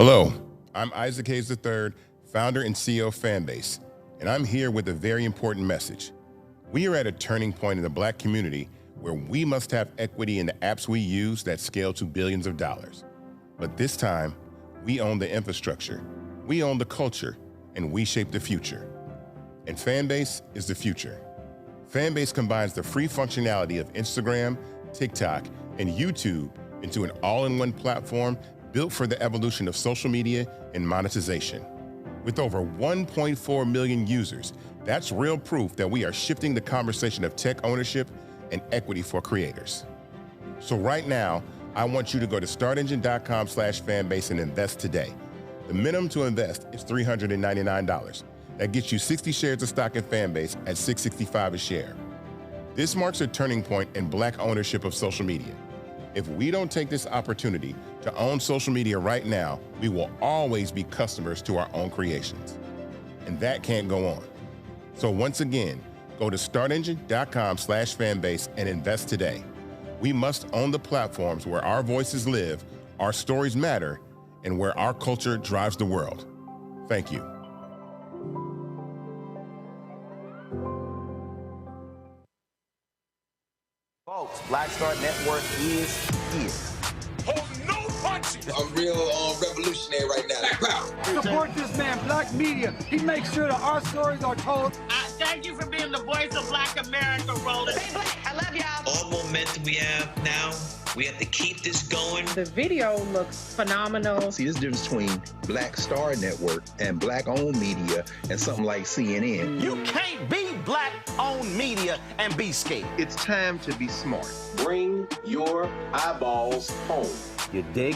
Hello, I'm Isaac Hayes III, founder and CEO of Fanbase, and I'm here with a very important message. We are at a turning point in the Black community where we must have equity in the apps we use that scale to billions of dollars. But this time, we own the infrastructure, we own the culture, and we shape the future. And Fanbase is the future. Fanbase combines the free functionality of Instagram, TikTok, and YouTube into an all-in-one platform built for the evolution of social media and monetization. With over 1.4 million users, that's real proof that we are shifting the conversation of tech ownership and equity for creators. So right now, I want you to go to startengine.com/fanbase and invest today. The minimum to invest is $399. That gets you 60 shares of stock in Fanbase at $665 a share. This marks a turning point in Black ownership of social media. If we don't take this opportunity to own social media right now, we will always be customers to our own creations. And that can't go on. So once again, go to startengine.com/fanbase and invest today. We must own the platforms where our voices live, our stories matter, and where our culture drives the world. Thank you. Folks, Black Star Network is here. Hold no punches! I'm real revolutionary right now. Black power. Support this man, Black media. He makes sure that our stories are told. Thank you for being the voice of Black America, Roland. Stay black. I love y'all. All momentum we have now, we have to keep this going. The video looks phenomenal. See, this difference between Black Star Network and Black-owned media and something like CNN. You can't be Black-owned media and be scared. It's time to be smart. Bring your eyeballs home. You dig?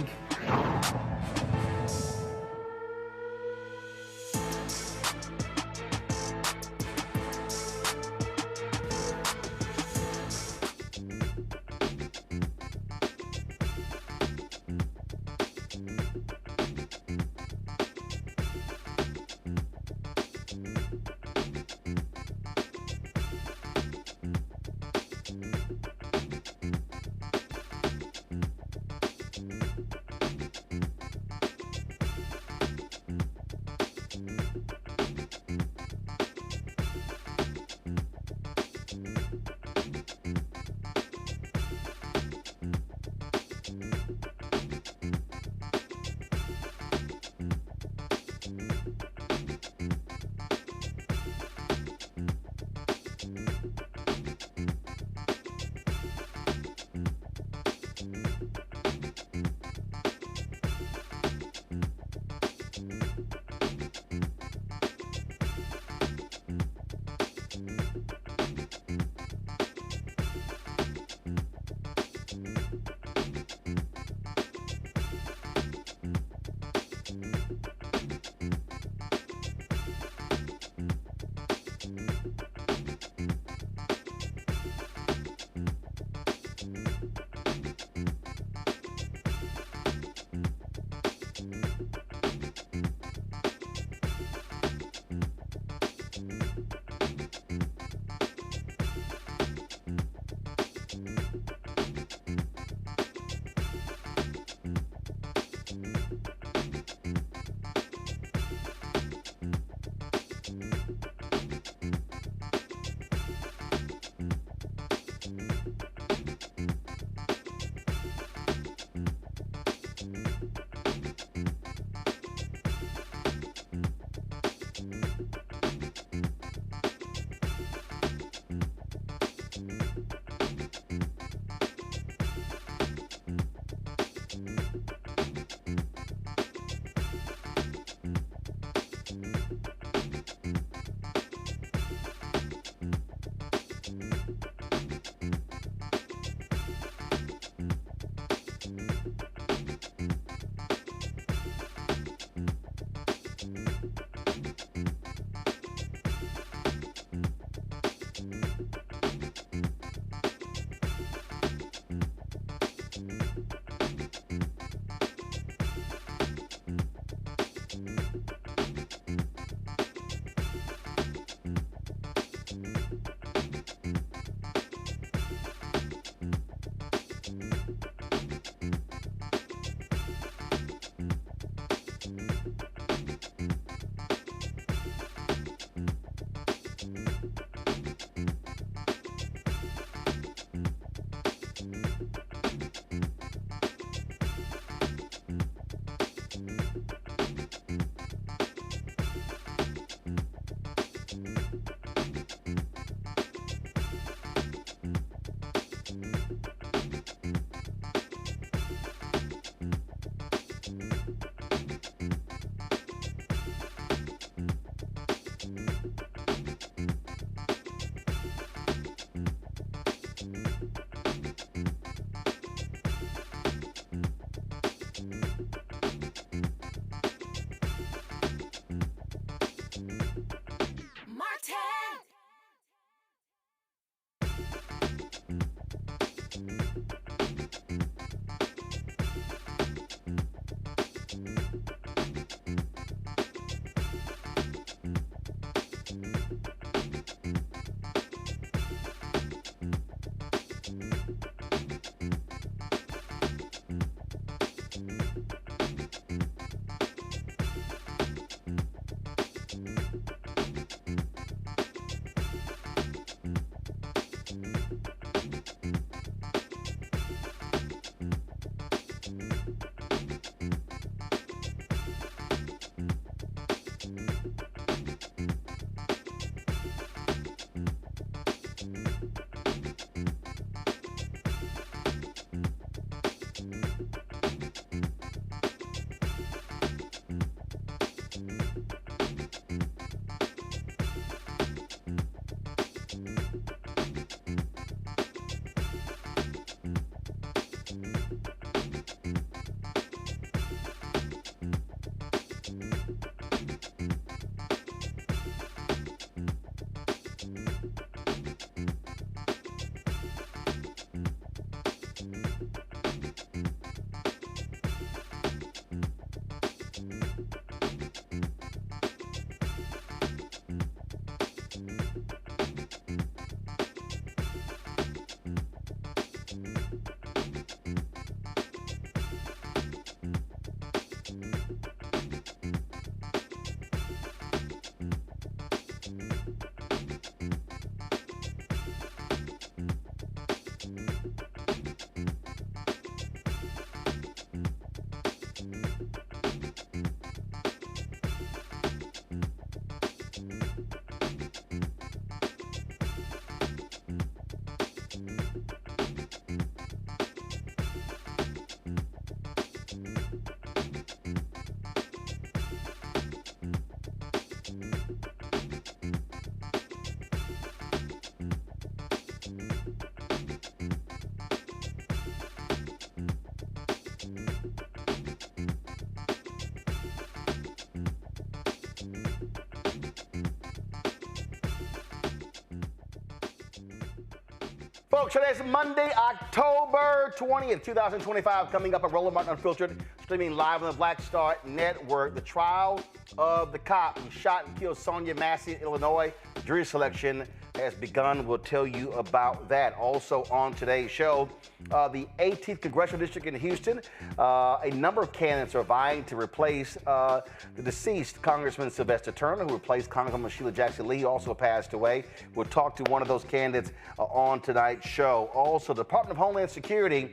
Folks, today's Monday, October 20th, 2025. Coming up at Roland Martin Unfiltered, streaming live on the Black Star Network. The trial of the cop who shot and killed Sonia Massey in Illinois. Jury selection has begun. We'll tell you about that. Also on today's show, the 18th Congressional District in Houston. A number of candidates are vying to replace the deceased Congressman Sylvester Turner, who replaced Congresswoman Sheila Jackson Lee, who also passed away. We'll talk to one of those candidates on tonight's show. Also, the Department of Homeland Security,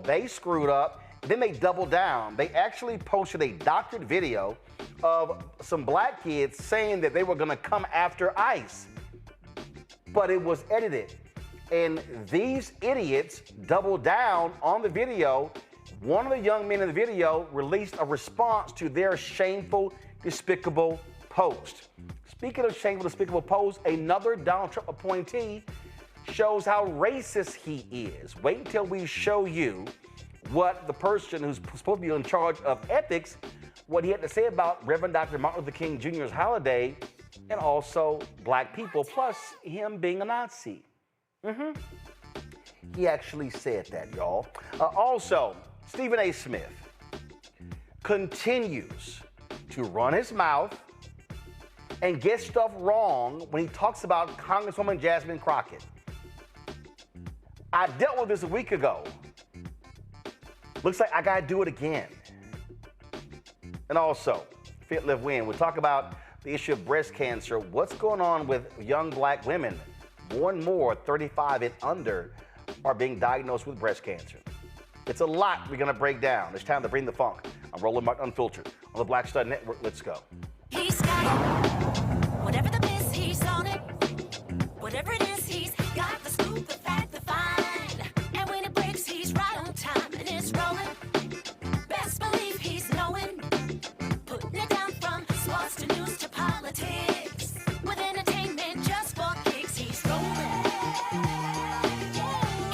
they screwed up. Then they doubled down. They actually posted a doctored video of some black kids saying that they were going to come after ICE. But it was edited. And these idiots doubled down on the video. One of the young men in the video released a response to their shameful, despicable post. Speaking of shameful, despicable post, another Donald Trump appointee shows how racist he is. Wait until we show you what the person who's supposed to be in charge of ethics, what he had to say about Reverend Dr. Martin Luther King Jr.'s holiday, and also black people, plus him being a Nazi. He actually said that, y'all. Also, Stephen A. Smith continues to run his mouth and get stuff wrong when he talks about Congresswoman Jasmine Crockett. I dealt with this a week ago. Looks like I gotta do it again. And also, Fit, Live, Win. We'll talk about the issue of breast cancer. What's going on with young black women? More and more 35 and under are being diagnosed with breast cancer. It's a lot we're gonna break down. It's time to bring the funk. I'm Roland Martin Unfiltered on the Black Star Network. Let's go. He's got it. Whatever the biz, he's on it. Whatever it is, he's got the scoop, the fact, the find. And when it breaks, he's right on time and it's rolling. Best believe he's knowing. Putting it down from sports to news to politics. With entertainment just for kicks, he's rolling.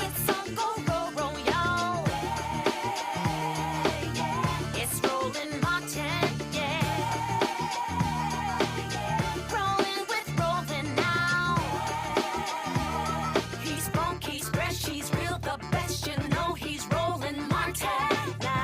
It's on go, roll, y'all. It's Roland Martin, rolling with Roland now. He's funk, he's fresh, he's real, the best, you know he's Roland Martin now.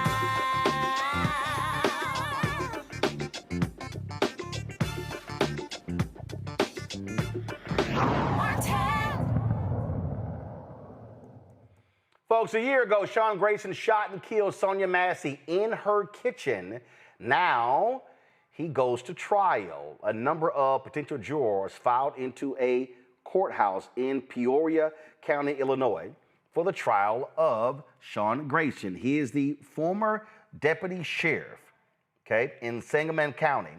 Folks, a year ago, Sean Grayson shot and killed Sonia Massey in her kitchen. Now, he goes to trial. A number of potential jurors filed into a courthouse in Peoria County, Illinois, for the trial of Sean Grayson. He is the former deputy sheriff, in Sangamon County.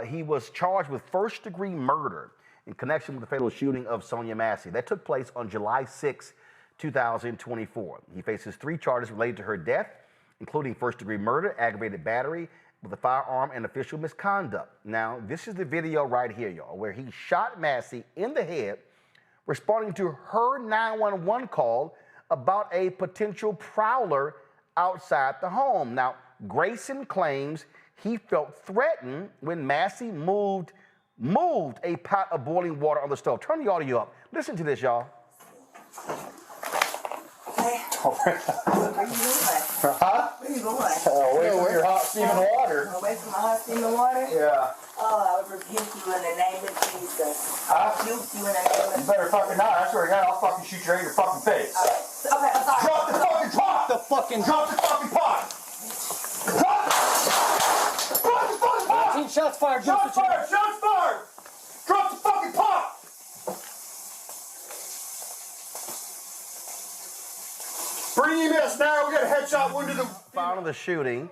He was charged with first-degree murder in connection with the fatal shooting of Sonia Massey. That took place on July 6, 2024. He faces 3 charges related to her death, including first-degree murder, aggravated battery with a firearm, and official misconduct. Now, this is the video right here, y'all, where he shot Massey in the head, responding to her 911 call about a potential prowler outside the home. Now, Grayson claims he felt threatened when Massey moved a pot of boiling water on the stove. Turn the audio up. Listen to this, y'all. What are you doing? Huh? Where are you going? Away from your hot steaming water. Away from my hot steaming water? Yeah. Oh, I would rebuke you in the name of Jesus. I rebuke you in the name of Jesus. You better fucking not. I swear to God, I'll fucking shoot you right in your fucking face. Okay, I'm sorry. Drop the fucking pot! Drop the fucking pot! Drop the fucking pot! 19 shots fired. Shots fired! Shots fired! Drop the fucking pot! Bring EMS now. We got a headshot wound to the... Following the shooting,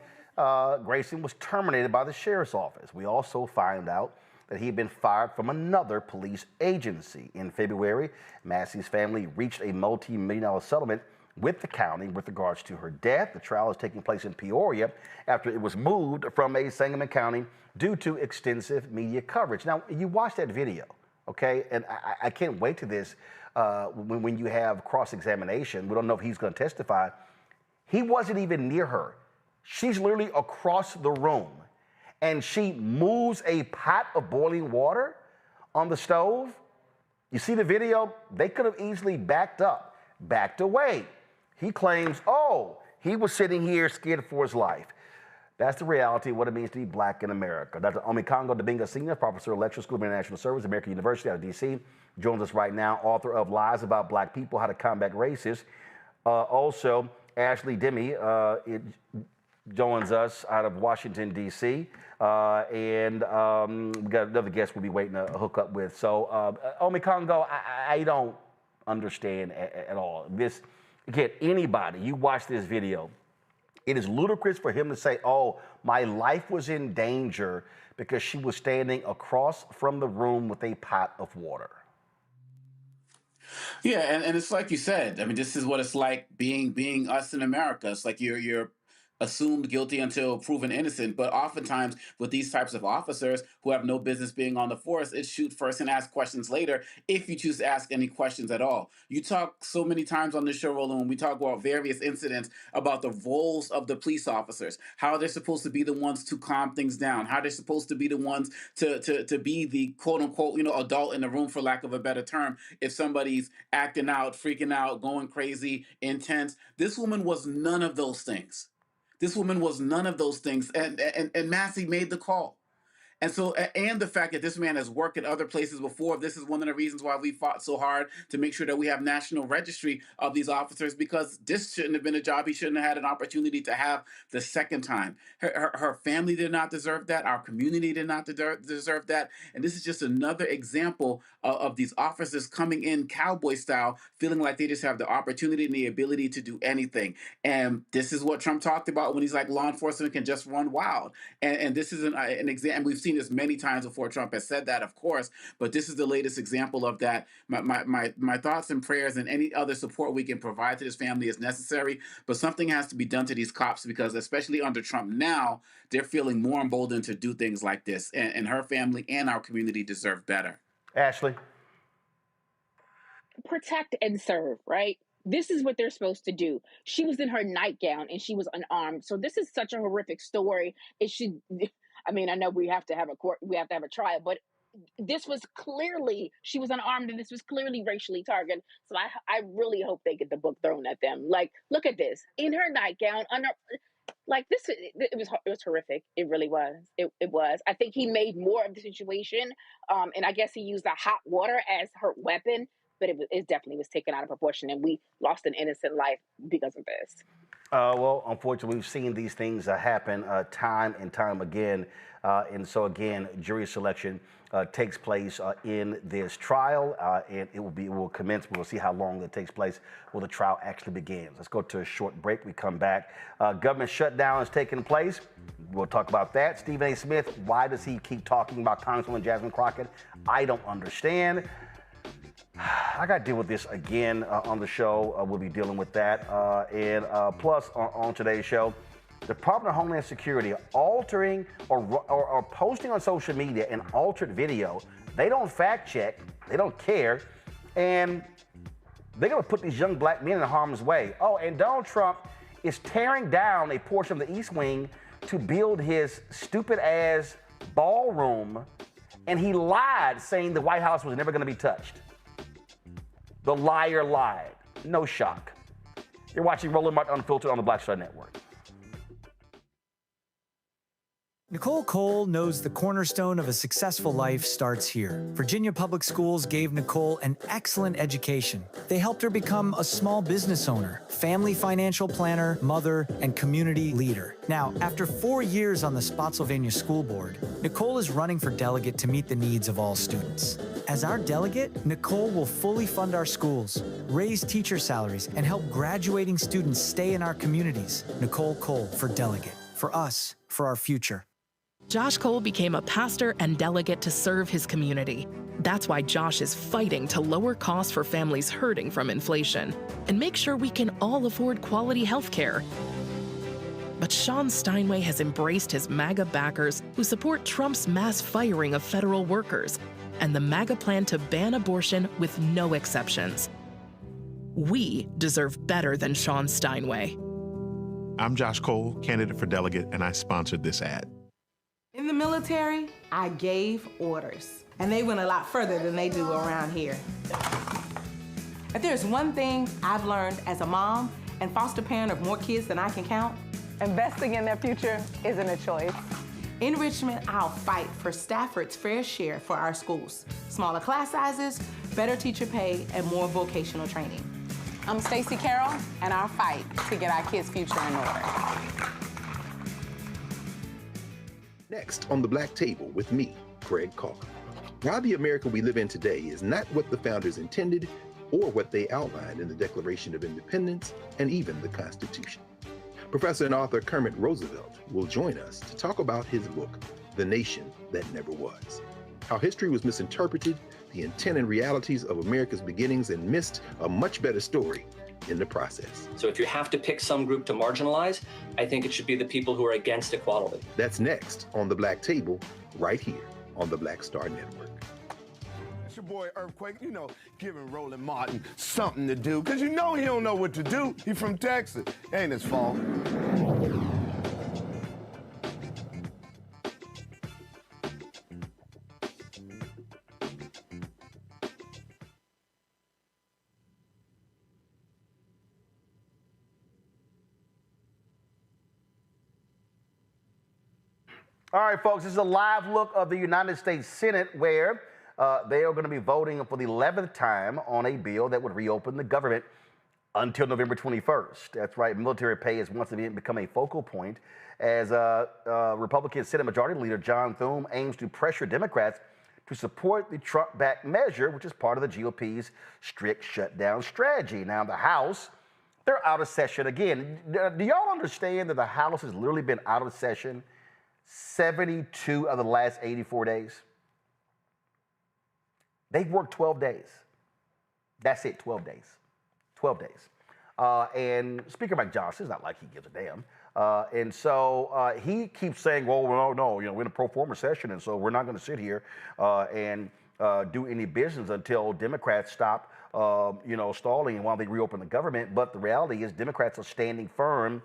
Grayson was terminated by the sheriff's office. We also found out that he had been fired from another police agency. In February, Massey's family reached a multi-million-dollar settlement with the county with regards to her death. The trial is taking place in Peoria after it was moved from Sangamon County due to extensive media coverage. Now, you watch that video, and I can't wait to this. When you have cross-examination, we don't know if he's going to testify. He wasn't even near her. She's literally across the room, and she moves a pot of boiling water on the stove. You see the video? They could have easily backed up. backed away. He claims, oh, he was sitting here scared for his life. That's the reality of what it means to be black in America. Dr. Omikongo Dabinga Sr., Professor of Lecturer, School of International Service, American University out of D.C., joins us right now, author of Lies About Black People, How to Combat Racism. Also, Ashley Demi joins us out of Washington, D.C., and we got another guest we'll be waiting to hook up with. So, Omikongo, I don't understand at all. This, again, anybody, you watch this video, it is ludicrous for him to say, oh, my life was in danger because she was standing across from the room with a pot of water. Yeah, and it's like you said. I mean, this is what it's like being us in America. It's like you're assumed guilty until proven innocent. But oftentimes with these types of officers who have no business being on the force, it's shoot first and ask questions later if you choose to ask any questions at all. You talk so many times on this show, Roland, when we talk about various incidents about the roles of the police officers, how they're supposed to be the ones to calm things down, how they're supposed to be the ones to be the quote unquote, adult in the room, for lack of a better term, if somebody's acting out, freaking out, going crazy, intense. This woman was none of those things. This woman was none of those things, and Massey made the call. And so, and the fact that this man has worked at other places before, this is one of the reasons why we fought so hard to make sure that we have national registry of these officers, because this shouldn't have been a job he shouldn't have had an opportunity to have the second time. Her family did not deserve that. Our community did not deserve that. And this is just another example of these officers coming in cowboy style, feeling like they just have the opportunity and the ability to do anything. And this is what Trump talked about when he's like, law enforcement can just run wild. And this is an example. We've seen this many times before. Trump has said that, of course, but this is the latest example of that. My thoughts and prayers and any other support we can provide to this family is necessary, but something has to be done to these cops, because especially under Trump now, they're feeling more emboldened to do things like this, and her family and our community deserve better. Ashley? Protect and serve, right? This is what they're supposed to do. She was in her nightgown and she was unarmed. So this is such a horrific story. It should, I mean, I know we have to have a trial, but this was clearly, she was unarmed and this was clearly racially targeted. So I really hope they get the book thrown at them. Like, look at this, in her nightgown, like this, it was horrific. It really was. It was. I think he made more of the situation. And I guess he used the hot water as her weapon, but it definitely was taken out of proportion, and we lost an innocent life because of this. Well, unfortunately, we've seen these things happen time and time again. And so, again, jury selection takes place in this trial, and it will commence. We'll see how long it takes place when the trial actually begins. Let's go to a short break. We come back. Government shutdown is taking place. We'll talk about that. Stephen A. Smith, why does he keep talking about Congresswoman Jasmine Crockett? I don't understand. I got to deal with this again on the show. We'll be dealing with that. And plus, on today's show, Department of Homeland Security altering or posting on social media an altered video. They don't fact check. They don't care. And they're going to put these young black men in harm's way. Oh, and Donald Trump is tearing down a portion of the East Wing to build his stupid-ass ballroom. And he lied, saying the White House was never going to be touched. The liar lied. No shock. You're watching Roland Martin Unfiltered on the Black Star Network. Nicole Cole knows the cornerstone of a successful life starts here. Virginia Public Schools gave Nicole an excellent education. They helped her become a small business owner, family financial planner, mother, and community leader. Now, after 4 years on the Spotsylvania School Board, Nicole is running for delegate to meet the needs of all students. As our delegate, Nicole will fully fund our schools, raise teacher salaries, and help graduating students stay in our communities. Nicole Cole for delegate. For us, for our future. Josh Cole became a pastor and delegate to serve his community. That's why Josh is fighting to lower costs for families hurting from inflation and make sure we can all afford quality health care. But Sean Steinway has embraced his MAGA backers who support Trump's mass firing of federal workers and the MAGA plan to ban abortion with no exceptions. We deserve better than Sean Steinway. I'm Josh Cole, candidate for delegate, and I sponsored this ad. In the military, I gave orders, and they went a lot further than they do around here. If there's one thing I've learned as a mom and foster parent of more kids than I can count, Investing in their future isn't a choice. in Richmond, I'll fight for Stafford's fair share for our schools. Smaller class sizes, better teacher pay, and more vocational training. I'm Stacey Carroll, and I'll fight to get our kids' future in order. Next on The Black Table with me, Greg Calker. Why the America we live in today is not what the founders intended or what they outlined in the Declaration of Independence and even the Constitution. Professor and author Kermit Roosevelt will join us to talk about his book, The Nation That Never Was. How history was misinterpreted, the intent and realities of America's beginnings, and missed a much better story in the process. So if you have to pick some group to marginalize, I think it should be the people who are against equality. That's next on The Black Table, right here on the Black Star Network. It's your boy Earthquake, giving Roland Martin something to do, because he don't know what to do. He from Texas. Ain't his fault. All right, folks, this is a live look of the United States Senate where they are going to be voting for the 11th time on a bill that would reopen the government until November 21st. That's right, military pay has once again become a focal point as Republican Senate Majority Leader John Thune aims to pressure Democrats to support the Trump-backed measure, which is part of the GOP's strict shutdown strategy. Now, the House, they're out of session again. Do y'all understand that the House has literally been out of session 72 of the last 84 days? They've worked 12 days. That's it, 12 days. 12 days. And Speaker Mike Johnson, it's not like he gives a damn. And so he keeps saying, well, no, we're in a pro forma session, and so we're not going to sit here and do any business until Democrats stop, stalling while they reopen the government. But the reality is Democrats are standing firm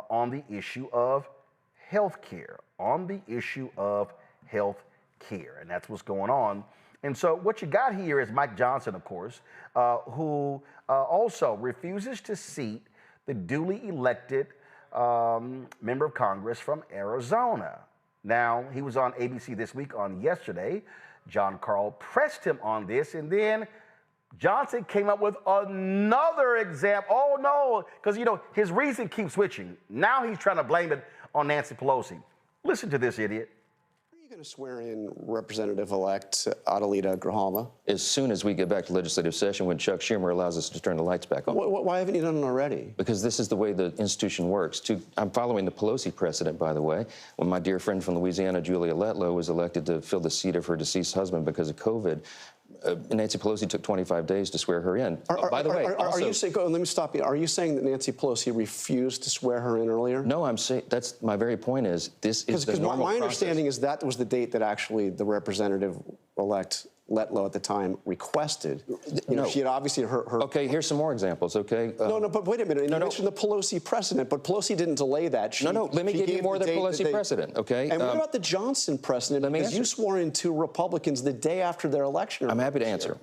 on the issue of health care, and that's what's going on. And so what you got here is Mike Johnson, of course, who also refuses to seat the duly elected member of Congress from Arizona. Now, he was on ABC This Week on yesterday. John Carl pressed him on this, and then Johnson came up with another example. Oh, no, because, his reason keeps switching. Now he's trying to blame it on Nancy Pelosi. Listen to this idiot. Are you going to swear in Representative-elect Adelita Grijalva? As soon as we get back to legislative session, when Chuck Schumer allows us to turn the lights back on. Why haven't you done it already? Because this is the way the institution works. I'm following the Pelosi precedent, by the way, when my dear friend from Louisiana, Julia Letlow, was elected to fill the seat of her deceased husband because of COVID. Nancy Pelosi took 25 days to swear her in. By the way, are you saying? Let me stop you. Are you saying that Nancy Pelosi refused to swear her in earlier? No, I'm saying that's my very point. Is this is the normal my process. understanding is that was the date that actually the representative-elect Letlow at the time requested. She had obviously her. Okay, here's some more examples. Okay. No, but wait a minute. You mentioned the Pelosi precedent, but Pelosi didn't delay that. Let me give you more of the Pelosi precedent. Okay. And what about the Johnson precedent? Because you swore in two Republicans the day after their election. I'm happy to answer.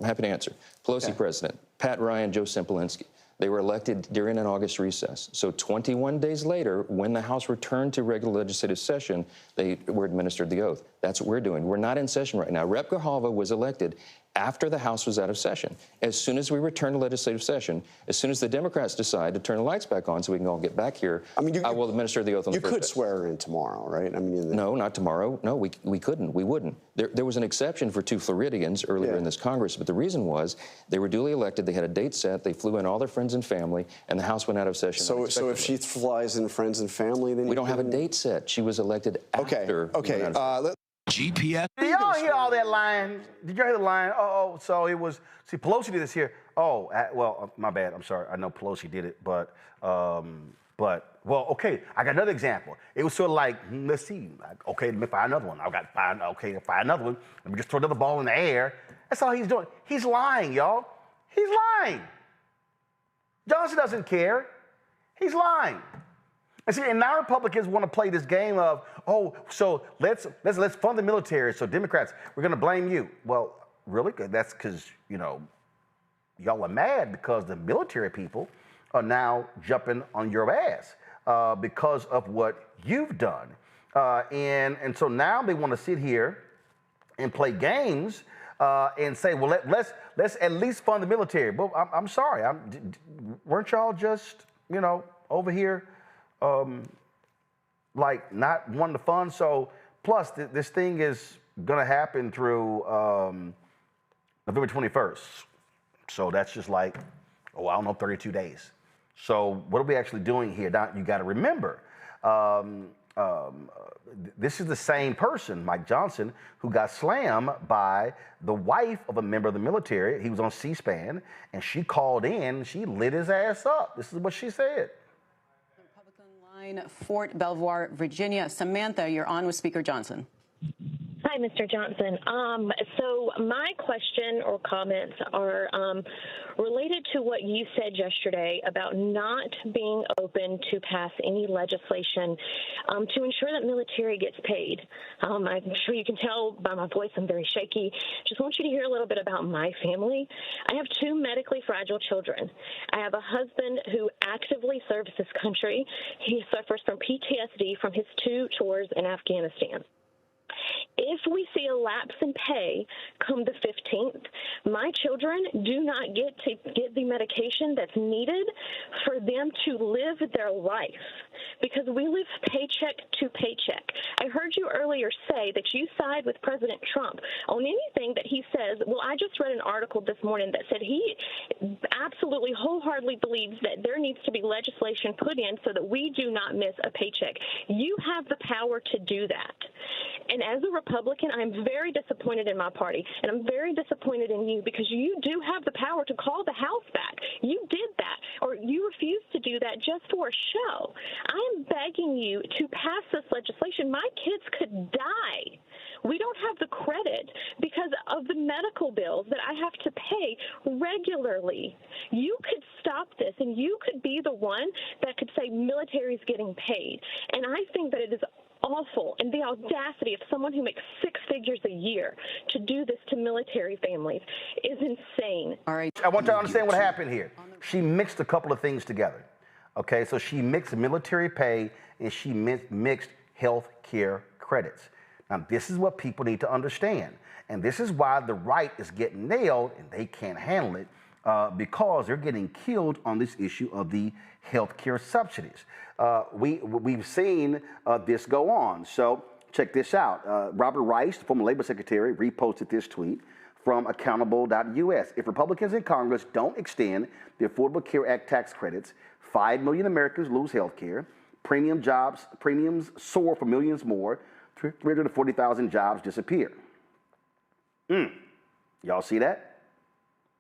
Pelosi precedent. Pat Ryan, Joe Simpolinski. They were elected during an August recess. So 21 days later, when the House returned to regular legislative session, they were administered the oath. That's what we're doing. We're not in session right now. Rep. Grijalva was elected after the House was out of session. As soon as we return to legislative session, as soon as the Democrats decide to turn the lights back on so we can all get back here, I will administer the oath on the first day. You could swear her in tomorrow, right? No, not tomorrow. No, we couldn't. We wouldn't. There was an exception for 2 Floridians earlier in this Congress, but the reason was they were duly elected, they had a date set, they flew in all their friends and family, and the House went out of session. So if she flies in friends and family, then we don't have a date set. She was elected after. Okay. GPS. Did y'all hear all that line? Did y'all hear the line? So it was, Pelosi did this here. Well, my bad. I'm sorry. I know Pelosi did it, but, okay. I got another example. It was sort of like, let's see. Okay, let me find another one. Find another one. Let me just throw another ball in the air. That's all he's doing. He's lying, y'all. He's lying. Johnson doesn't care. He's lying. And now Republicans want to play this game of, so let's fund the military. So Democrats, we're going to blame you. Well, really? That's because, y'all are mad because the military people are now jumping on your ass because of what you've done. And so now they want to sit here and play games and say, well, let's at least fund the military. But I'm sorry, weren't y'all just, you know, over here like not wanting to fund? So plus this thing is gonna happen through November 21st. So that's just like, oh, I don't know, 32 days. So what are we actually doing here? Now, you got to remember, this is the same person, Mike Johnson, who got slammed by the wife of a member of the military. He was on C-SPAN, and she called in, she lit his ass up. This is what she said. Republican line, Fort Belvoir, Virginia. Samantha, you're on with Speaker Johnson. Hi, Mr. Johnson. So my question or comments are related to what you said yesterday about not being open to pass any legislation to ensure that military gets paid. I'm sure you can tell by my voice I'm very shaky. Just want you to hear a little bit about my family. I have 2 medically fragile children. I have a husband who actively serves this country. He suffers from PTSD from his 2 tours in Afghanistan. If we see a lapse in pay come the 15th, my children do not get to get the medication that's needed for them to live their life because we live paycheck to paycheck. I heard you earlier say that you side with President Trump on anything that he says. Well, I just read an article this morning that said he absolutely wholeheartedly believes that there needs to be legislation put in so that we do not miss a paycheck. You have the power to do that. And as a Republican, I'm very disappointed in my party, and I'm very disappointed in you because you do have the power to call the House back. You did that, or you refused to do that just for a show. I am begging you to pass this legislation. My kids could die. We don't have the credit because of the medical bills that I have to pay regularly. You could stop this, and you could be the one that could say military is getting paid. And I think that it is awful, and the audacity of someone who makes 6 figures a year to do this to military families is insane. All right. I want you to understand what happened here. She mixed a couple of things together. Okay, so she mixed military pay and she mixed health care credits. Now, this is what people need to understand. And this is why the right is getting nailed and they can't handle it because they're getting killed on this issue of the health care subsidies. We've seen this go on. So check this out. Robert Rice, the former labor secretary, reposted this tweet from accountable.us. If Republicans in Congress don't extend the Affordable Care Act tax credits, 5 million Americans lose health care, premiums soar for millions more, 340,000 jobs disappear. Y'all see that?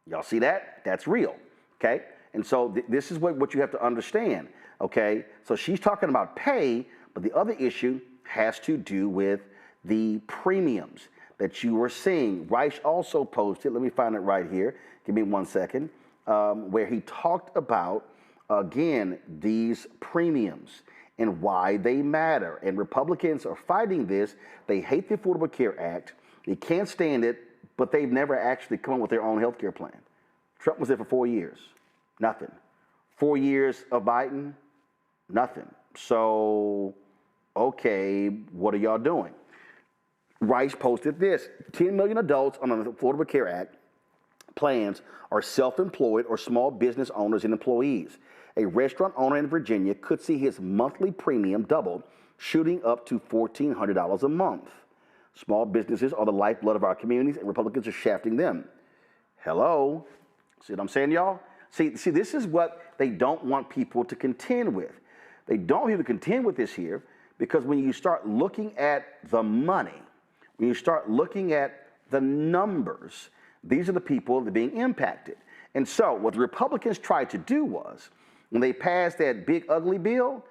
Y'all see that? That's real, okay? And so this is what you have to understand, okay? So she's talking about pay, but the other issue has to do with the premiums that you were seeing. Rice also posted, let me find it right here, give me 1 second, where he talked about, again, these premiums and why they matter. And Republicans are fighting this. They hate the Affordable Care Act. They can't stand it, but they've never actually come up with their own health care plan. Trump was there for 4 years. Nothing. 4 years of Biden, nothing. So, okay, what are y'all doing? Rice posted this. 10 million adults on an Affordable Care Act plans are self-employed or small business owners and employees. A restaurant owner in Virginia could see his monthly premium double, shooting up to $1,400 a month. Small businesses are the lifeblood of our communities, and Republicans are shafting them. Hello? See what I'm saying, y'all? See, this is what they don't want people to contend with. They don't want you to contend with this here because when you start looking at the money, when you start looking at the numbers, these are the people that are being impacted. And so what the Republicans tried to do was, when they passed that big ugly bill,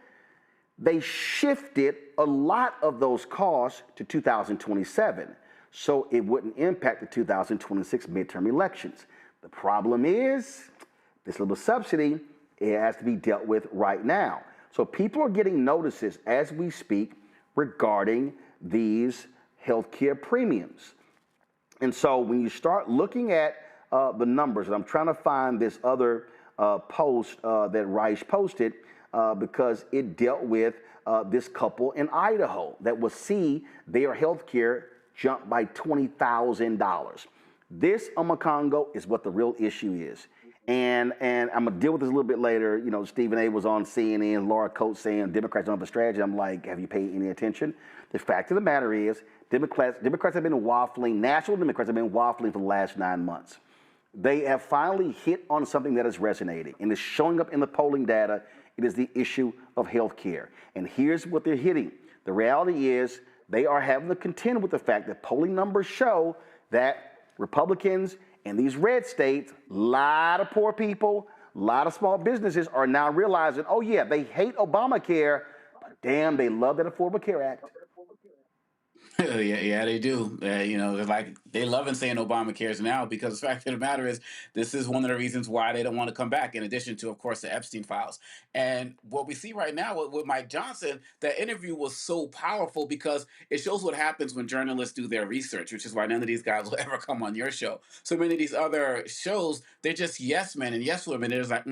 they shifted a lot of those costs to 2027 so it wouldn't impact the 2026 midterm elections. The problem is this little subsidy, it has to be dealt with right now. So people are getting notices as we speak regarding these healthcare premiums. And so when you start looking at the numbers, and I'm trying to find this other post that Rice posted because it dealt with this couple in Idaho that will see their health care jump by $20,000. This, Congo, is what the real issue is. And I'm going to deal with this a little bit later. You know, Stephen A. was on CNN, Laura Coates saying Democrats don't have a strategy. I'm like, have you paid any attention? The fact of the matter is, Democrats have been waffling, national Democrats have been waffling for the last 9 months. They have finally hit on something that is resonating and is showing up in the polling data. It is the issue of health care. And here's what they're hitting. The reality is they are having to contend with the fact that polling numbers show that Republicans in these red states, a lot of poor people, a lot of small businesses are now realizing, oh yeah, they hate Obamacare, but damn, they love that Affordable Care Act. Yeah, they do. You know, they're like, they loving saying Obamacare's now because the fact of the matter is, this is one of the reasons why they don't want to come back, in addition to, of course, the Epstein files. And what we see right now with Mike Johnson, that interview was so powerful because it shows what happens when journalists do their research, which is why none of these guys will ever come on your show. So many of these other shows, they're just yes men and yes women. They're just like,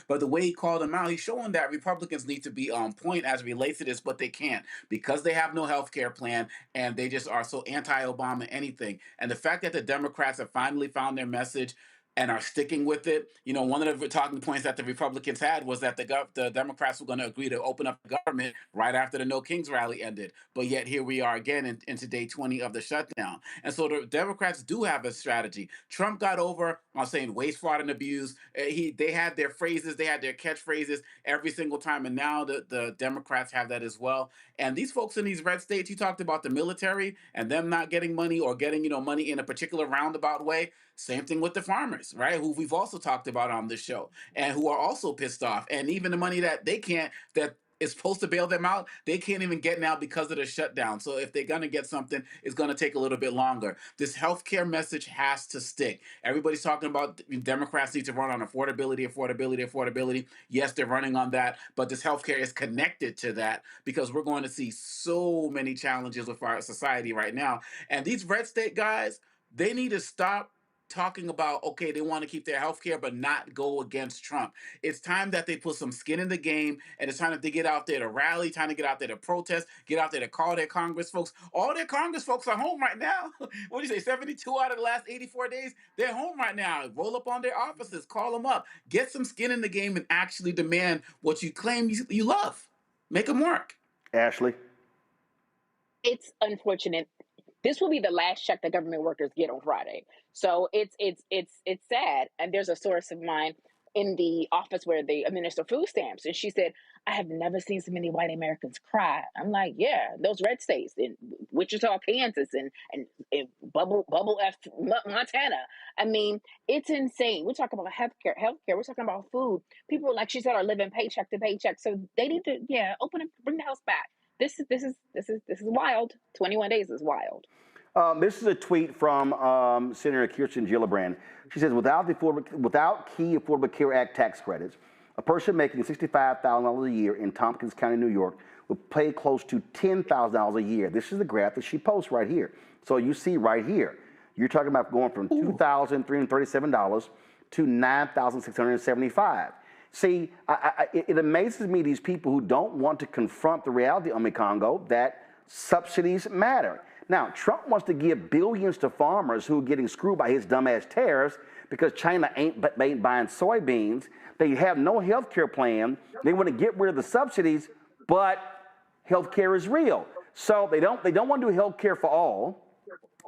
But the way he called them out, he's showing that Republicans need to be on point as it relates to this, but they can't because they have no health care plan. And they just are so anti-Obama anything. And the fact that the Democrats have finally found their message and are sticking with it. You know, one of the talking points that the Republicans had was that the Democrats were going to agree to open up the government right after the No Kings rally ended. But yet here we are again into day 20 of the shutdown. And so the Democrats do have a strategy. Trump got over on saying waste, fraud, and abuse. They had their phrases, they had their catchphrases every single time. And now the Democrats have that as well. And these folks in these red states, you talked about the military and them not getting money or getting, money in a particular roundabout way. Same thing with the farmers, right? Who we've also talked about on this show and who are also pissed off. And even the money that they can't, that is supposed to bail them out, they can't even get now because of the shutdown. So if they're going to get something, it's going to take a little bit longer. This healthcare message has to stick. Everybody's talking about Democrats need to run on affordability. Yes, they're running on that, but this healthcare is connected to that because we're going to see so many challenges with our society right now. And these red state guys, they need to stop talking about, okay, they want to keep their health care, but not go against Trump. It's time that they put some skin in the game, and it's time that they get out there to rally, time to get out there to protest, get out there to call their Congress folks. All their Congress folks are home right now. What do you say, 72 out of the last 84 days? They're home right now. Roll up on their offices, call them up, get some skin in the game, and actually demand what you claim you love. Make them work. Ashley? It's unfortunate. This will be the last check that government workers get on Friday. So it's sad. And there's a source of mine in the office where they administer food stamps. And she said, I have never seen so many white Americans cry. I'm like, yeah, those red states in Wichita, Kansas, and Bubble F, Montana. I mean, it's insane. We're talking about healthcare. We're talking about food. People, like she said, are living paycheck to paycheck. So they need to, open up, bring the house back. This is wild. 21 days is wild. This is a tweet from Senator Kirsten Gillibrand. She says, without key Affordable Care Act tax credits, a person making $65,000 a year in Tompkins County, New York, would pay close to $10,000 a year. This is the graph that she posts right here. So you see right here, you're talking about going from $2,337 to $9,675. See, it amazes me, these people who don't want to confront the reality, Congo, that subsidies matter. Now, Trump wants to give billions to farmers who are getting screwed by his dumbass tariffs because China ain't buying soybeans. They have no health care plan. They want to get rid of the subsidies, but health care is real. So they don't want to do health care for all.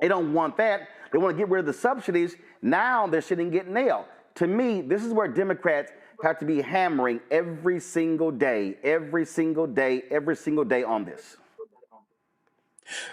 They don't want that. They want to get rid of the subsidies. Now they're sitting getting nailed. To me, this is where Democrats have to be hammering every single day on this.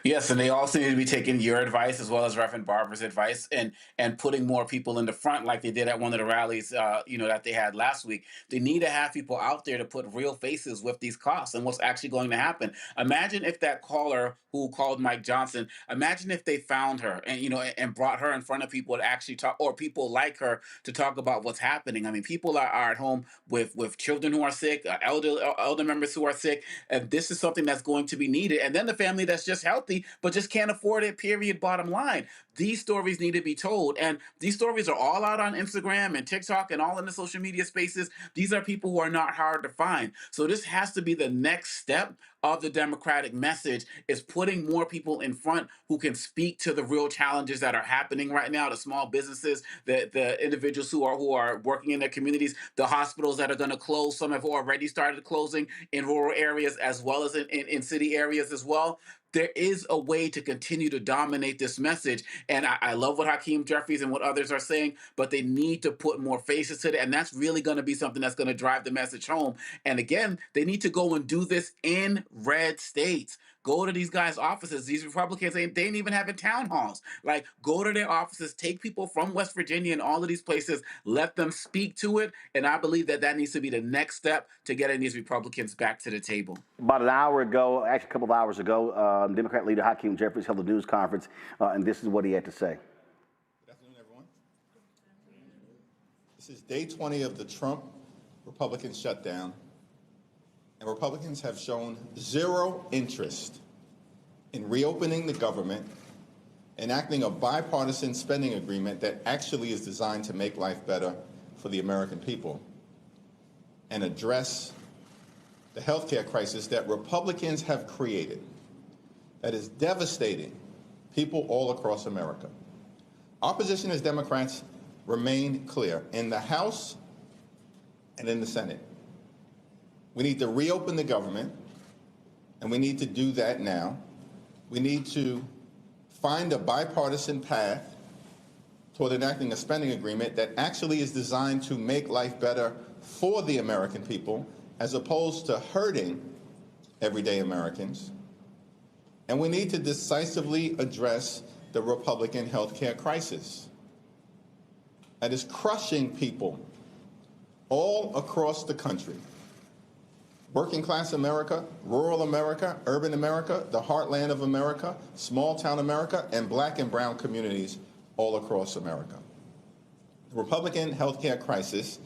Yes, and they also need to be taking your advice as well as Reverend Barbara's advice and putting more people in the front like they did at one of the rallies, that they had last week. They need to have people out there to put real faces with these costs and what's actually going to happen. Imagine if that caller who called Mike Johnson, imagine if they found her and brought her in front of people to actually talk, or people like her to talk about what's happening. I mean, people are at home with children who are sick, elder members who are sick, and this is something that's going to be needed. And then the family that's just healthy but just can't afford it, period, bottom line. these stories need to be told. And these stories are all out on Instagram and TikTok and all in the social media spaces. These are people who are not hard to find. So this has to be the next step of the Democratic message, is putting more people in front who can speak to the real challenges that are happening right now, the small businesses, the individuals who are working in their communities, the hospitals that are going to close. Some have already started closing in rural areas as well as in city areas as well. There is a way to continue to dominate this message. And I love what Hakeem Jeffries and what others are saying, but they need to put more faces to it. And that's really going to be something that's going to drive the message home. And again, they need to go and do this in red states. Go to these guys' offices. These Republicans, they ain't even having town halls. Like, go to their offices, take people from West Virginia and all of these places, let them speak to it. And I believe that needs to be the next step to getting these Republicans back to the table. About an hour ago, actually a couple of hours ago, Democrat leader Hakeem Jeffries held a news conference, and this is what he had to say. Good afternoon, everyone. This is day 20 of the Trump Republican shutdown, and Republicans have shown zero interest in reopening the government, enacting a bipartisan spending agreement that actually is designed to make life better for the American people, and address the healthcare crisis that Republicans have created that is devastating people all across America. Our position as Democrats remain clear in the House and in the Senate. We need to reopen the government, and we need to do that now. We need to find a bipartisan path toward enacting a spending agreement that actually is designed to make life better for the American people, as opposed to hurting everyday Americans. And we need to decisively address the Republican health care crisis that is crushing people all across the country. Working class America, rural America, urban America, the heartland of America, small town America, and black and brown communities all across America. The Republican health care crisis,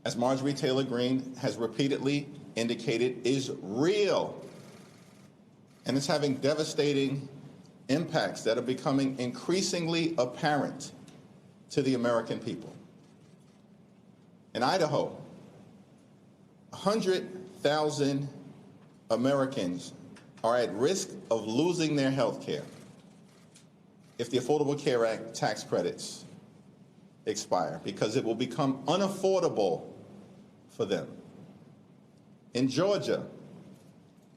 as Marjorie Taylor Greene has repeatedly indicated, is real. And it's having devastating impacts that are becoming increasingly apparent to the American people. In Idaho, 100,000 Americans are at risk of losing their health care if the Affordable Care Act tax credits expire, because it will become unaffordable for them. In Georgia,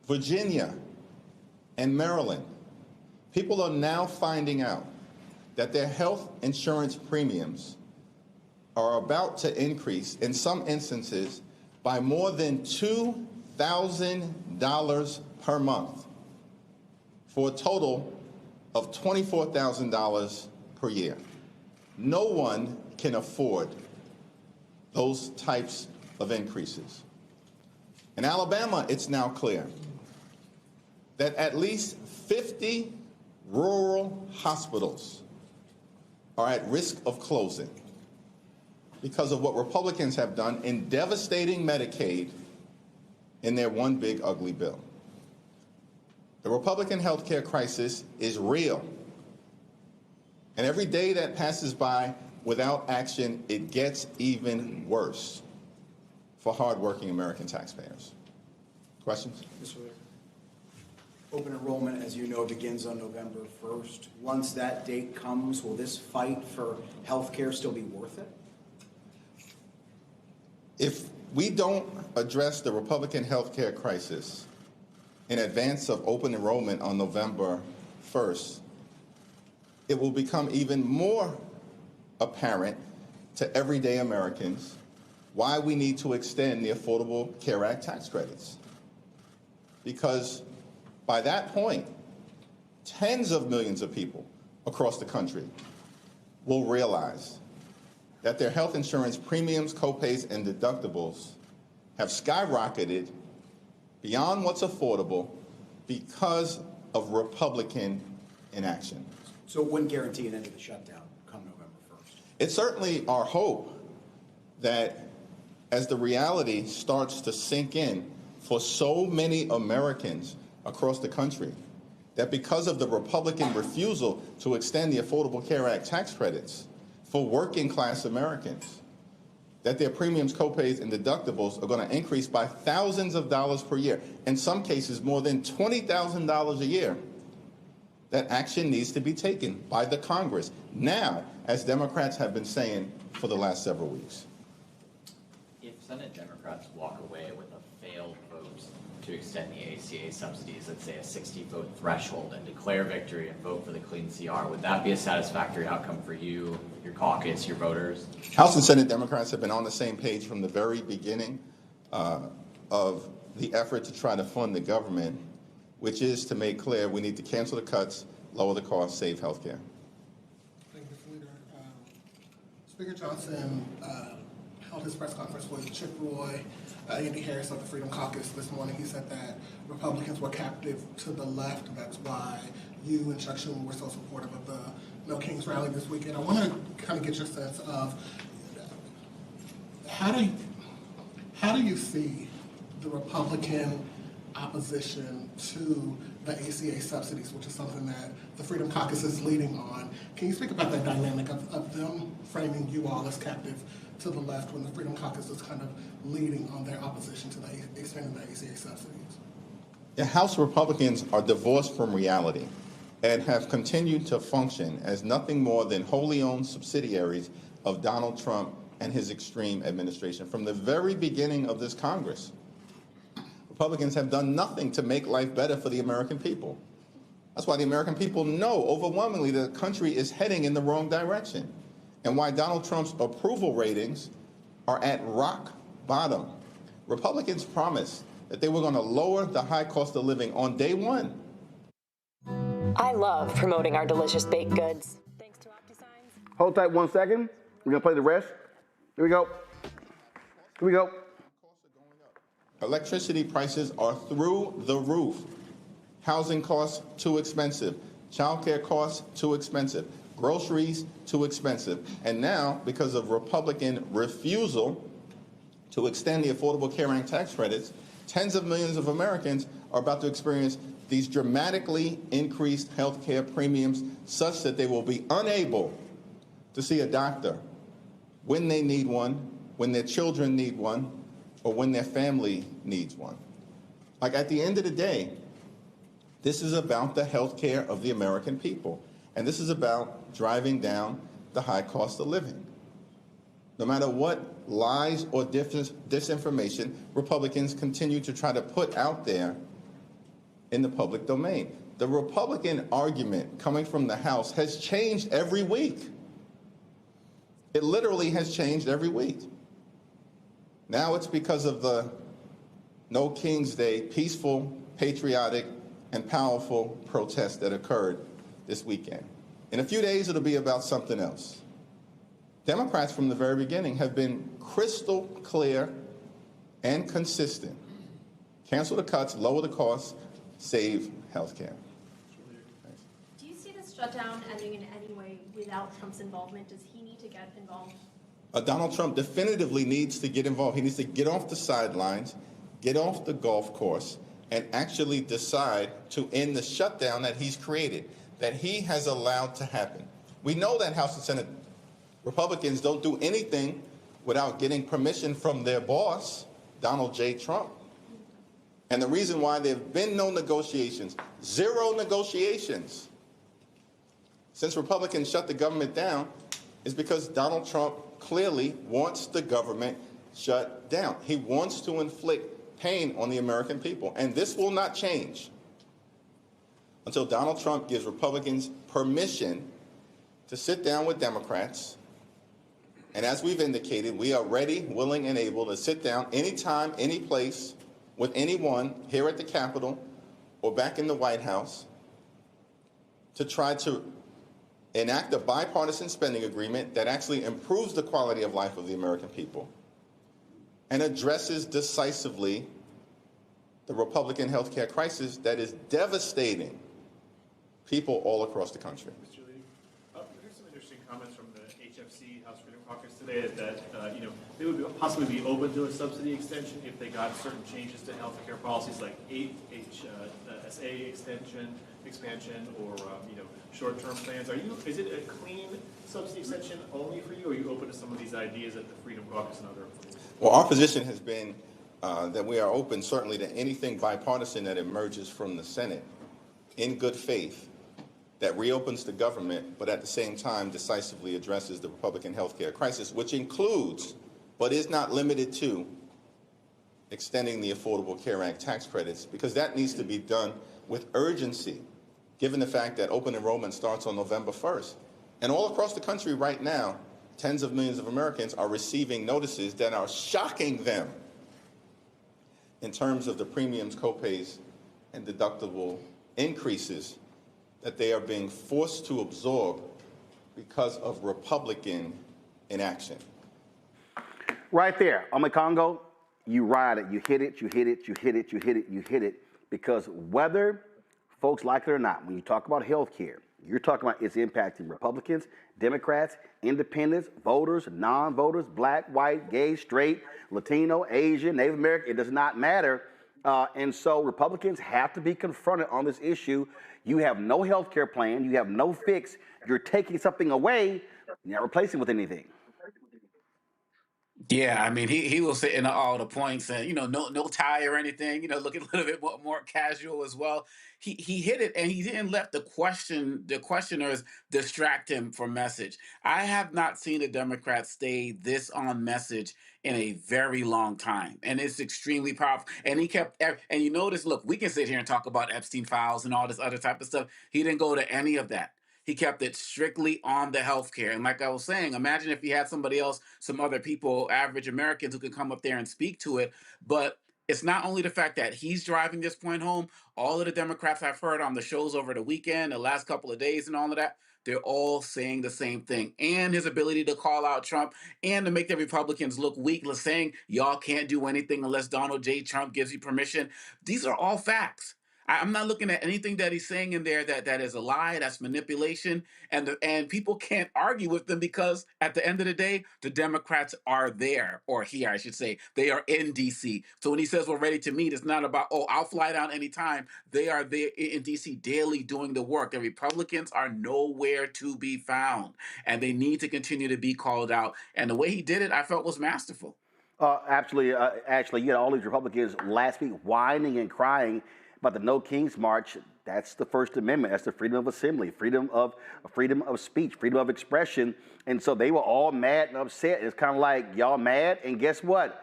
Virginia, and Maryland, people are now finding out that their health insurance premiums are about to increase, in some instances, by more than $2,000 per month, for a total of $24,000 per year. No one can afford those types of increases. In Alabama, it's now clear that at least 50 rural hospitals are at risk of closing because of what Republicans have done in devastating Medicaid in their one big ugly bill. The Republican health care crisis is real. And every day that passes by without action, it gets even worse for hardworking American taxpayers. Questions? Mr. Leader. Open enrollment, as you know, begins on November 1st. Once that date comes, will this fight for health care still be worth it? If we don't address the Republican health care crisis in advance of open enrollment on November 1st, it will become even more apparent to everyday Americans why we need to extend the Affordable Care Act tax credits. Because by that point, tens of millions of people across the country will realize that their health insurance premiums, copays, and deductibles have skyrocketed beyond what's affordable because of Republican inaction. So it wouldn't guarantee an end of the shutdown come November 1st? It's certainly our hope that as the reality starts to sink in for so many Americans across the country, that because of the Republican refusal to extend the Affordable Care Act tax credits for working class Americans, that their premiums, copays, and deductibles are going to increase by thousands of dollars per year, in some cases more than $20,000 a year, that action needs to be taken by the Congress now, as Democrats have been saying for the last several weeks. If Senate Democrats walk away with a failed vote to extend the ACA subsidies, let's say a 60-vote threshold, and declare victory and vote for the clean CR, would that be a satisfactory outcome for you, your caucus, your voters? House and Senate Democrats have been on the same page from the very beginning of the effort to try to fund the government, which is to make clear we need to cancel the cuts, lower the costs, save health care. Thank you, Mr. Leader. Speaker Johnson held his press conference with Chip Roy, Andy Harris of the Freedom Caucus this morning. He said that Republicans were captive to the left. That's why you and Chuck Schumer were so supportive of the No Kings rally this weekend. I want to kind of get your sense of how do you see the Republican opposition to the ACA subsidies, which is something that the Freedom Caucus is leading on. Can you speak about that dynamic of them framing you all as captive to the left when the Freedom Caucus is kind of leading on their opposition to the extending the ACA subsidies? The House Republicans are divorced from reality and have continued to function as nothing more than wholly owned subsidiaries of Donald Trump and his extreme administration from the very beginning of this Congress. Republicans have done nothing to make life better for the American people. That's why the American people know overwhelmingly the country is heading in the wrong direction, and why Donald Trump's approval ratings are at rock bottom. Republicans promised that they were going to lower the high cost of living on day one. I love promoting our delicious baked goods. Thanks to OptiSigns. Hold tight 1 second. We're going to play the rest. Here we go. Here we go. Electricity prices are through the roof. Housing costs too expensive. Childcare costs too expensive. Groceries too expensive. And now, because of Republican refusal to extend the Affordable Care Act tax credits, tens of millions of Americans are about to experience these dramatically increased health care premiums such that they will be unable to see a doctor when they need one, when their children need one, or when their family needs one. Like, at the end of the day, this is about the health care of the American people. And this is about driving down the high cost of living. No matter what lies or disinformation Republicans continue to try to put out there in the public domain. The Republican argument coming from the House has changed every week. It literally has changed every week. Now it's because of the No King's Day peaceful, patriotic, and powerful protest that occurred this weekend. In a few days, it'll be about something else. Democrats from the very beginning have been crystal clear and consistent. Cancel the cuts, lower the costs, save health care. Do you see this shutdown ending in any way without Trump's involvement? Does he need to get involved? Donald Trump definitively needs to get involved. He needs to get off the sidelines, get off the golf course, and actually decide to end the shutdown that he's created, that he has allowed to happen. We know that House and Senate Republicans don't do anything without getting permission from their boss, Donald J. Trump. And the reason why there have been no negotiations, zero negotiations, since Republicans shut the government down, is because Donald Trump clearly wants the government shut down. He wants to inflict pain on the American people. And this will not change until Donald Trump gives Republicans permission to sit down with Democrats. And as we've indicated, we are ready, willing, and able to sit down anytime, any place, with anyone here at the Capitol or back in the White House to try to enact a bipartisan spending agreement that actually improves the quality of life of the American people and addresses decisively the Republican health care crisis that is devastating people all across the country. Mr. Lee, there's some interesting comments from the HFC, House Freedom Caucus today, that they would possibly be open to a subsidy extension if they got certain changes to health care policies like HSA extension, expansion or short-term plans. Is it a clean subsidy extension only for you, or are you open to some of these ideas at the Freedom Caucus and other? Well, our position has been that we are open certainly to anything bipartisan that emerges from the Senate in good faith that reopens the government, but at the same time decisively addresses the Republican health care crisis, which includes, but is not limited to, extending the Affordable Care Act tax credits, because that needs to be done with urgency, given the fact that open enrollment starts on November 1st. And all across the country right now, tens of millions of Americans are receiving notices that are shocking them in terms of the premiums, copays, and deductible increases that they are being forced to absorb because of Republican inaction. Right there, Congo, you ride it, you hit it, you hit it, you hit it, you hit it, you hit it, because whether folks like it or not, when you talk about health care, you're talking about it's impacting Republicans, Democrats, independents, voters, non-voters, black, white, gay, straight, Latino, Asian, Native American, it does not matter. And so Republicans have to be confronted on this issue. You have no health care plan, you have no fix, you're taking something away, you're not replacing with anything. Yeah, I mean, he was hitting all the points, and no tie or anything. Looking a little bit more casual as well. He hit it, and he didn't let the questioners distract him from message. I have not seen the Democrats stay this on message in a very long time, and it's extremely powerful. And he kept, and you notice, look, we can sit here and talk about Epstein files and all this other type of stuff. He didn't go to any of that. He kept it strictly on the healthcare. And like I was saying, imagine if he had somebody else, some other people, average Americans who could come up there and speak to it. But it's not only the fact that he's driving this point home. All of the Democrats I've heard on the shows over the weekend, the last couple of days and all of that, they're all saying the same thing. And his ability to call out Trump and to make the Republicans look weak, saying y'all can't do anything unless Donald J. Trump gives you permission. These are all facts. I'm not looking at anything that he's saying in there that is a lie, that's manipulation, and people can't argue with them because at the end of the day, the Democrats are there, or here, I should say, they are in D.C. So when he says we're ready to meet, it's not about, I'll fly down anytime. They are there in D.C. daily doing the work. The Republicans are nowhere to be found, and they need to continue to be called out. And the way he did it, I felt was masterful. Absolutely. Actually, you had all these Republicans last week whining and crying about the No Kings March. That's the First Amendment. That's the freedom of assembly, freedom of speech, freedom of expression. And so they were all mad and upset. It's kind of like, y'all mad? And guess what?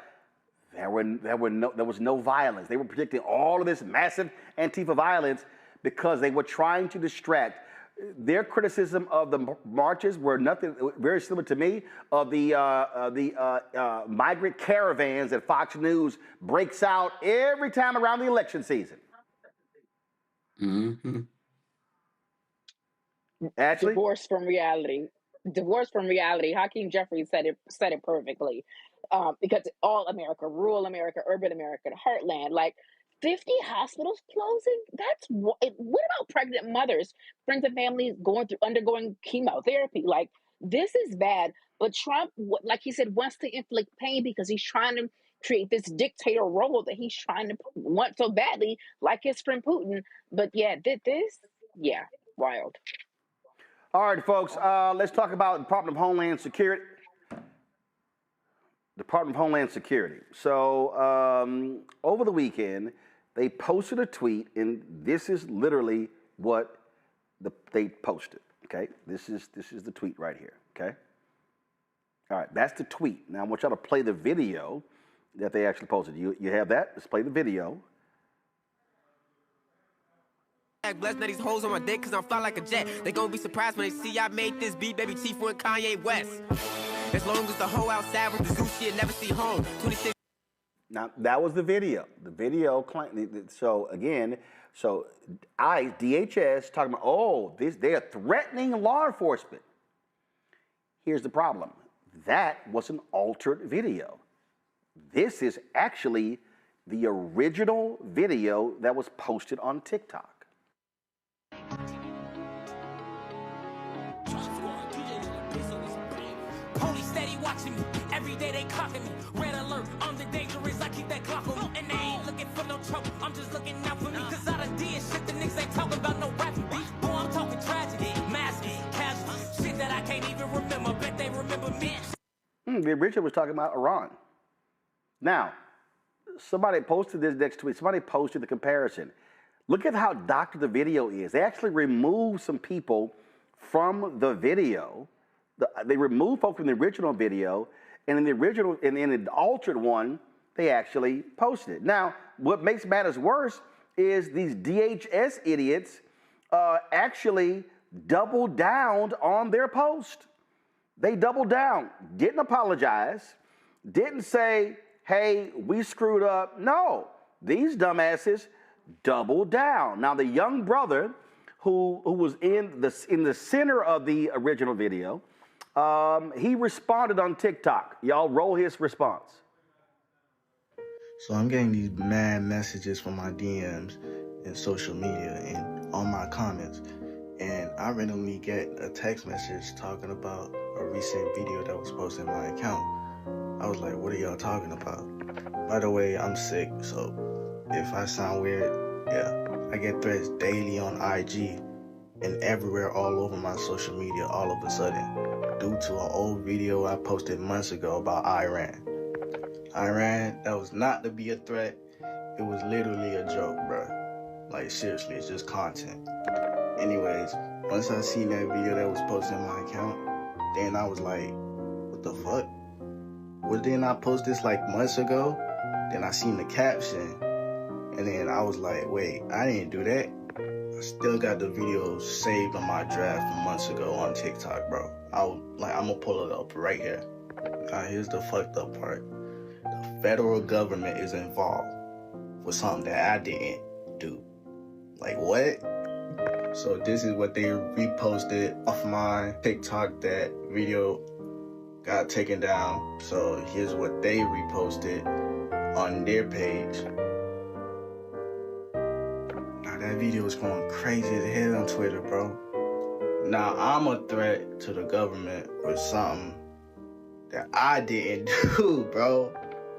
There was no violence. They were predicting all of this massive Antifa violence because they were trying to distract. Their criticism of the marches were nothing very similar to me of the migrant caravans that Fox News breaks out every time around the election season. Mm-hmm. Actually, divorce from reality. Hakeem Jeffries said it perfectly. Because all America, rural America, urban America, the heartland, like 50 hospitals closing. That's what about pregnant mothers, friends and families undergoing chemotherapy? Like, this is bad. But Trump, like he said, wants to inflict pain because he's trying to create this dictator role that he's trying to want so badly, like his friend Putin. But yeah, wild. All right, folks, let's talk about Department of Homeland Security. Department of Homeland Security. So over the weekend, they posted a tweet, and this is literally what they posted. Okay, this is the tweet right here. Okay. All right, that's the tweet. Now I want y'all to play the video that they actually posted. You have that? Let's play the video. Blessed that these hoes on my dick cause I'm fly like a jet. They gon' be surprised when they see I made this beat, baby Chief and Kanye West. As long as the hoe outside with the zoo shit never see home. 26. Now that was the video. The video claimed. So again, DHS talking about they are threatening law enforcement. Here's the problem. That was an altered video. This is actually the original video that was posted on TikTok. Police steady watching me. Every day they clocking me. Red alert, I'm the dangerous. I keep that clock on me. And they ain't looking for no trouble. I'm just looking out for me. Cause I done did shit the niggas ain't talking about no rap. The original was talking about Iran. Now, somebody posted this next tweet. Somebody posted the comparison. Look at how doctored the video is. They actually removed some people from the video. They removed folks from the original video, and in the original, and in the altered one, they actually posted it. Now, what makes matters worse is these DHS idiots actually doubled down on their post. They doubled down, didn't apologize, didn't say, hey, we screwed up. No, these dumbasses doubled down. Now, the young brother who was in the center of the original video, he responded on TikTok. Y'all roll his response. So I'm getting these mad messages from my DMs and social media and on my comments. And I randomly get a text message talking about a recent video that was posted in my account. I was like, what are y'all talking about? By the way, I'm sick, so if I sound weird, yeah. I get threats daily on IG and everywhere all over my social media all of a sudden due to an old video I posted months ago about Iran. Iran, that was not to be a threat. It was literally a joke, bro. Like, seriously, it's just content. Anyways, once I seen that video that was posted in my account, then I was like, what the fuck? Well, didn't I post this like months ago? Then I seen the caption, and then I was like, wait, I didn't do that. I still got the video saved on my draft from months ago on TikTok, bro. I'm gonna pull it up right here. Now, here's the fucked up part. The federal government is involved with something that I didn't do. Like, what? So this is what they reposted off my TikTok. That video got taken down. So here's what they reposted on their page. Now that video is going crazy as hell on Twitter, bro. Now I'm a threat to the government for something that I didn't do, bro.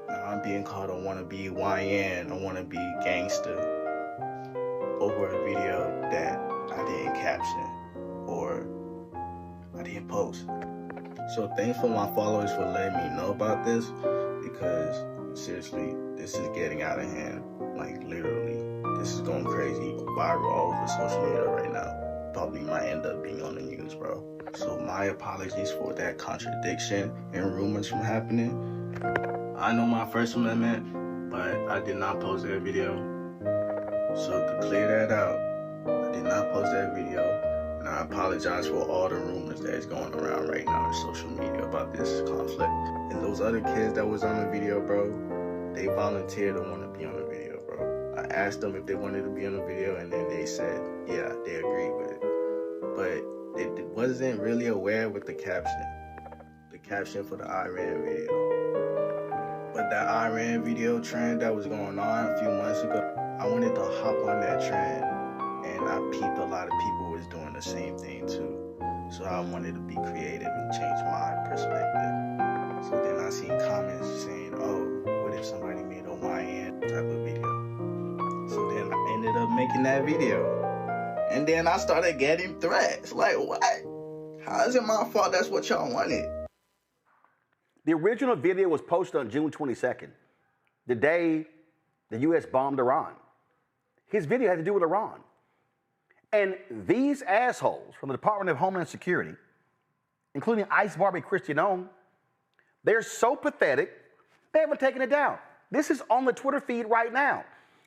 Now I'm being called a wannabe YN, a wannabe gangster over a video that I didn't caption or I didn't post. So thanks for my followers for letting me know about this, because seriously, this is getting out of hand. Like, literally, this is going crazy, viral all over social media right now. Probably might end up being on the news, bro. So my apologies for that contradiction and rumors from happening. I know my First Amendment, but I did not post that video. So to clear that out, I did not post that video, and I apologize for all the rumors that is going around right now on social media about this conflict. And those other kids that was on the video, bro, they volunteered to want to be on the video, bro. I asked them if they wanted to be on the video, and then they said, yeah, they agreed with it. But they wasn't really aware with the caption for the Iran video. But that Iran video trend that was going on a few months ago, I wanted to hop on that trend, and I peeped a lot of people was doing the same thing too. So I wanted to be creative and change my perspective. So then I seen comments saying, oh, what if somebody made a YN type of video? So then I ended up making that video. And then I started getting threats. Like, what? How is it my fault that's what y'all wanted? The original video was posted on June 22nd, the day the U.S. bombed Iran. His video had to do with Iran. And these assholes from the Department of Homeland Security, including Ice Barbie Christiane, they're so pathetic, they haven't taken it down. This is on the Twitter feed right now.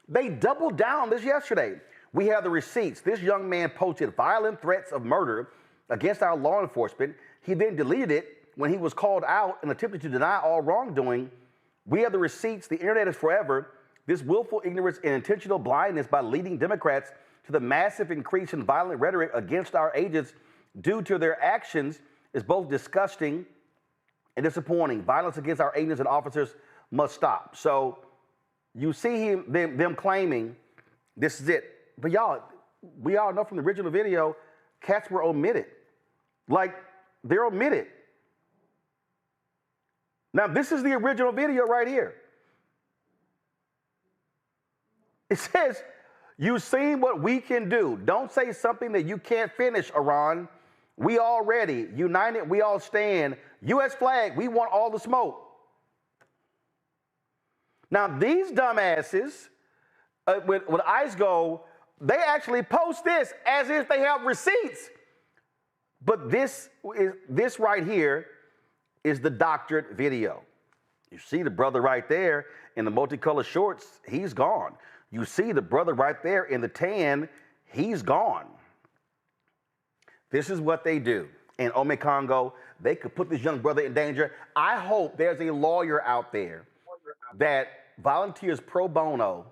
They doubled down on this yesterday. We have the receipts. This young man posted violent threats of murder against our law enforcement. He then deleted it when he was called out and attempted to deny all wrongdoing. We have the receipts. The internet is forever. This willful ignorance and intentional blindness by leading Democrats to the massive increase in violent rhetoric against our agents due to their actions is both disgusting and disappointing. Violence against our agents and officers must stop. So you see them claiming this is it. But y'all, we all know from the original video, cats were omitted. Like, they're omitted. Now, this is the original video right here. It says, you've seen what we can do. Don't say something that you can't finish, Iran. We all ready. United, we all stand. U.S. flag, we want all the smoke. Now, these dumbasses, when ICE go, they actually post this as if they have receipts. But this right here is the doctored video. You see the brother right there in the multicolored shorts, he's gone. You see the brother right there in the tan, he's gone. This is what they do. In Ome Congo, they could put this young brother in danger. I hope there's a lawyer out there that volunteers pro bono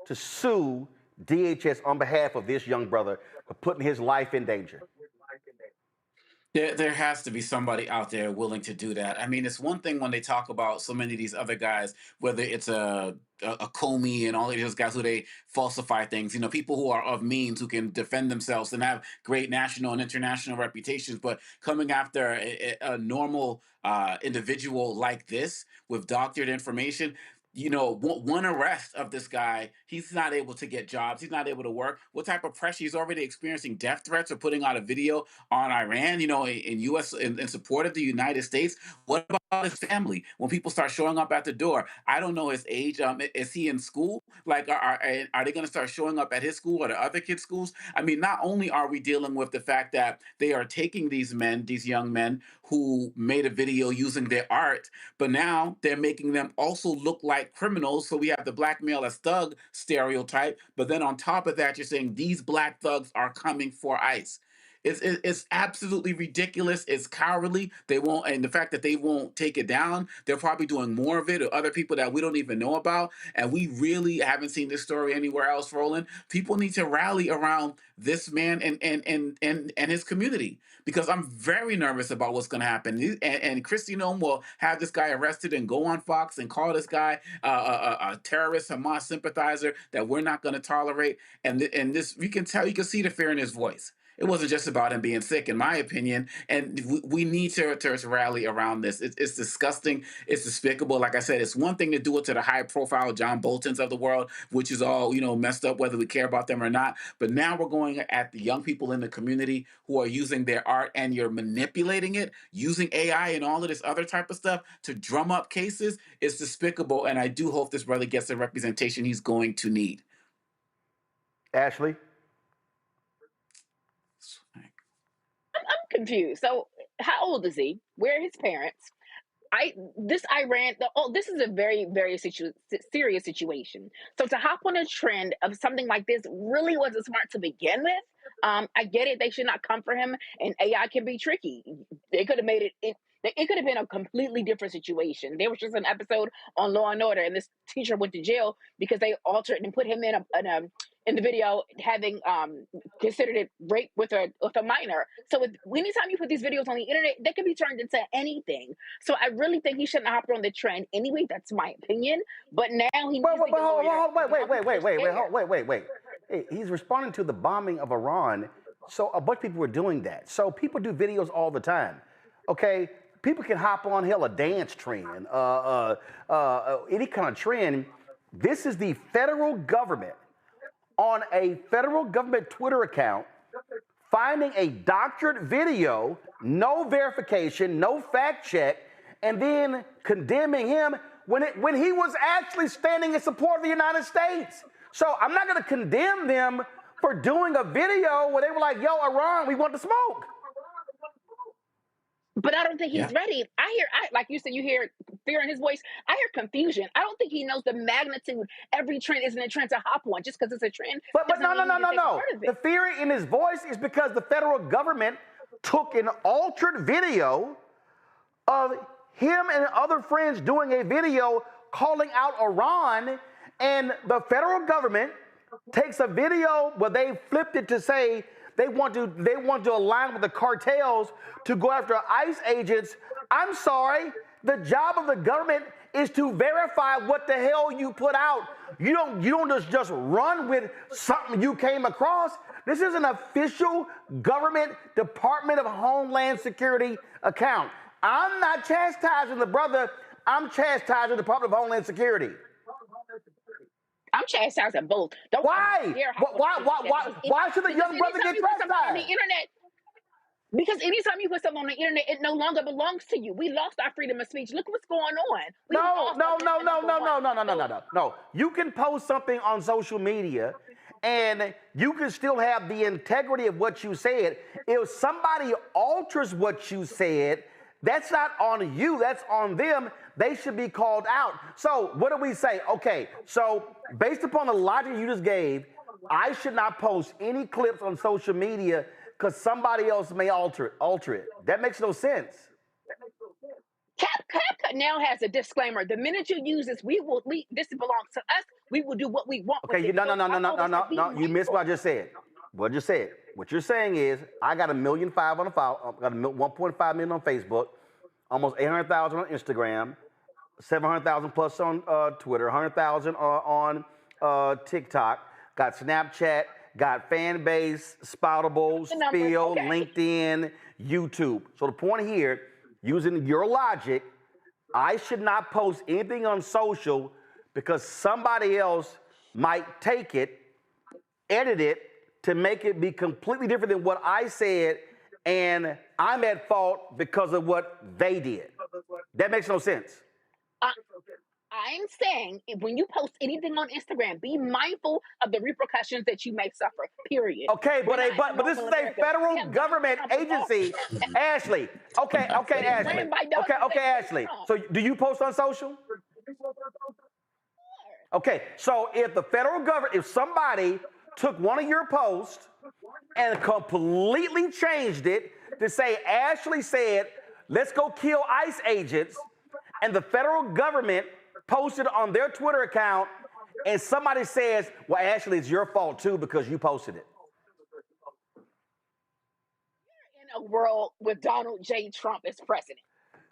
to sue DHS on behalf of this young brother for putting his life in danger. There has to be somebody out there willing to do that. I mean, it's one thing when they talk about so many of these other guys, whether it's a Comey and all of those guys who they falsify things, you know, people who are of means, who can defend themselves and have great national and international reputations, but coming after a normal individual like this with doctored information, you know, one arrest of this guy, he's not able to get jobs. He's not able to work. What type of pressure? He's already experiencing death threats or putting out a video on Iran, you know, in support of the United States. What about his family? When people start showing up at the door, I don't know his age. Is he in school? Like, are they going to start showing up at his school or the other kids' schools? I mean, not only are we dealing with the fact that they are taking these men, these young men who made a video using their art, but now they're making them also look like criminals. So we have the black male as thug stereotype, but then on top of that, you're saying these black thugs are coming for ICE. It's absolutely ridiculous. It's cowardly. They won't, and the fact that they won't take it down, they're probably doing more of it, or other people that we don't even know about. And we really haven't seen this story anywhere else, Roland. People need to rally around this man and his community, because I'm very nervous about what's going to happen. And Kristi Noem will have this guy arrested and go on Fox and call this guy a terrorist, Hamas sympathizer that we're not going to tolerate. And this, you can see the fear in his voice. It wasn't just about him being sick, in my opinion, and we need to rally around this. It's disgusting. It's despicable. Like I said, it's one thing to do it to the high-profile John Boltons of the world, which is all, you know, messed up, whether we care about them or not. But now we're going at the young people in the community who are using their art, and you're manipulating it, using AI and all of this other type of stuff to drum up cases. It's despicable, and I do hope this brother gets the representation he's going to need. Ashley? I'm confused. So, how old is he? Where are his parents? This is a very, very serious situation. So to hop on a trend of something like this really wasn't smart to begin with. I get it; they should not come for him, and AI can be tricky. They could have made it. It could have been a completely different situation. There was just an episode on Law and Order, and this teacher went to jail because they altered and put him in the video having considered it rape with a minor. So anytime you put these videos on the internet, they can be turned into anything. So I really think he shouldn't have hopped on the trend anyway. That's my opinion. But now he needs to get a lawyer. Wait. Hey, he's responding to the bombing of Iran. So a bunch of people were doing that. So people do videos all the time. Okay? People can hop on a dance trend, any kind of trend. This is the federal government on a federal government Twitter account finding a doctored video, no verification, no fact check, and then condemning him when he was actually standing in support of the United States. So I'm not going to condemn them for doing a video where they were like, yo, Iran, we want the smoke. But I don't think he's ready. Like you said, you hear fear in his voice. I hear confusion. I don't think he knows the magnitude. Every trend isn't a trend to hop on just because it's a trend. But no. The fear in his voice is because the federal government took an altered video of him and other friends doing a video calling out Iran, and the federal government takes a video where they flipped it to say they want to align with the cartels to go after ICE agents. I'm sorry, the job of the government is to verify what the hell you put out. You don't just run with something you came across. This is an official government Department of Homeland Security account. I'm not chastising the brother. I'm chastising the Department of Homeland Security. I'm chastising both. Why should the young brother get chastised? On the internet. Because anytime you put something on the internet, it no longer belongs to you. We lost our freedom of speech. Look what's going on. No. You can post something on social media and you can still have the integrity of what you said. If somebody alters what you said, that's not on you, that's on them. They should be called out. So what do we say? Okay, so based upon the logic you just gave, I should not post any clips on social media because somebody else may alter it. That makes no sense. CapCut now has a disclaimer. The minute you use this, this belongs to us. We will do what we want. Okay, no. You missed what I just said. What you're saying is, I got 1.5 million on the file. Got 1.5 million on Facebook, almost 800,000 on Instagram, 700,000 plus on Twitter, 100,000 on TikTok. Got Snapchat. Got fan base, Spoutable, Spill, LinkedIn, YouTube. So the point here, using your logic, I should not post anything on social because somebody else might take it, edit it to make it be completely different than what I said, and I'm at fault because of what they did. That makes no sense. I'm saying when you post anything on Instagram, be mindful of the repercussions that you may suffer, period. Okay, but this is a federal government agency. Ashley. Okay, Ashley. Okay, Ashley. So do you post on social? Okay, so if the federal government, if somebody took one of your posts and completely changed it to say, Ashley said, let's go kill ICE agents, and the federal government posted on their Twitter account, and somebody says, well, Ashley, it's your fault too because you posted it. We're in a world with Donald J. Trump as president.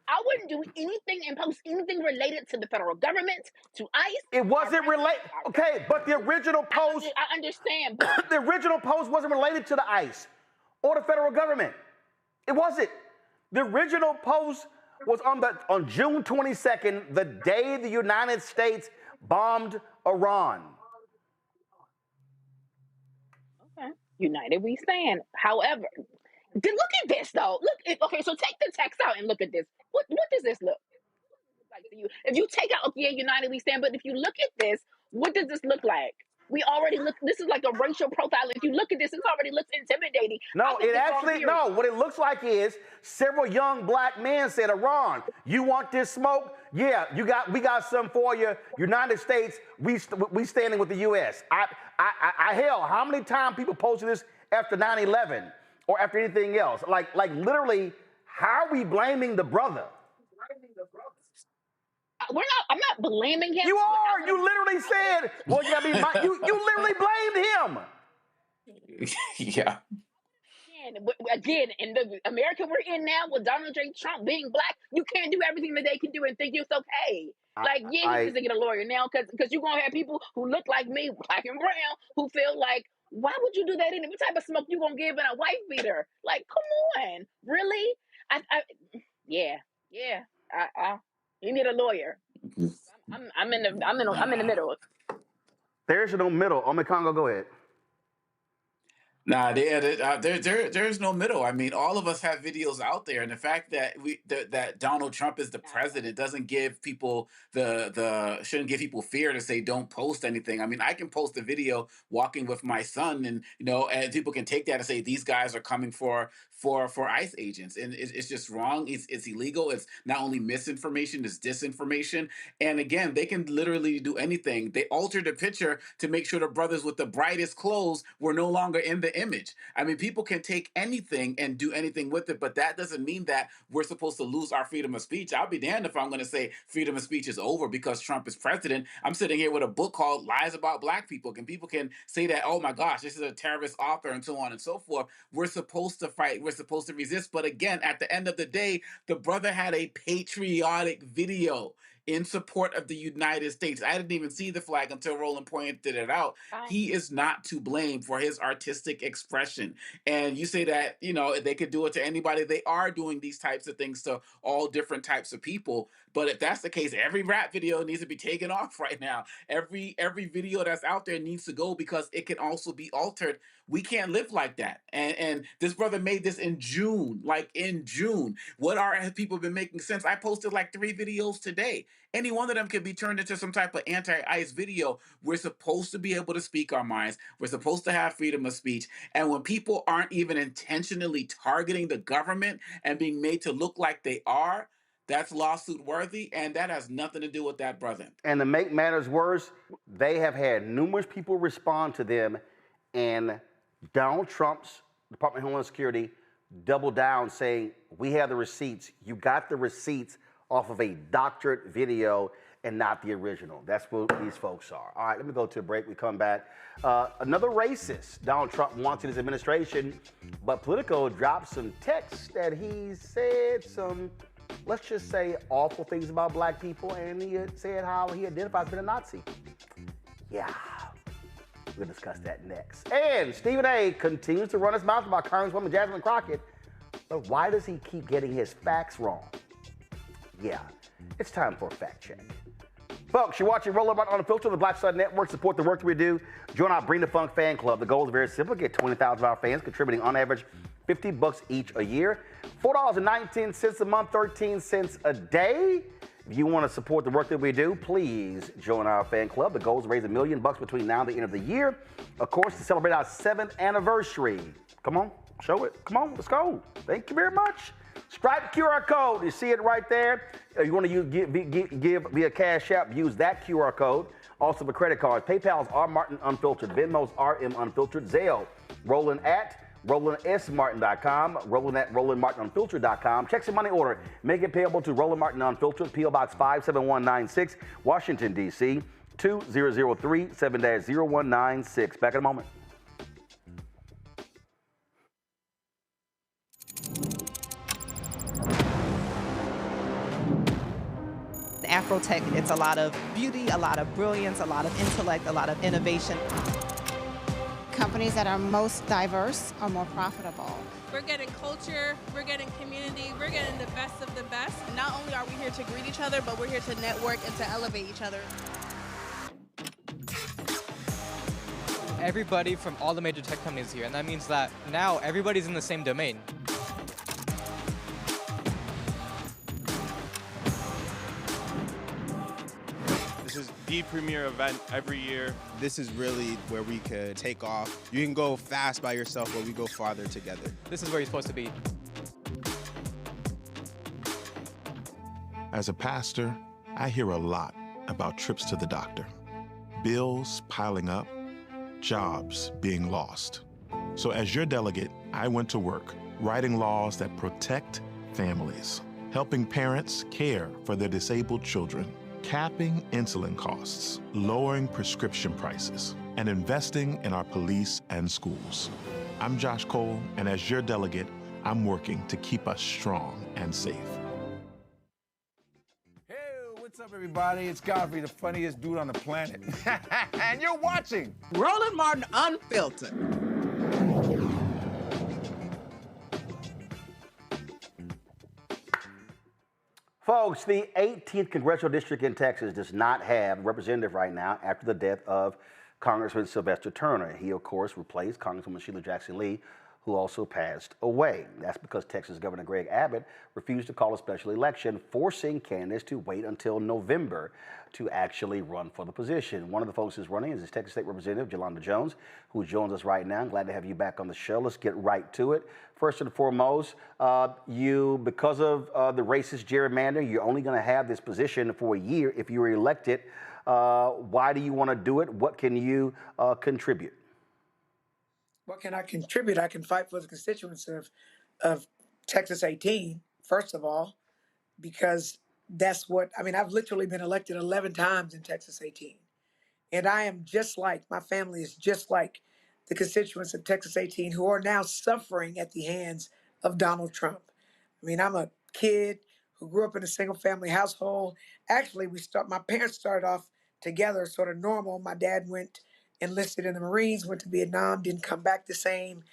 I wouldn't do anything and post anything related to the federal government, to ICE. It wasn't related. Okay, but the original post. I understand. The original post wasn't related to the ICE or the federal government. It wasn't. The original post was on June 22nd, the day the United States bombed Iran. Okay, united we stand. However, look at this though. Okay, so take the text out and look at this. What does this look like to you? If you take out, okay, united we stand, but if you look at this, what does this look like? We already look, this is like a racial profile. If you look at this, it already looks intimidating. No, what it looks like is several young black men said, Iran, you want this smoke? Yeah, we got some for you. United States, we standing with the U.S. Hell, how many times people posted this after 9/11 or after anything else? Like literally, how are we blaming the brother? I'm not blaming him. You are. You literally said, well, you literally blamed him. Yeah. Again, in the America we're in now with Donald J. Trump being black, you can't do everything that they can do and think it's okay. He needs to get a lawyer now because you're going to have people who look like me, black and brown, who feel like, why would you do that? What type of smoke you going to give in a wife beater? Like, come on. Really? You need a lawyer. I'm in the middle. There's no middle. Congo, go ahead. Nah, there's no middle. I mean, all of us have videos out there, and the fact that that Donald Trump is the president doesn't give people shouldn't give people fear to say don't post anything. I mean, I can post a video walking with my son, and and people can take that and say these guys are coming for ICE agents, and it's just wrong. It's illegal. It's not only misinformation, it's disinformation. And again, they can literally do anything. They altered the picture to make sure the brothers with the brightest clothes were no longer in the image. I mean, people can take anything and do anything with it, but that doesn't mean that we're supposed to lose our freedom of speech. I'll be damned if I'm going to say freedom of speech is over because Trump is president. I'm sitting here with a book called Lies About Black People, and people can say that, oh my gosh, this is a terrorist author and so on and so forth. We're supposed to fight. We're supposed to resist. But again, at the end of the day, the brother had a patriotic video. in support of the United States. I didn't even see the flag until Roland pointed it out. He is not to blame for his artistic expression. And you say that, you know, they could do it to anybody. They are doing these types of things to all different types of people. But if that's the case, every rap video needs to be taken off right now. Every video that's out there needs to go because it can also be altered. We can't live like that. And this brother made this in June, like in June. What have people been making since? I posted like 3 videos today. Any one of them could be turned into some type of anti-ICE video. We're supposed to be able to speak our minds. We're supposed to have freedom of speech. And when people aren't even intentionally targeting the government and being made to look like they are, that's lawsuit worthy, and that has nothing to do with that brother. And to make matters worse, they have had numerous people respond to them, and Donald Trump's Department of Homeland Security doubled down saying, we have the receipts. You got the receipts off of a doctored video and not the original. That's what these folks are. All right, let me go to a break. We come back. Another racist Donald Trump wants in his administration, but Politico dropped some text that he said some, let's just say, awful things about black people, and he said how he identifies as being a Nazi. Yeah, we'll discuss that next. And Stephen A. continues to run his mouth about Congresswoman Jasmine Crockett, but why does he keep getting his facts wrong? Yeah, it's time for a fact check. Folks, you're watching Roll Up Unfiltered on the Black Star Network. Support the work that we do. Join our Bring the Funk fan club. The goal is very simple. Get 20,000 of our fans contributing on average $50 each a year. $4.19 a month, 13 cents a day. If you want to support the work that we do, please join our fan club. The goal is to raise $1 million between now and the end of the year. Of course, to celebrate our 7th anniversary. Come on, show it. Come on, let's go. Thank you very much. Stripe QR code. You see it right there. If you want to give via Cash App, use that QR code. Also for credit cards, PayPal's R Martin Unfiltered, Venmo's RM Unfiltered, Zelle, Roland at RolandSMartin.com, Roland at RolandMartinUnfiltered.com. Checks and money order. Make it payable to Roland Martin Unfiltered, P.O. Box 57196, Washington, D.C. 2003 7-0196. Back in a moment. Afrotech, it's a lot of beauty, a lot of brilliance, a lot of intellect, a lot of innovation. Companies that are most diverse are more profitable. We're getting culture, we're getting community, we're getting the best of the best. And not only are we here to greet each other, but we're here to network and to elevate each other. Everybody from all the major tech companies here, and that means that now everybody's in the same domain. This is the premier event every year. This is really where we could take off. You can go fast by yourself, but we go farther together. This is where you're supposed to be. As a pastor, I hear a lot about trips to the doctor. Bills piling up, jobs being lost. So as your delegate, I went to work writing laws that protect families, helping parents care for their disabled children, capping insulin costs, lowering prescription prices, and investing in our police and schools. I'm Josh Cole, and as your delegate, I'm working to keep us strong and safe. Hey, what's up, everybody? It's Godfrey, the funniest dude on the planet. And you're watching Roland Martin Unfiltered. Folks, the 18th Congressional District in Texas does not have a representative right now after the death of Congressman Sylvester Turner. He, of course, replaced Congresswoman Sheila Jackson Lee, who also passed away. That's because Texas Governor Greg Abbott refused to call a special election, forcing candidates to wait until November to actually run for the position. One of the folks who's running is Texas State Representative Jolanda Jones, who joins us right now. I'm glad to have you back on the show. Let's get right to it. First and foremost, because of the racist gerrymander, you're only going to have this position for a year if you were elected. Why do you want to do it? What can you contribute? What can I contribute? I can fight for the constituents of Texas 18, first of all, because that's what, I mean, I've literally been elected 11 times in Texas 18. And I am just like, my family is just like the constituents of Texas 18 who are now suffering at the hands of Donald Trump. I mean, I'm a kid who grew up in a single family household. Actually, my parents started off together, sort of normal. My dad enlisted in the Marines, went to Vietnam, didn't come back the same.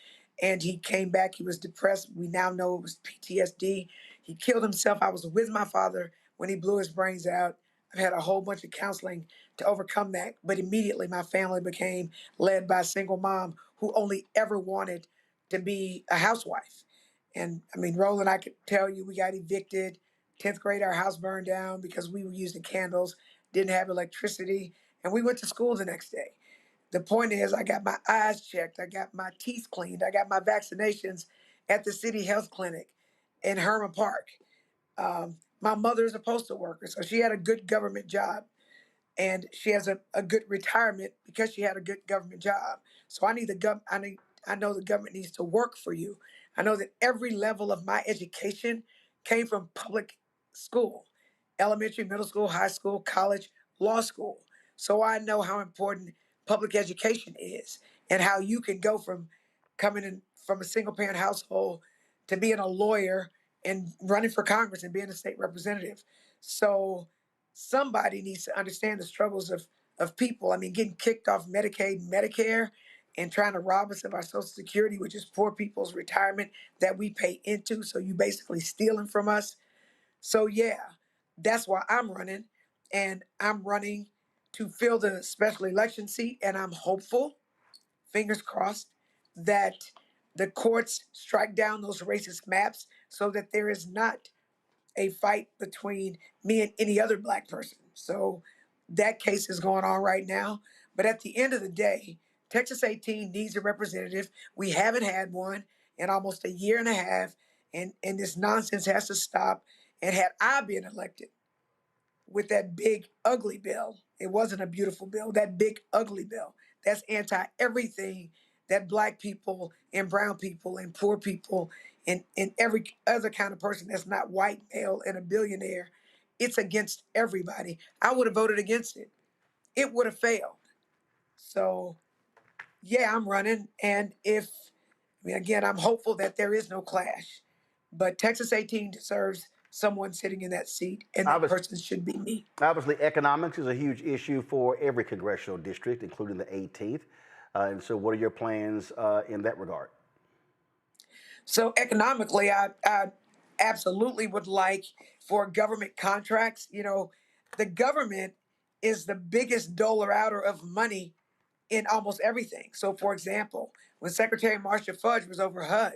And he came back, he was depressed. We now know it was PTSD. He killed himself. I was with my father when he blew his brains out. I've had a whole bunch of counseling to overcome that. But immediately my family became led by a single mom who only ever wanted to be a housewife. And I mean, Roland, I could tell you we got evicted. 10th grade, our house burned down because we were using candles, didn't have electricity, and we went to school the next day. The point is, I got my eyes checked, I got my teeth cleaned, I got my vaccinations at the city health clinic in Herman Park. My mother is a postal worker, so she had a good government job, and she has a good retirement because she had a good government job. So I know the government needs to work for you. I know that every level of my education came from public school, elementary, middle school, high school, college, law school. So I know how important public education is and how you can go from coming in from a single parent household to being a lawyer and running for Congress and being a state representative. So somebody needs to understand the struggles of people. I mean, getting kicked off Medicaid, Medicare, and trying to rob us of our Social Security, which is poor people's retirement that we pay into. So you basically stealing from us. So yeah, that's why I'm running. And I'm running to fill the special election seat. And I'm hopeful, fingers crossed, that the courts strike down those racist maps so that there is not a fight between me and any other Black person. So that case is going on right now. But at the end of the day, Texas 18 needs a representative. We haven't had one in almost a year and a half, and this nonsense has to stop. And had I been elected with that big, ugly bill, it wasn't a beautiful bill, that big, ugly bill, that's anti everything that Black people and brown people and poor people and every other kind of person that's not white, male, and a billionaire, it's against everybody. I would have voted against it. It would have failed. So, yeah, I'm running. And again, I'm hopeful that there is no clash. But Texas 18 deserves someone sitting in that seat, and that person should be me. Obviously, economics is a huge issue for every congressional district, including the 18th. And so what are your plans in that regard? So economically, I absolutely would like for government contracts. You know, the government is the biggest doler outer of money in almost everything. So, for example, when Secretary Marcia Fudge was over HUD,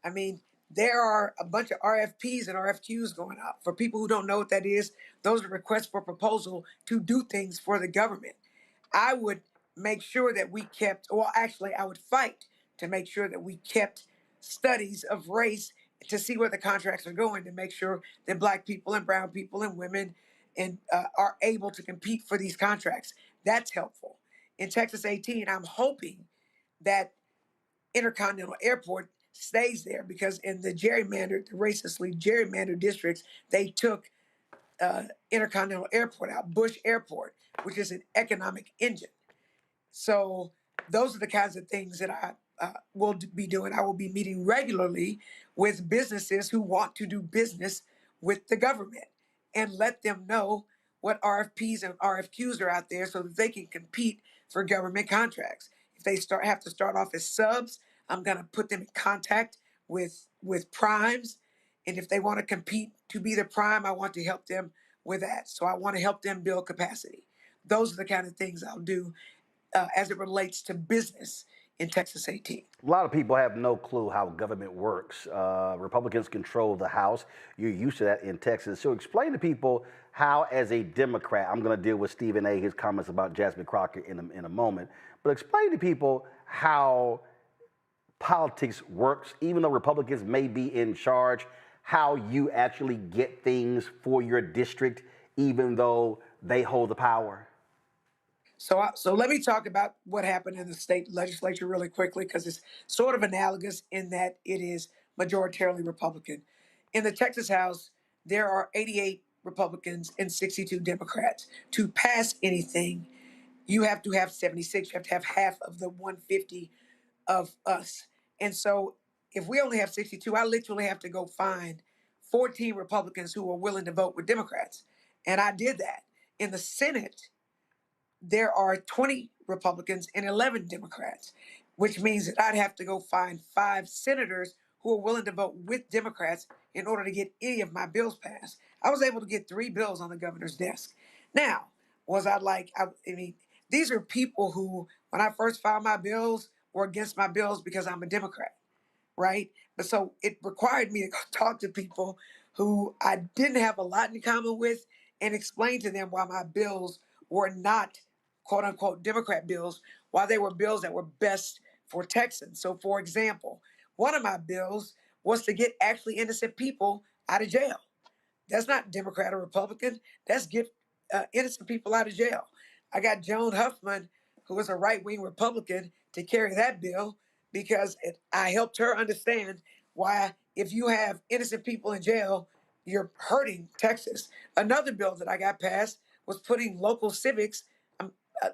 I mean, there are a bunch of RFPs and RFQs going out. For people who don't know what that is, those are requests for proposal to do things for the government. I would make sure that we kept, well, actually, I would fight to make sure that we kept studies of race to see where the contracts are going, to make sure that Black people and brown people and women are able to compete for these contracts. That's helpful. In Texas 18, I'm hoping that Intercontinental Airport stays there because in the racistly gerrymandered districts, they took Intercontinental Airport out, Bush Airport, which is an economic engine. So those are the kinds of things that I will be doing. I will be meeting regularly with businesses who want to do business with the government and let them know what RFPs and RFQs are out there so that they can compete for government contracts. If they have to start off as subs, I'm going to put them in contact with primes. And if they want to compete to be the prime, I want to help them with that. So I want to help them build capacity. Those are the kind of things I'll do as it relates to business in Texas 18. A lot of people have no clue how government works. Republicans control the House. You're used to that in Texas. So explain to people how, as a Democrat, I'm going to deal with Stephen A., his comments about Jasmine Crockett in a moment, but explain to people how politics works, even though Republicans may be in charge, how you actually get things for your district, even though they hold the power. So let me talk about what happened in the state legislature really quickly, because it's sort of analogous in that it is majoritarily Republican. In the Texas House, there are 88 Republicans and 62 Democrats. To pass anything, you have to have 76. You have to have half of the 150 of us. And so if we only have 62, I literally have to go find 14 Republicans who were willing to vote with Democrats. And I did that. In the Senate, there are 20 Republicans and 11 Democrats, which means that I'd have to go find 5 senators who are willing to vote with Democrats in order to get any of my bills passed. I was able to get 3 bills on the governor's desk. Now, was I like, I mean, these are people who, when I first filed my bills, were against my bills because I'm a Democrat, right? But so it required me to go talk to people who I didn't have a lot in common with and explain to them why my bills were not quote unquote Democrat bills, why they were bills that were best for Texans. So, for example, one of my bills was to get actually innocent people out of jail. That's not Democrat or Republican. That's get innocent people out of jail. I got Joan Huffman, who was a right-wing Republican, to carry that bill because I helped her understand why if you have innocent people in jail, you're hurting Texas. Another bill that I got passed was putting local civics.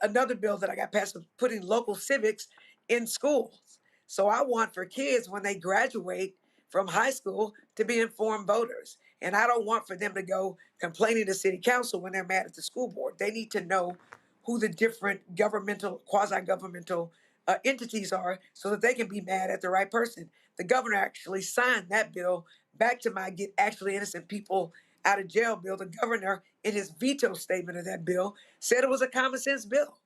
Another bill that I got passed was putting local civics in schools. So I want for kids when they graduate from high school to be informed voters. And I don't want for them to go complaining to city council when they're mad at the school board. They need to know who the different governmental, quasi-governmental entities are so that they can be mad at the right person. The governor actually signed that bill back to my get actually innocent people out of jail bill. The governor, in his veto statement of that bill, said it was a common sense bill.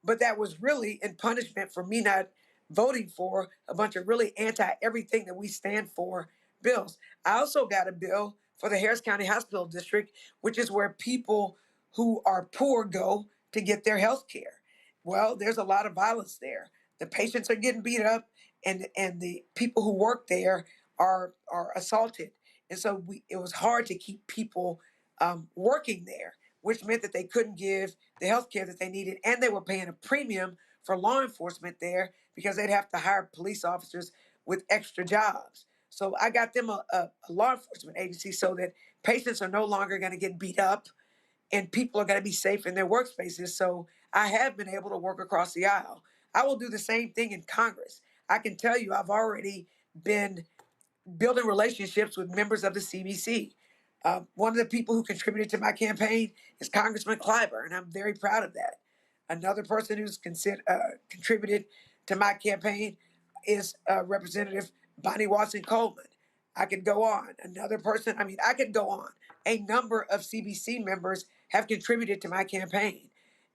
But that was really in punishment for me not voting for a bunch of really anti everything that we stand for bills. I also got a bill for the Harris County Hospital District, which is where people who are poor go to get their health care. Well, there's a lot of violence there. The patients are getting beat up, and the people who work there are assaulted. And so it was hard to keep people working there, which meant that they couldn't give the health care that they needed, and they were paying a premium for law enforcement there because they'd have to hire police officers with extra jobs. So I got them a law enforcement agency so that patients are no longer going to get beat up and people are going to be safe in their workspaces. So I have been able to work across the aisle. I will do the same thing in Congress. I can tell you I've already been building relationships with members of the CBC. One of the people who contributed to my campaign is Congressman Clyburn, and I'm very proud of that. Another person who's contributed to my campaign is Representative Bonnie Watson Coleman. I could go on. Another person, I mean, I could go on. A number of CBC members have contributed to my campaign.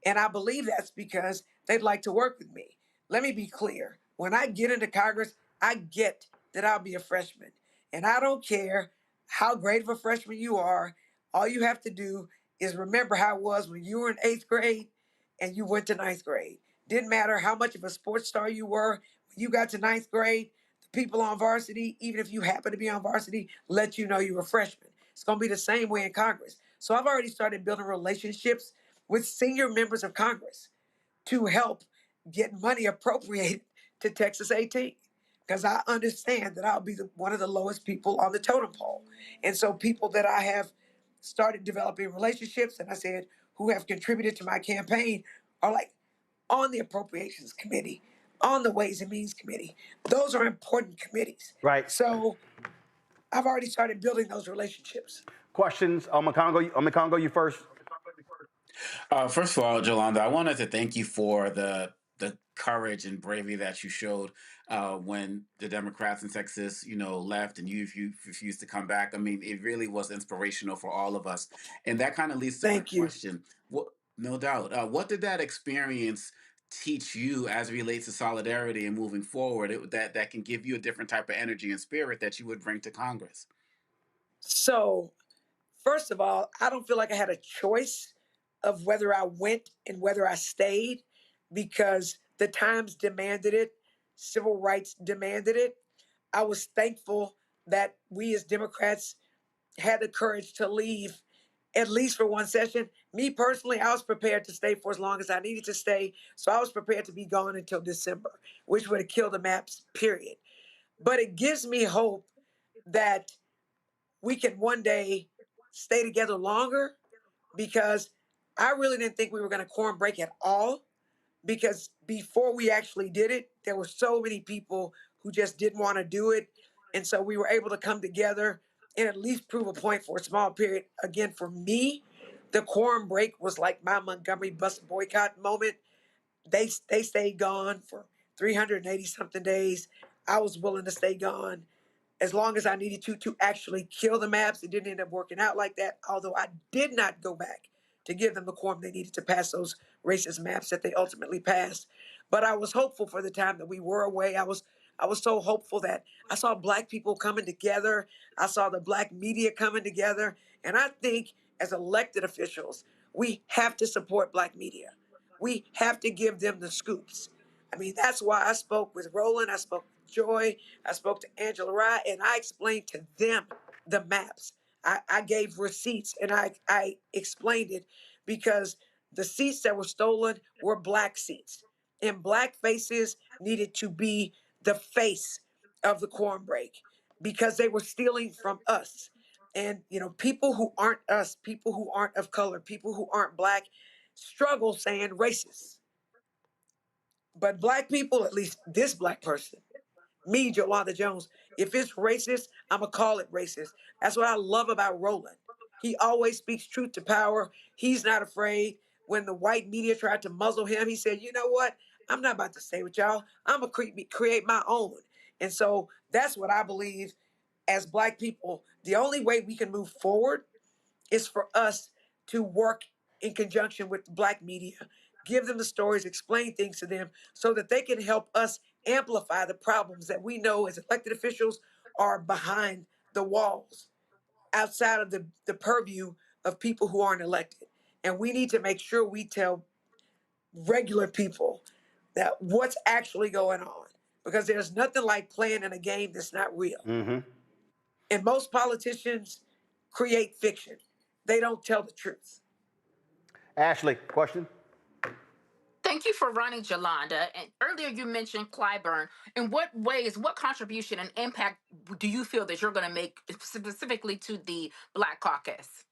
And I believe that's because they'd like to work with me. Let me be clear. When I get into Congress, I get that I'll be a freshman. And I don't care how great of a freshman you are. All you have to do is remember how it was when you were in 8th grade and you went to 9th grade. Didn't matter how much of a sports star you were. When you got to 9th grade, the people on varsity, even if you happen to be on varsity, let you know you were a freshman. It's going to be the same way in Congress. So I've already started building relationships with senior members of Congress to help get money appropriated to Texas 18. Because I understand that I'll be one of the lowest people on the totem pole. And so people that I have started developing relationships, and I said, who have contributed to my campaign are like on the Appropriations Committee, on the Ways and Means Committee. Those are important committees. Right. So I've already started building those relationships. Questions? Omekongo, you first. First of all, Jolanda, I wanted to thank you for the courage and bravery that you showed when the Democrats in Texas, left and you refused to come back. I mean, it really was inspirational for all of us, and that kind of leads to my question. No doubt. What did that experience teach you as it relates to solidarity and moving forward? That can give you a different type of energy and spirit that you would bring to Congress. So, first of all, I don't feel like I had a choice of whether I went and whether I stayed because the times demanded it, civil rights demanded it. I was thankful that we as Democrats had the courage to leave at least for one session. Me personally, I was prepared to stay for as long as I needed to stay. So I was prepared to be gone until December, which would have killed the maps, period. But it gives me hope that we can one day stay together longer because I really didn't think we were going to quorum break at all because before we actually did it, there were so many people who just didn't want to do it. And so we were able to come together and at least prove a point for a small period. Again, for me, the quorum break was like my Montgomery bus boycott moment. They stayed gone for 380 something days. I was willing to stay gone as long as I needed to actually kill the maps. It didn't end up working out like that, although I did not go back to give them the quorum they needed to pass those racist maps that they ultimately passed. But I was hopeful for the time that we were away. I was so hopeful that I saw Black people coming together. I saw the Black media coming together. And I think as elected officials, we have to support Black media. We have to give them the scoops. I mean, that's why I spoke with Roland, I spoke with Joy, I spoke to Angela Rye, and I explained to them the maps. I gave receipts and I explained it because the seats that were stolen were Black seats. And Black faces needed to be the face of the quorum break because they were stealing from us. And, you know, people who aren't us, people who aren't of color, people who aren't Black struggle saying racist. But Black people, at least this Black person, me, Jolanda Jones, if it's racist, I'm going to call it racist. That's what I love about Roland. He always speaks truth to power. He's not afraid. When the white media tried to muzzle him, he said, you know what? I'm not about to stay with y'all. I'm going to create my own. And so that's what I believe as Black people. The only way we can move forward is for us to work in conjunction with the Black media, give them the stories, explain things to them so that they can help us amplify the problems that we know as elected officials are behind the walls, outside of the purview of people who aren't elected. And we need to make sure we tell regular people that what's actually going on, because there's nothing like playing in a game that's not real. Mm-hmm. And most politicians create fiction. They don't tell the truth. Ashley, question? Thank you for running, Jolanda. And earlier you mentioned Clyburn. In what ways, what contribution and impact do you feel that you're going to make specifically to the Black Caucus?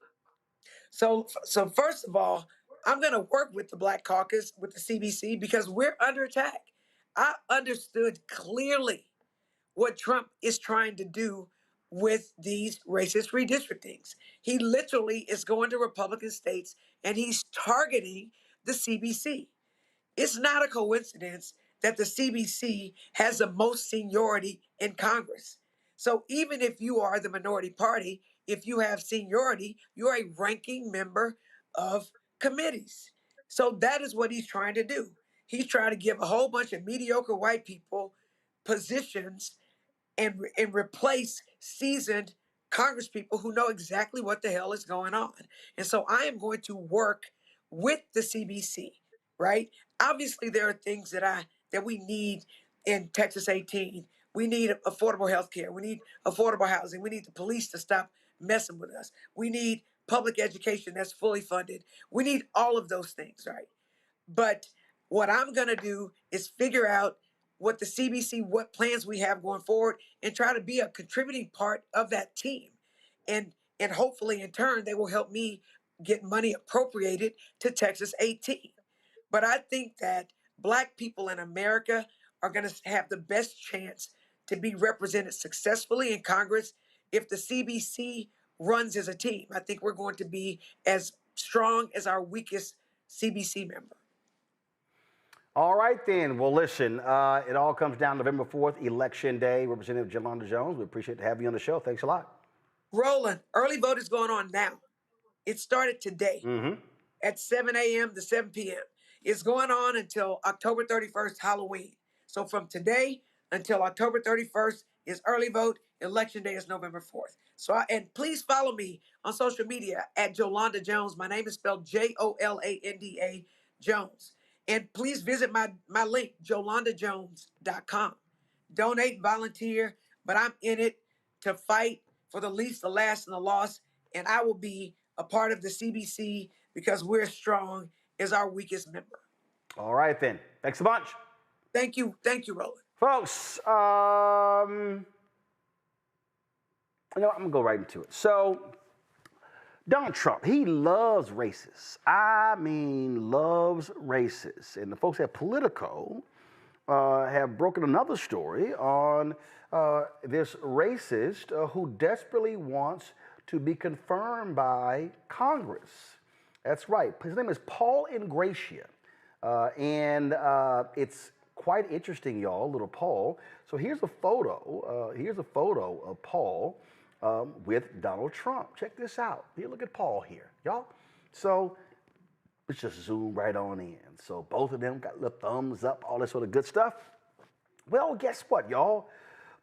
So first of all, I'm going to work with the Black Caucus, with the CBC, because we're under attack. I understood clearly what Trump is trying to do with these racist redistrictings. He literally is going to Republican states and he's targeting the CBC. It's not a coincidence that the CBC has the most seniority in Congress. So even if you are the minority party, if you have seniority, you're a ranking member of committees. So that is what he's trying to do. He's trying to give a whole bunch of mediocre white people positions and replace seasoned Congress people who know exactly what the hell is going on. And so I am going to work with the CBC, right? Obviously, there are things that we need in Texas 18. We need affordable health care. We need affordable housing. We need the police to stop messing with us. We need public education that's fully funded. We need all of those things, right? But what I'm going to do is figure out what the CBC, what plans we have going forward, and try to be a contributing part of that team. And hopefully in turn, they will help me get money appropriated to Texas 18. But I think that Black people in America are going to have the best chance to be represented successfully in Congress if the CBC runs as a team. I think we're going to be as strong as our weakest CBC member. All right, then. Well, listen, it all comes down November 4th, Election Day. Representative Jolanda Jones, we appreciate having you on the show. Thanks a lot. Roland, early vote is going on now. It started today at 7 a.m. to 7 p.m. It's going on until October 31st, Halloween. So from today until October 31st is early vote. Election Day is November 4th. And please follow me on social media at Jolanda Jones. My name is spelled Jolanda Jones. And please visit my link, jolandajones.com. Donate, volunteer, but I'm in it to fight for the least, the last, and the lost. And I will be a part of the CBC because we're strong as our weakest member. All right, then. Thanks a bunch. Thank you. Thank you, Roland. Folks, I'm going to go right into it. So, Donald Trump, he loves racists. I mean, loves racists. And the folks at Politico have broken another story on this racist who desperately wants to be confirmed by Congress. That's right. His name is Paul Ingracia. And it's quite interesting, y'all, little Paul. So here's a photo. Here's a photo of Paul with Donald Trump. Check this out. Here, look at Paul here, y'all. So let's just zoom right on in. So both of them got little thumbs up, all this sort of good stuff. Well, guess what, y'all?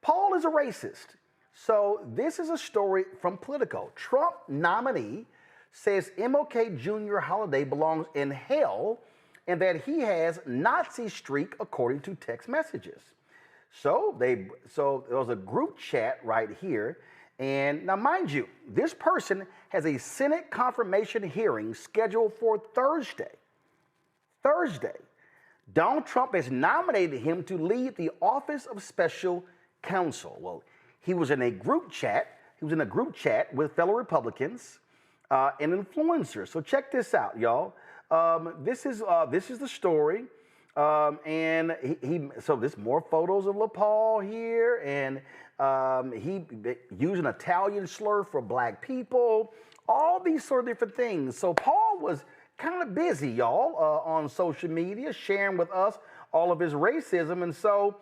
Paul is a racist. So this is a story from Politico. Trump nominee says MLK Jr. holiday belongs in hell and that he has Nazi streak according to text messages. So there was a group chat right here. And now, mind you, this person has a Senate confirmation hearing scheduled for Thursday. Donald Trump has nominated him to lead the Office of Special Counsel. Well, he was in a group chat. He was in a group chat with fellow Republicans and influencers. So check this out, y'all. This is the story. And so there's more photos of LaPaul here, and he used an Italian slur for black people, all these sort of different things. So Paul was kind of busy, y'all, on social media, sharing with us all of his racism. And so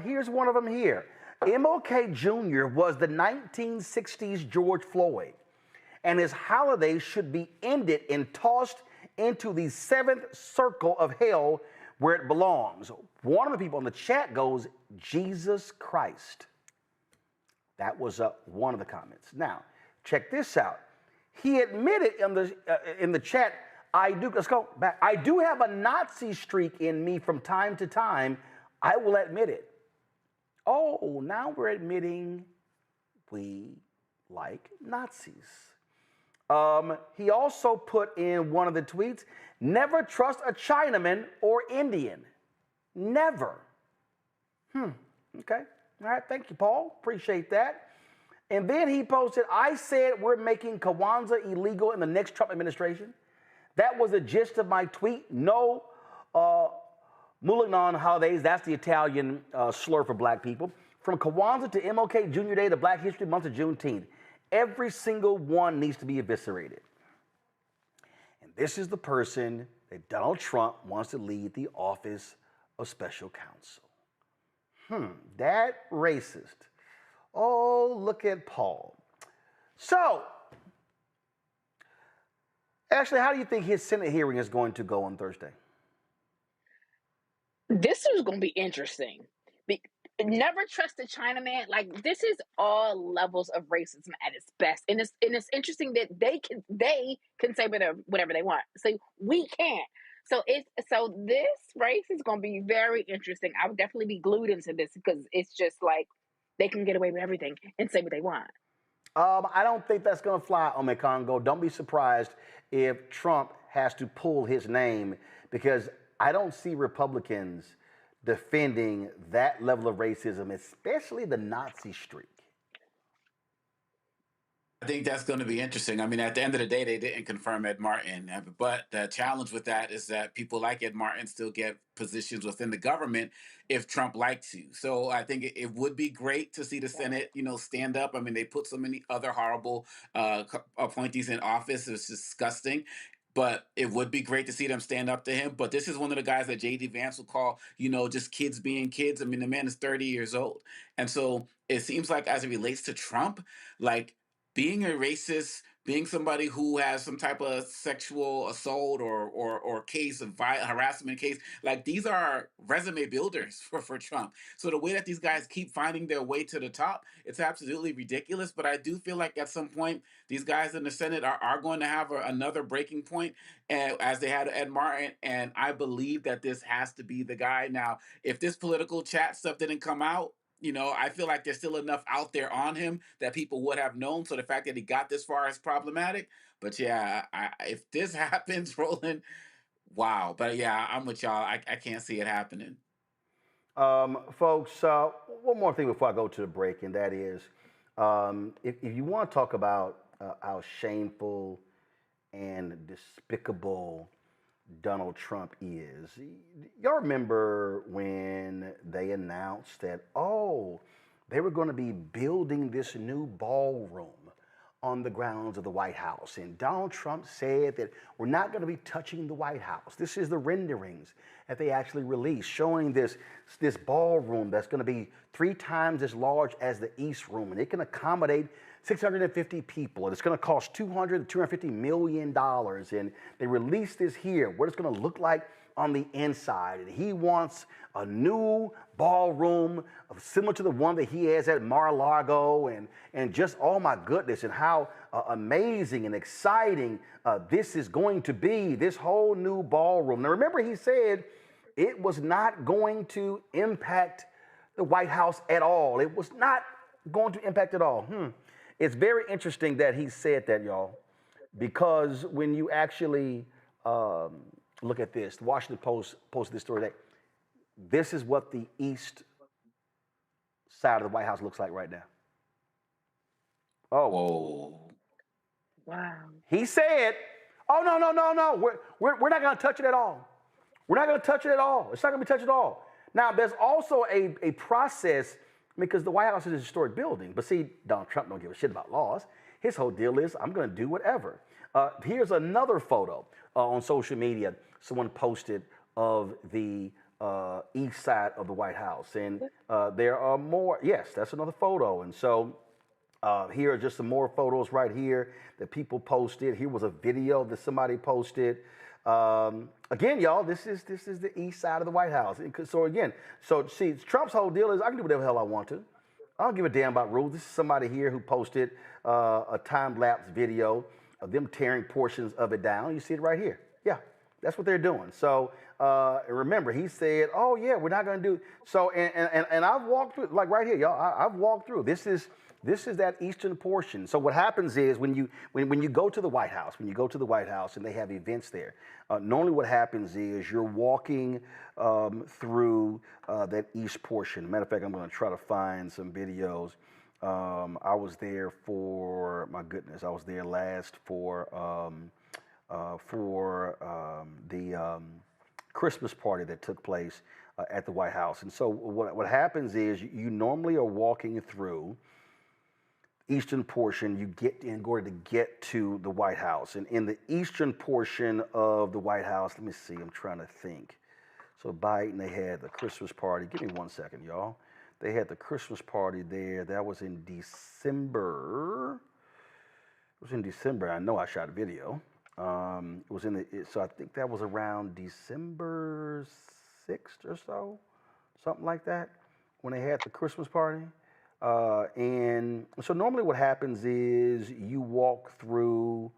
here's one of them here. MLK Jr. was the 1960s George Floyd, and his holiday should be ended and tossed into the seventh circle of hell where it belongs. One of the people in the chat goes, Jesus Christ. That was one of the comments. Now, check this out. He admitted in the chat, let's go back. I do have a Nazi streak in me from time to time. I will admit it. Oh, now we're admitting we like Nazis. He also put in one of the tweets, never trust a Chinaman or Indian. Never. Okay. All right. Thank you, Paul. Appreciate that. And then he posted, I said we're making Kwanzaa illegal in the next Trump administration. That was the gist of my tweet. No Mulignan holidays. That's the Italian slur for black people. From Kwanzaa to MLK Jr. Day to Black History Month to Juneteenth. Every single one needs to be eviscerated. And this is the person that Donald Trump wants to lead the Office of Special Counsel. That racist. Oh, look at Paul. So, Ashley, how do you think his Senate hearing is going to go on Thursday? This is going to be interesting. Never trust a Chinaman. Like, this is all levels of racism at its best, and it's interesting that they can say whatever they want. So we can't. So this race is going to be very interesting. I would definitely be glued into this because it's just like they can get away with everything and say what they want. I don't think that's going to fly, Ome Congo. Don't be surprised if Trump has to pull his name, because I don't see Republicans defending that level of racism, especially the Nazi streak. I think that's going to be interesting. I mean, at the end of the day, they didn't confirm Ed Martin. But the challenge with that is that people like Ed Martin still get positions within the government if Trump likes to. So I think it would be great to see the Senate, stand up. I mean, they put so many other horrible appointees in office. It's disgusting. But it would be great to see them stand up to him. But this is one of the guys that J.D. Vance will call, just kids being kids. I mean, the man is 30 years old. And so it seems like as it relates to Trump, like being a racist, being somebody who has some type of sexual assault or case of harassment case, like these are resume builders for Trump. So the way that these guys keep finding their way to the top, it's absolutely ridiculous. But I do feel like at some point, these guys in the Senate are going to have another breaking point, as they had Ed Martin. And I believe that this has to be the guy. Now, if this political chat stuff didn't come out, I feel like there's still enough out there on him that people would have known. So the fact that he got this far is problematic. But yeah, if this happens, Roland, wow. But yeah, I'm with y'all. I can't see it happening. Folks, one more thing before I go to the break, and that is, if you want to talk about how shameful and despicable Donald Trump is. Y'all remember when they announced that, oh, they were going to be building this new ballroom on the grounds of the White House. And Donald Trump said that we're not going to be touching the White House. This is the renderings that they actually released, showing this ballroom that's going to be 3 times as large as the East Room. And it can accommodate 650 people. And it's going to cost $200 to $250 million. And they released this here, what it's going to look like on the inside. And he wants a new ballroom similar to the one that he has at Mar-a-Lago, and just, oh my goodness, and how amazing and exciting this is going to be, this whole new ballroom. Now remember, he said it was not going to impact the White House at all. It was not going to impact at all. It's very interesting that he said that, y'all, because when you actually look at this, the Washington Post posted this story today. This is what the east side of the White House looks like right now. Oh. Whoa. Wow. He said, oh, no. We're not going to touch it at all. We're not going to touch it at all. It's not going to be touched at all. Now, there's also a process, because the White House is a historic building. But see, Donald Trump don't give a shit about laws. His whole deal is, I'm going to do whatever. Here's another photo on social media. Someone posted of the east side of the White House. And there are more. Yes, that's another photo. And so here are just some more photos right here that people posted. Here was a video that somebody posted. Again, y'all, this is the east side of the White House. So again, see, Trump's whole deal is I can do whatever the hell I want to. I don't give a damn about rules. This is somebody here who posted a time-lapse video of them tearing portions of it down. You see it right here. Yeah, that's what they're doing. So remember, he said, oh yeah, we're not going to do. So, and I've walked through, like right here, y'all, I've walked through. This is that eastern portion. So what happens is when you go to the White House, and they have events there, normally what happens is you're walking through that east portion. Matter of fact, I'm going to try to find some videos. I was there for, my goodness, I was there last for the Christmas party that took place at the White House. And so what happens is you normally are walking through eastern portion, you get in order to get to the White House. And in the eastern portion of the White House, let me see, I'm trying to think. So Biden, they had the Christmas party. Give me 1 second, y'all. They had the Christmas party there. That was in December. It was in December. I know I shot a video. It was so I think that was around December 6th or so, something like that, when they had the Christmas party. And so normally what happens is you walk through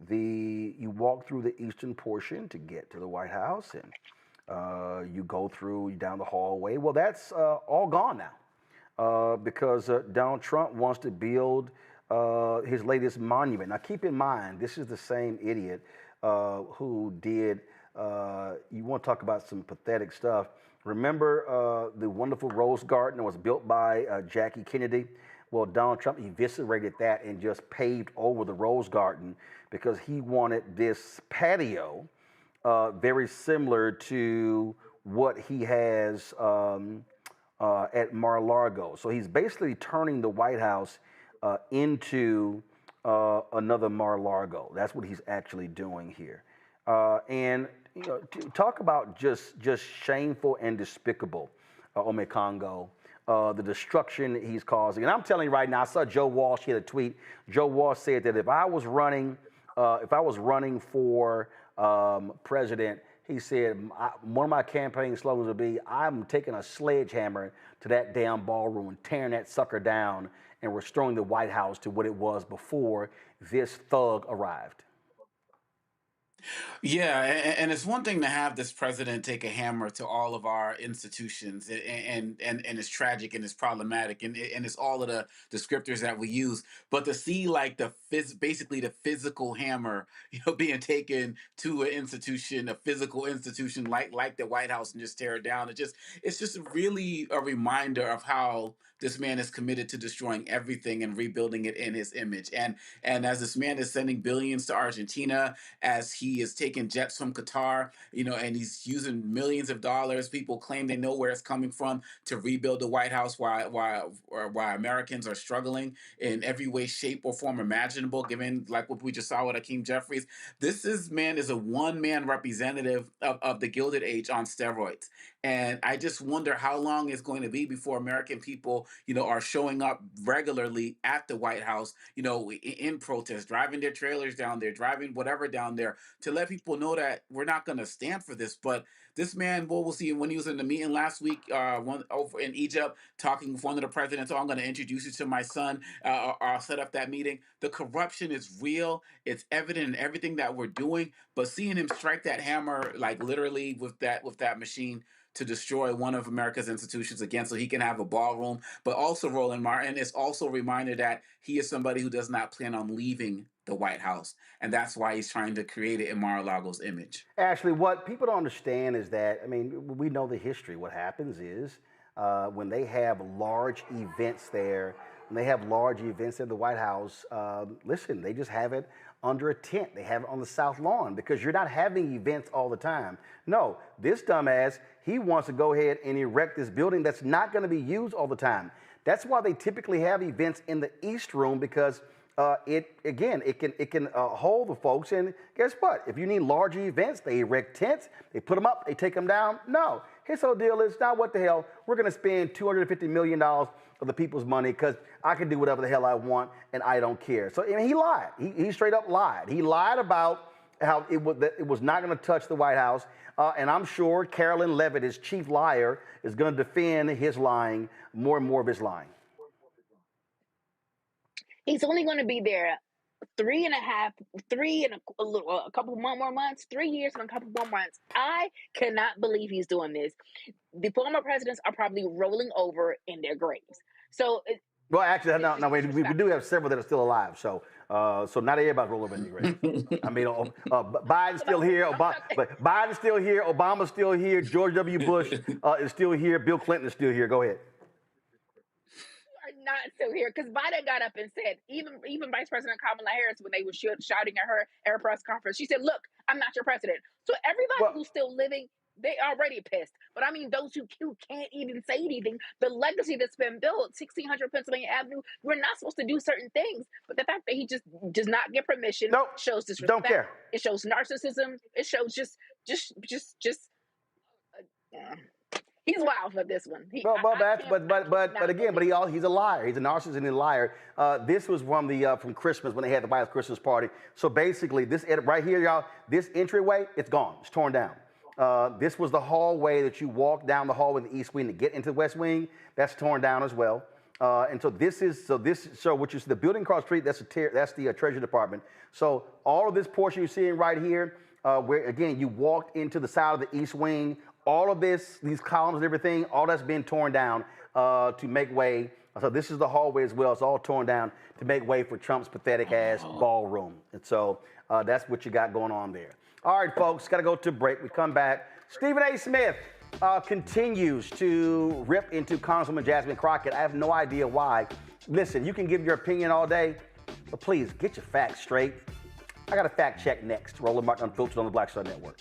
the eastern portion to get to the White House, and you go through down the hallway. Well, that's all gone now because Donald Trump wants to build his latest monument. Now, keep in mind, this is the same idiot who did. You want to talk about some pathetic stuff? Remember the wonderful Rose Garden that was built by Jackie Kennedy? Well, Donald Trump eviscerated that and just paved over the Rose Garden because he wanted this patio very similar to what he has at Mar-a-Lago. So he's basically turning the White House into another Mar-a-Lago. That's what he's actually doing here. And you know, talk about just shameful and despicable, Omekongo, the destruction he's causing. And I'm telling you right now, I saw Joe Walsh hit a tweet. Joe Walsh said that if I was running for president, he said one of my campaign slogans would be, "I'm taking a sledgehammer to that damn ballroom and tearing that sucker down and restoring the White House to what it was before this thug arrived." Yeah, and it's one thing to have this president take a hammer to all of our institutions, and it's tragic and it's problematic, and it's all of the descriptors that we use. But to see like basically the physical hammer, being taken to an institution, a physical institution like the White House, and just tear it down, it's just really a reminder of how this man is committed to destroying everything and rebuilding it in his image. And as this man is sending billions to Argentina, as he he is taking jets from Qatar, and he's using millions of dollars. People claim they know where it's coming from to rebuild the White House while Americans are struggling in every way, shape, or form imaginable, given like what we just saw with Hakeem Jeffries. Man is a one-man representative of the Gilded Age on steroids. And I just wonder how long it's going to be before American people, are showing up regularly at the White House, in protest, driving their trailers down there, driving whatever down there, to let people know that we're not going to stand for this. But this man, we'll see, when he was in the meeting last week, over in Egypt, talking with one of the presidents, I'm going to introduce you to my son, I'll set up that meeting. The corruption is real. It's evident in everything that we're doing. But seeing him strike that hammer, like literally with that machine, to destroy one of America's institutions again so he can have a ballroom. But also, Roland Martin is also a reminder that he is somebody who does not plan on leaving the White House. And that's why he's trying to create it in Mar-a-Lago's image. Ashley, what people don't understand is that, we know the history. What happens is when they have large events there, when they have large events at the White House, listen, they just have it under a tent. They have it on the South Lawn because you're not having events all the time. No, this dumbass, he wants to go ahead and erect this building that's not going to be used all the time. That's why they typically have events in the East Room, because it can hold the folks. And guess what? If you need larger events, they erect tents, they put them up, they take them down. No, his whole deal is, now what the hell? We're going to spend $250 million of the people's money because I can do whatever the hell I want and I don't care. So he lied. He straight up lied. He lied about how it was not going to touch the White House. And I'm sure Carolyn Levitt, his chief liar, is going to defend his lying, more and more of his lying. He's only going to be there a couple more months, 3 years and a couple more months. I cannot believe he's doing this. The former presidents are probably rolling over in their graves. So, well, actually, no, wait, we do have several that are still alive. So not everybody's rolling over in the grave. Biden's still here. Biden's still here. Obama's still here. George W. Bush is still here. Bill Clinton is still here. Go ahead. Not still here, because Biden got up and said, even Vice President Kamala Harris, when they were shouting at her at her press conference, she said, "Look, I'm not your president." So everybody who's still living, they already pissed. But those who can't even say anything, the legacy that's been built, 1600 Pennsylvania Avenue, we're not supposed to do certain things. But the fact that he just does not get permission shows disrespect. Don't care. It shows narcissism. It shows just. He's wild for this one. He's a liar. He's a narcissist and a liar. This was from Christmas, when they had the White House Christmas party. So basically, this right here, y'all, this entryway, it's gone. It's torn down. This was the hallway that you walk down the hallway in the East Wing to get into the West Wing. That's torn down as well. And so what you see, the building across the street, that's the Treasury Department. So all of this portion you're seeing right here, where again you walked into the side of the East Wing. All of these columns and everything, all that's been torn down to make way. So this is the hallway as well. It's all torn down to make way for Trump's pathetic ass ballroom. And so that's what you got going on there. All right, folks, got to go to break. We come back. Stephen A. Smith continues to rip into Congresswoman Jasmine Crockett. I have no idea why. Listen, you can give your opinion all day, but please get your facts straight. I got a fact check next. Roland Martin Unfiltered on the Black Star Network.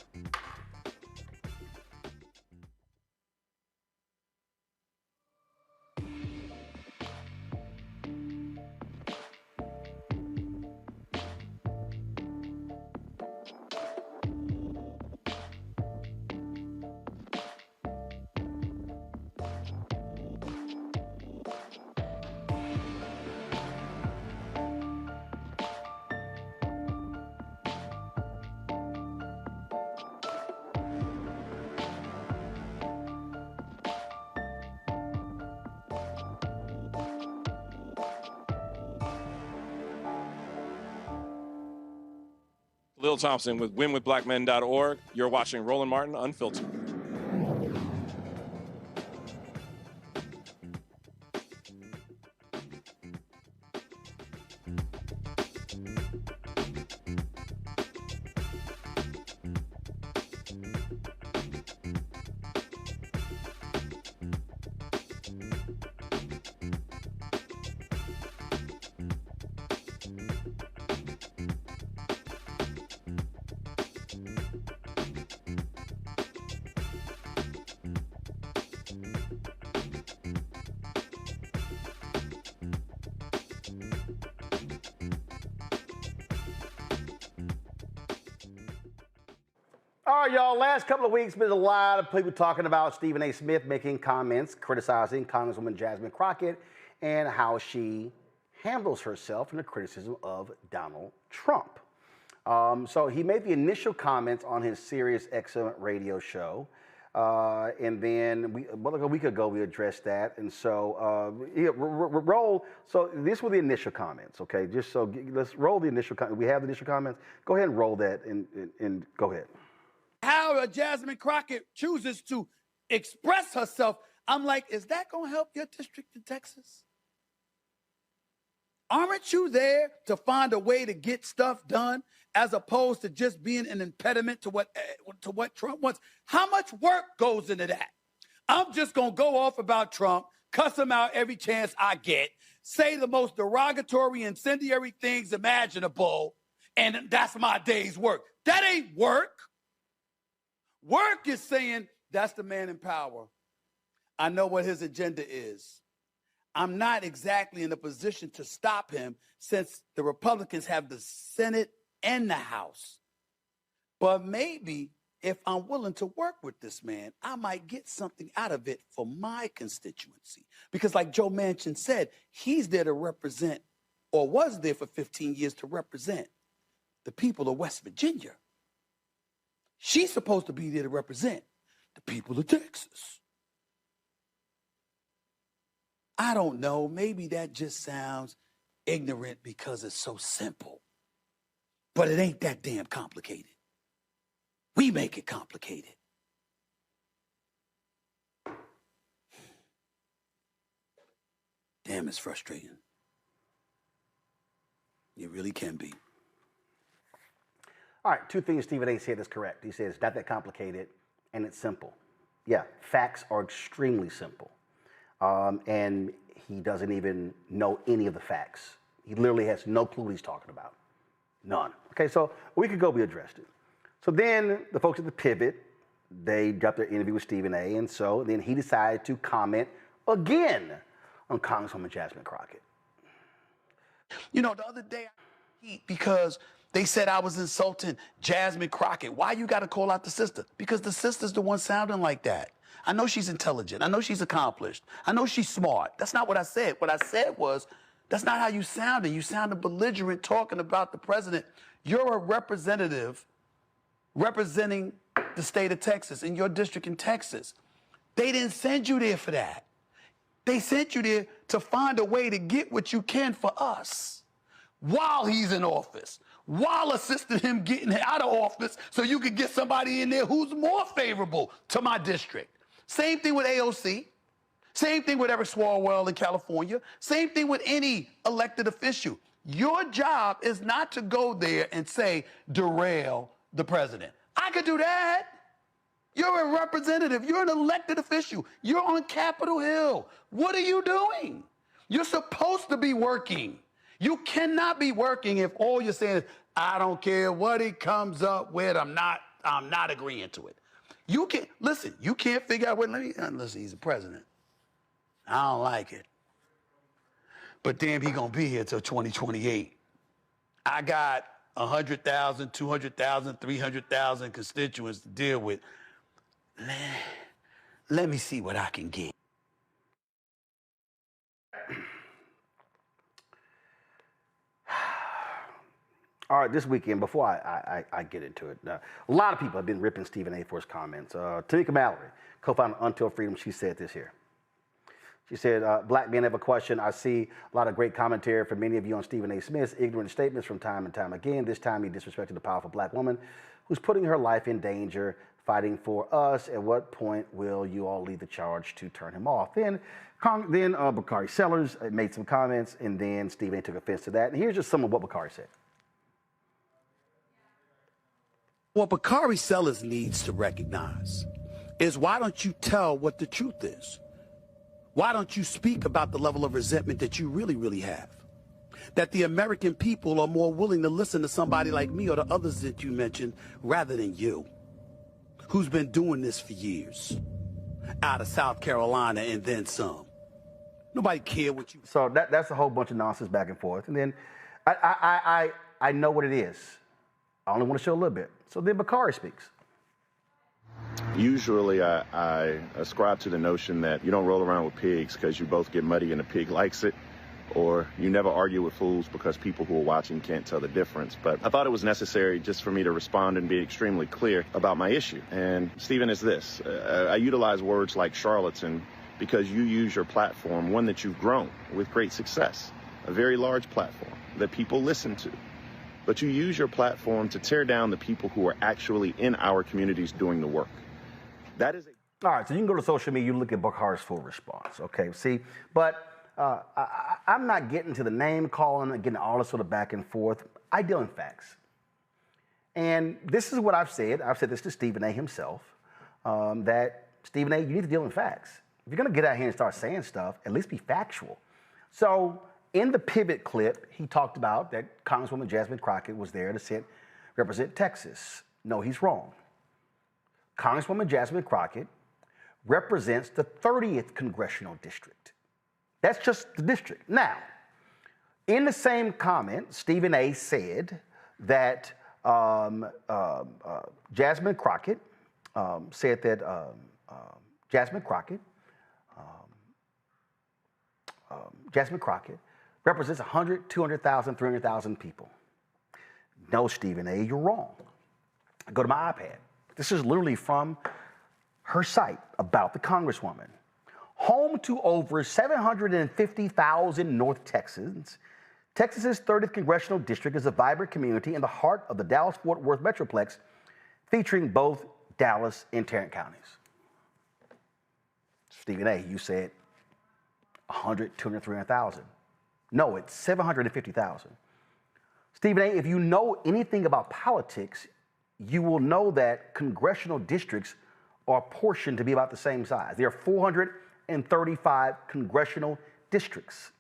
Lil Thompson with winwithblackmen.org. You're watching Roland Martin Unfiltered. All right, y'all. Last couple of weeks, been a lot of people talking about Stephen A. Smith making comments criticizing Congresswoman Jasmine Crockett and how she handles herself in the criticism of Donald Trump. So he made the initial comments on his Sirius XM radio show. And then like a week ago, we addressed that. And so, roll. So these were the initial comments, okay? Just so let's roll the initial comments. We have the initial comments. Go ahead and roll that and go ahead. How Jasmine Crockett chooses to express herself, I'm like, is that going to help your district in Texas? Aren't you there to find a way to get stuff done as opposed to just being an impediment to what Trump wants? How much work goes into that? I'm just going to go off about Trump, cuss him out every chance I get, say the most derogatory, incendiary things imaginable, and that's my day's work. That ain't work. Work is saying that's the man in power. I know what his agenda is. I'm not exactly in a position to stop him since the Republicans have the Senate and the House. But maybe if I'm willing to work with this man, I might get something out of it for my constituency. Because like Joe Manchin said, he's there to represent, or was there for 15 years to represent, the people of West Virginia. She's supposed to be there to represent the people of Texas. I don't know. Maybe that just sounds ignorant because it's so simple. But it ain't that damn complicated. We make it complicated. Damn, it's frustrating. It really can be. All right, two things Stephen A. said is correct. He says it's not that complicated, and it's simple. Yeah, facts are extremely simple. And he doesn't even know any of the facts. He literally has no clue what he's talking about. None. Okay, so a week ago we addressed it. So then the folks at the Pivot, they got their interview with Stephen A. And so then he decided to comment again on Congresswoman Jasmine Crockett. You know, the other day, because they said I was insulting Jasmine Crockett. Why you got to call out the sister? Because the sister's the one sounding like that. I know she's intelligent. I know she's accomplished. I know she's smart. That's not what I said. What I said was, that's not how you sounded. You sounded belligerent talking about the president. You're a representative representing the state of Texas in your district in Texas. They didn't send you there for that. They sent you there to find a way to get what you can for us while he's in office, while assisting him getting out of office so you could get somebody in there who's more favorable to my district. Same thing with AOC. Same thing with Eric Swalwell in California. Same thing with any elected official. Your job is not to go there and say, derail the president. I could do that. You're a representative. You're an elected official. You're on Capitol Hill. What are you doing? You're supposed to be working. You cannot be working if all you're saying is, I don't care what he comes up with. I'm not agreeing to it. You can't, listen, you can't figure out what, listen, he's the president. I don't like it. But damn, he gonna be here till 2028. I got 100,000, 200,000, 300,000 constituents to deal with. Let me see what I can get. All right, this weekend, before I get into it, a lot of people have been ripping Stephen A. for his comments. Tamika Mallory, co-founder of Until Freedom, she said this here. She said, black men have a question. I see a lot of great commentary from many of you on Stephen A. Smith's ignorant statements from time and time again. This time he disrespected a powerful black woman who's putting her life in danger, fighting for us. At what point will you all lead the charge to turn him off? Then Bakari Sellers made some comments, and then Stephen A. took offense to that. And here's just some of what Bakari said. What Bakari Sellers needs to recognize is, why don't you tell what the truth is? Why don't you speak about the level of resentment that you really, really have? That the American people are more willing to listen to somebody like me or the others that you mentioned rather than you, who's been doing this for years, out of South Carolina and then some. Nobody care what you... So that's a whole bunch of nonsense back and forth. And then I know what it is. I only want to show a little bit. So then Bakari speaks. Usually I ascribe to the notion that you don't roll around with pigs because you both get muddy and the pig likes it, or you never argue with fools because people who are watching can't tell the difference. But I thought it was necessary just for me to respond and be extremely clear about my issue. And Stephen, is this. I utilize words like charlatan because you use your platform, one that you've grown with great success, a very large platform that people listen to. But you use your platform to tear down the people who are actually in our communities doing the work. That is all right, so you can go to social media, you look at Bakhar's full response, okay? See, but I'm not getting to the name calling and getting all this sort of back and forth. I deal in facts. And this is what I've said. I've said this to Stephen A. himself, that Stephen A., you need to deal in facts. If you're going to get out here and start saying stuff, at least be factual. So in the pivot clip, he talked about that Congresswoman Jasmine Crockett was there to represent Texas. No, he's wrong. Congresswoman Jasmine Crockett represents the 30th Congressional District. That's just the district. Now, in the same comment, Stephen A. said that Jasmine Crockett said that Jasmine Crockett represents 100, 200,000, 300,000 people. No, Stephen A., you're wrong. Go to my iPad. This is literally from her site about the Congresswoman. Home to over 750,000 North Texans, Texas's 30th Congressional District is a vibrant community in the heart of the Dallas-Fort Worth Metroplex, featuring both Dallas and Tarrant counties. Stephen A., you said 100, 200, 300,000. No, it's 750,000. Stephen A., if you know anything about politics, you will know that congressional districts are portioned to be about the same size. There are 435 congressional districts,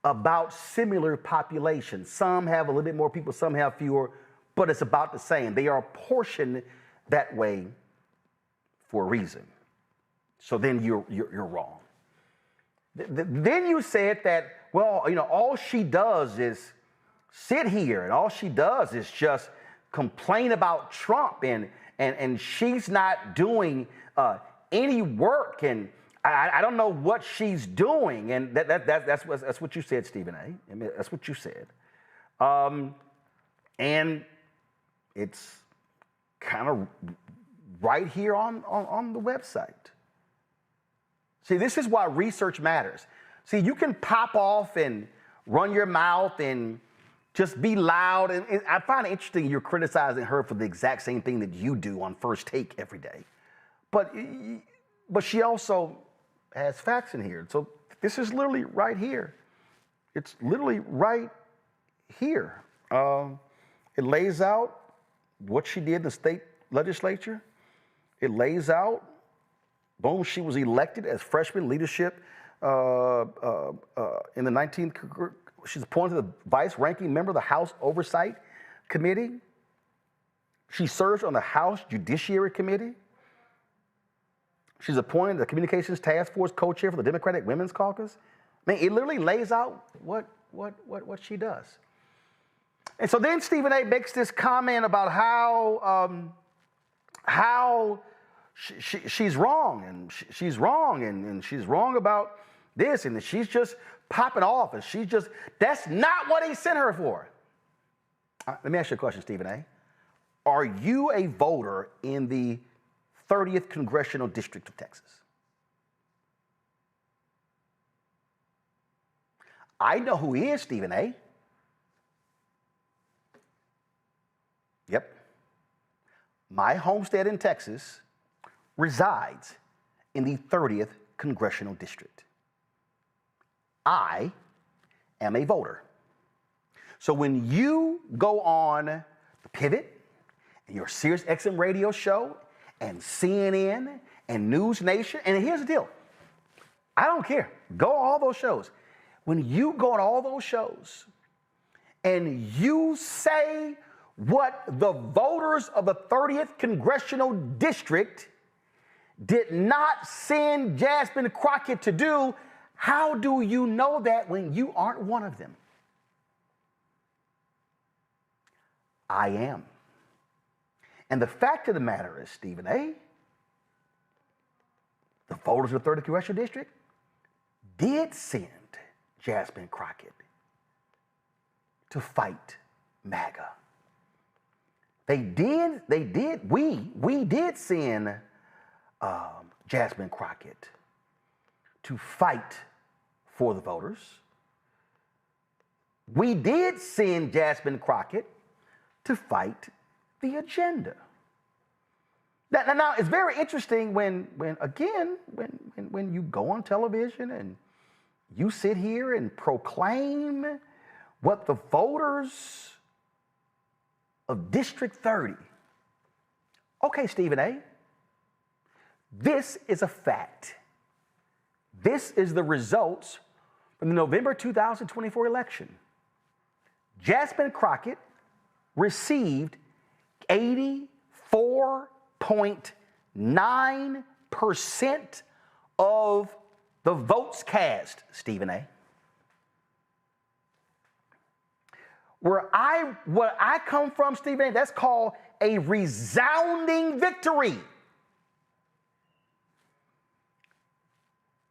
about similar populations. Some have a little bit more people, some have fewer, but it's about the same. They are portioned that way for a reason. So then you're wrong. Then you said that, well, you know, all she does is sit here and all she does is just complain about Trump and she's not doing any work, and I don't know what she's doing, and that's what you said, Stephen A. I mean, that's what you said, and it's kind of right here on the website. See, this is why research matters. See, you can pop off and run your mouth and just be loud. And I find it interesting you're criticizing her for the exact same thing that you do on First Take every day. But she also has facts in here. So this is literally right here. It's literally right here. It lays out what she did in the state legislature. It lays out, boom, she was elected as freshman leadership in the 19th. She's appointed the vice-ranking member of the House Oversight Committee. She serves on the House Judiciary Committee. She's appointed the Communications Task Force co-chair for the Democratic Women's Caucus. I mean, it literally lays out what she does. And so then Stephen A. makes this comment about how she's wrong, and she's wrong, and she's wrong about this, and she's just popping off, and she's just, that's not what he sent her for. Let me ask you a question, Stephen A. Are you a voter in the 30th Congressional District of Texas? I know who he is, Stephen A. Yep. My homestead in Texas resides in the 30th Congressional District. I am a voter. So when you go on the Pivot and your Sirius XM radio show and CNN and News Nation, and here's the deal, I don't care. Go on all those shows. When you go on all those shows and you say what the voters of the 30th Congressional District did not send Jasmine Crockett to do, how do you know that when you aren't one of them? I am. And the fact of the matter is, Stephen A., voters of the 30th Congressional District did send Jasmine Crockett to fight MAGA. We did send Jasmine Crockett to fight for the voters. We did send Jasmine Crockett to fight the agenda. Now it's very interesting when you go on television and you sit here and proclaim what the voters of District 30. Okay, Stephen A., this is a fact. This is the results from the November 2024 election. Jasmine Crockett received 84.9% of the votes cast, Stephen A. Where I come from, Stephen A., that's called a resounding victory.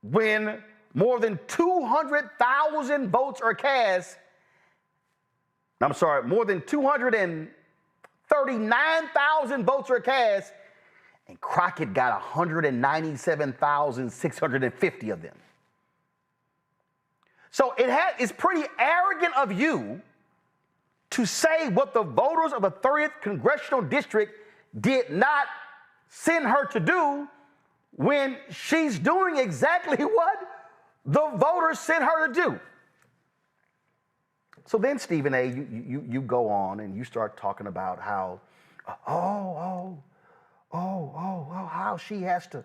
When more than 200,000 votes are cast, more than 239,000 votes are cast, and Crockett got 197,650 of them. So it's pretty arrogant of you to say what the voters of the 30th Congressional District did not send her to do when she's doing exactly what the voters sent her to do. So then, Stephen A., you go on and you start talking about how, how she has to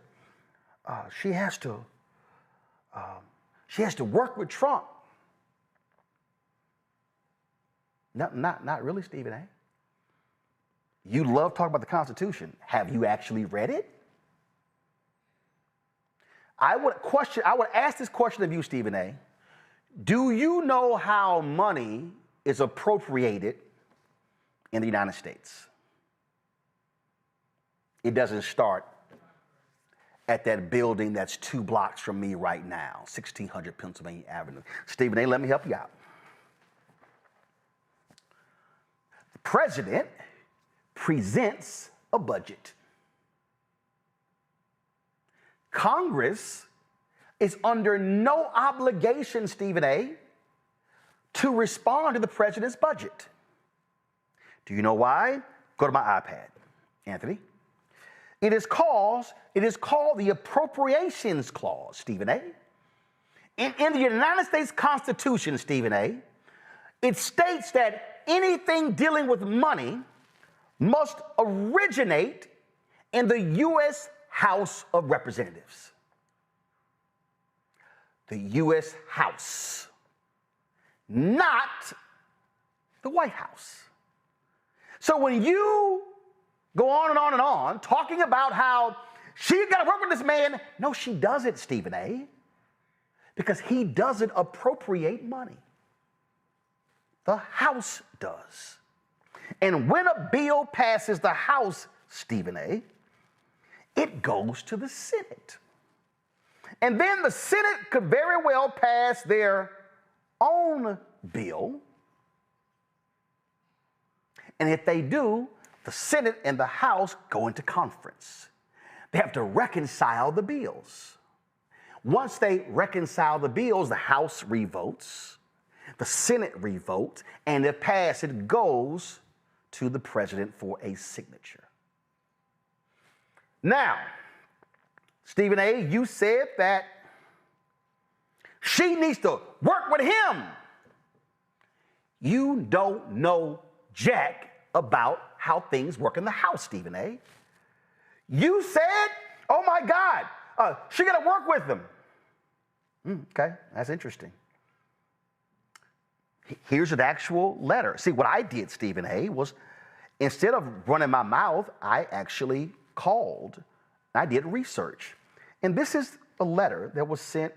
work with Trump. Not really, Stephen A. You love talking about the Constitution. Have you actually read it? I would ask this question of you, Stephen A. Do you know how money is appropriated in the United States? It doesn't start at that building that's 2 blocks from me right now, 1600 Pennsylvania Avenue. Stephen A., let me help you out. The president presents a budget. Congress is under no obligation, Stephen A., to respond to the president's budget. Do you know why? Go to my iPad, Anthony. It is called the Appropriations Clause, Stephen A. In the United States Constitution, Stephen A., it states that anything dealing with money must originate in the U.S. House of Representatives. The U.S. House, not the White House. So when you go on and on and on talking about how she's got to work with this man, no, she doesn't, Stephen A., because he doesn't appropriate money. The House does. And when a bill passes the House, Stephen A., it goes to the Senate. And then the Senate could very well pass their own bill. And if they do, the Senate and the House go into conference. They have to reconcile the bills. Once they reconcile the bills, the House revotes, the Senate revotes, and if passed, it goes to the president for a signature. Now, Stephen A., you said that she needs to work with him. You don't know jack about how things work in the House, Stephen A. You said, oh my God, she got to work with him. Okay, that's interesting. Here's an actual letter. See, what I did, Stephen A., was instead of running my mouth, I actually called. I did research. And this is a letter that was sent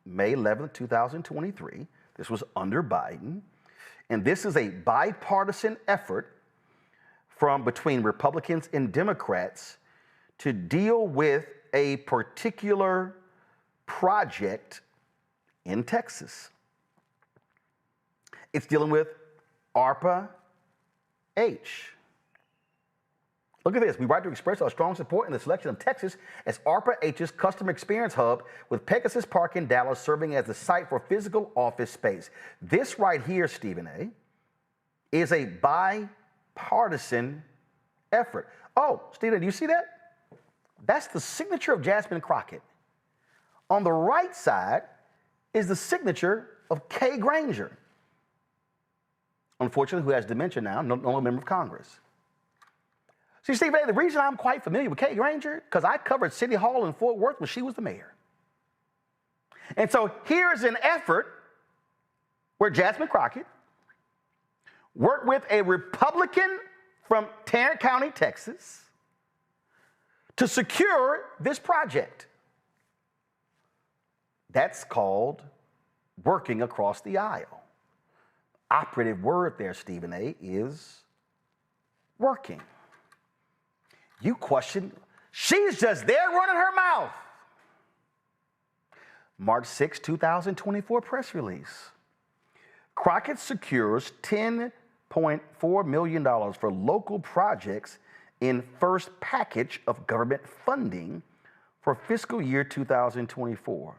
May 11th, 2023. This was under Biden. And this is a bipartisan effort between Republicans and Democrats to deal with a particular project in Texas. It's dealing with ARPA-H. Look at this. We write to express our strong support in the selection of Texas as ARPA-H's customer experience hub, with Pegasus Park in Dallas serving as the site for physical office space. This right here, Stephen A., is a bipartisan effort. Oh, Stephen, do you see that? That's the signature of Jasmine Crockett. On the right side is the signature of Kay Granger, unfortunately, who has dementia now, no longer a member of Congress. See, Stephen A., the reason I'm quite familiar with Kay Granger, because I covered City Hall in Fort Worth when she was the mayor. And so here's an effort where Jasmine Crockett worked with a Republican from Tarrant County, Texas, to secure this project. That's called working across the aisle. Operative word there, Stephen A., is working. You question, she's just there running her mouth. March 6, 2024 press release. Crockett secures $10.4 million for local projects in first package of government funding for fiscal year 2024.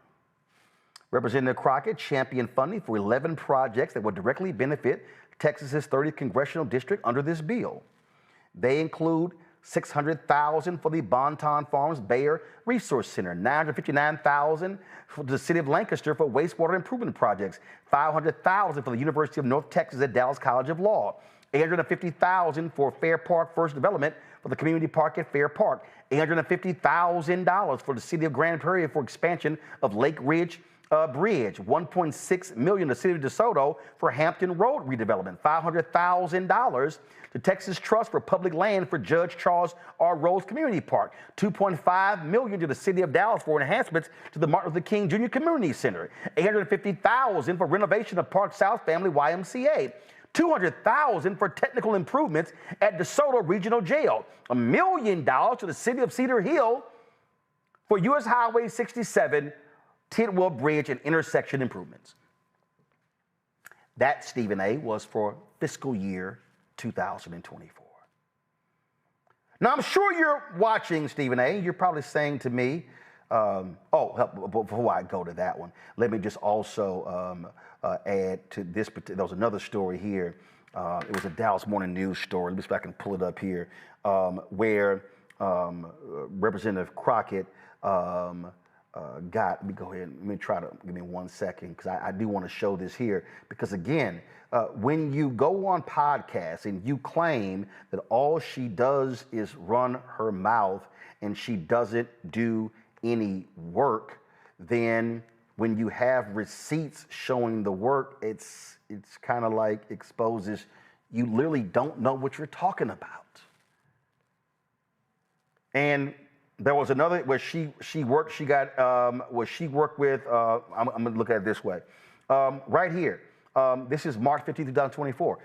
Representative Crockett championed funding for 11 projects that would directly benefit Texas's 30th congressional district under this bill. They include $600,000 for the Bonton Farms Bayer Resource Center, $959,000 for the city of Lancaster for wastewater improvement projects, $500,000 for the University of North Texas at Dallas College of Law, $850,000 for Fair Park First Development for the community park at Fair Park, $850,000 for the city of Grand Prairie for expansion of Lake Ridge Bridge, $1.6 million to the city of DeSoto for Hampton Road redevelopment, $500,000 to Texas Trust for public land for Judge Charles R. Rose Community Park, $2.5 million to the city of Dallas for enhancements to the Martin Luther King Jr. Community Center, $850,000 for renovation of Park South Family YMCA, $200,000 for technical improvements at DeSoto Regional Jail, $1 million to the city of Cedar Hill for U.S. Highway 67 Tidwell Bridge and intersection improvements. That, Stephen A., was for fiscal year 2024. Now, I'm sure you're watching, Stephen A., you're probably saying to me, before I go to that one, let me just also add to this. There was another story here. It was a Dallas Morning News story. Let me see if I can pull it up here, where Representative Crockett let me go ahead and let me try to give me 1 second, because I do want to show this here. Because again, when you go on podcasts and you claim that all she does is run her mouth and she doesn't do any work, then when you have receipts showing the work, it's kind of like exposes you literally don't know what you're talking about. And there was another where she worked. She got she worked with. I'm going to look at it this way, right here. This is March 15, 2024.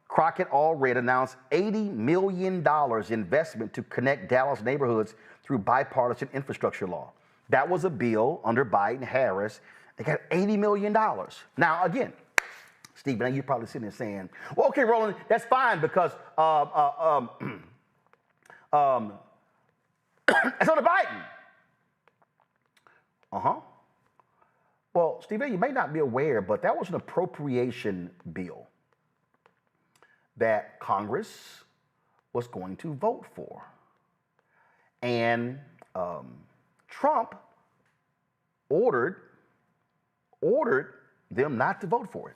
Crockett already announced $80 million investment to connect Dallas neighborhoods through bipartisan infrastructure law. That was a bill under Biden-Harris. They got $80 million. Now, again, Stephen, you're probably sitting there saying, well, okay, Roland, that's fine because it's under Biden. Well, Stephen, you may not be aware, but that was an appropriation bill that Congress was going to vote for. And Trump ordered them not to vote for it.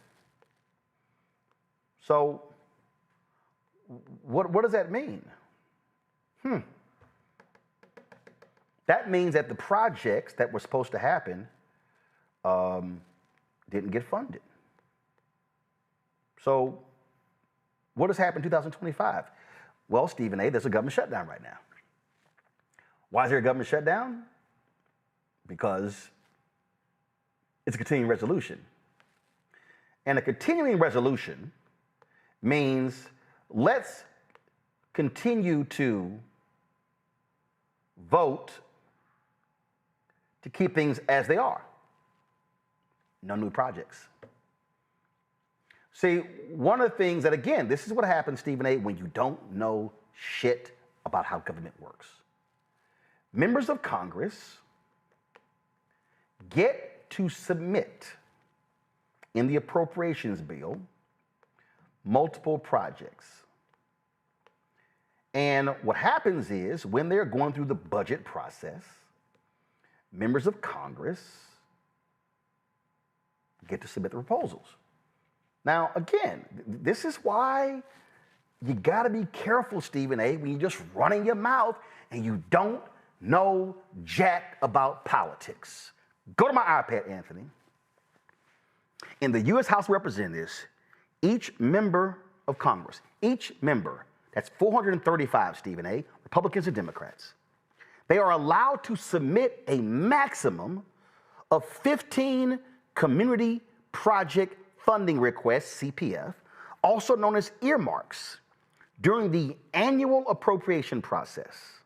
So what does that mean? That means that the projects that were supposed to happen didn't get funded. So what has happened in 2025? Well, Stephen A., there's a government shutdown right now. Why is there a government shutdown? Because it's a continuing resolution. And a continuing resolution means let's continue to vote to keep things as they are. No new projects. See, one of the things that, again, this is what happens, Stephen A., when you don't know shit about how government works. Members of Congress get to submit in the appropriations bill multiple projects. And what happens is, when they're going through the budget process, members of Congress get to submit the proposals. Now, again, this is why you gotta be careful, Stephen A., when you're just running your mouth and you don't know jack about politics. Go to my iPad, Anthony. In the U.S. House of Representatives, each member of Congress, each member, that's 435, Stephen A., Republicans and Democrats, they are allowed to submit a maximum of 15 community project funding requests, CPF, also known as earmarks, during the annual appropriation process.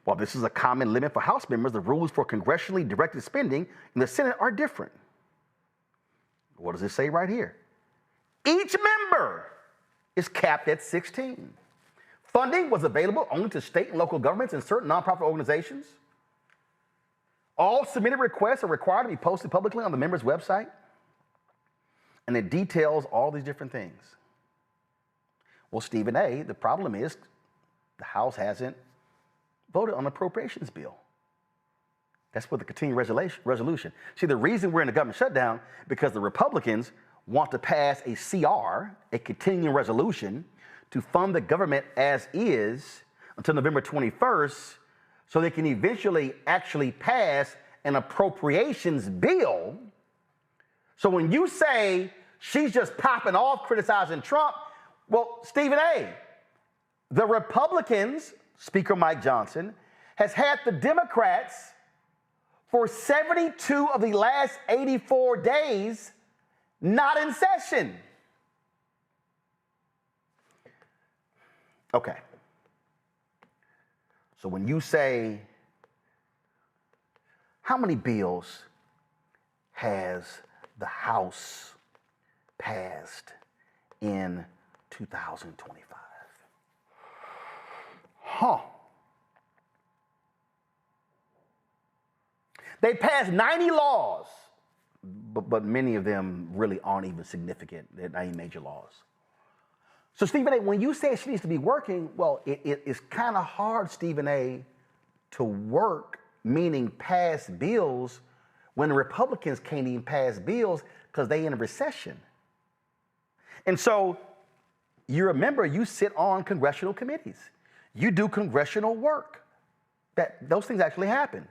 While this is a common limit for House members, the rules for congressionally directed spending in the Senate are different. What does it say right here? Each member is capped at 16. Funding was available only to state and local governments and certain nonprofit organizations. All submitted requests are required to be posted publicly on the member's website. And it details all these different things. Well, Stephen A., the problem is the House hasn't voted on the appropriations bill. That's for the continuing resolution. See, the reason we're in a government shutdown because the Republicans want to pass a CR, a continuing resolution, to fund the government as is until November 21st, so they can eventually actually pass an appropriations bill. So when you say she's just popping off criticizing Trump, well, Stephen A., the Republicans, Speaker Mike Johnson, has had the Democrats for 72 of the last 84 days not in session. Okay. So when you say, how many bills has the House passed in 2025? They passed 90 laws, but many of them really aren't even significant. They're not even major laws. So, Stephen A., when you say she needs to be working, well, it's kind of hard, Stephen A., to work, meaning pass bills, when the Republicans can't even pass bills because they in a recession. And so, you remember, you sit on congressional committees. You do congressional work. Those things actually happen.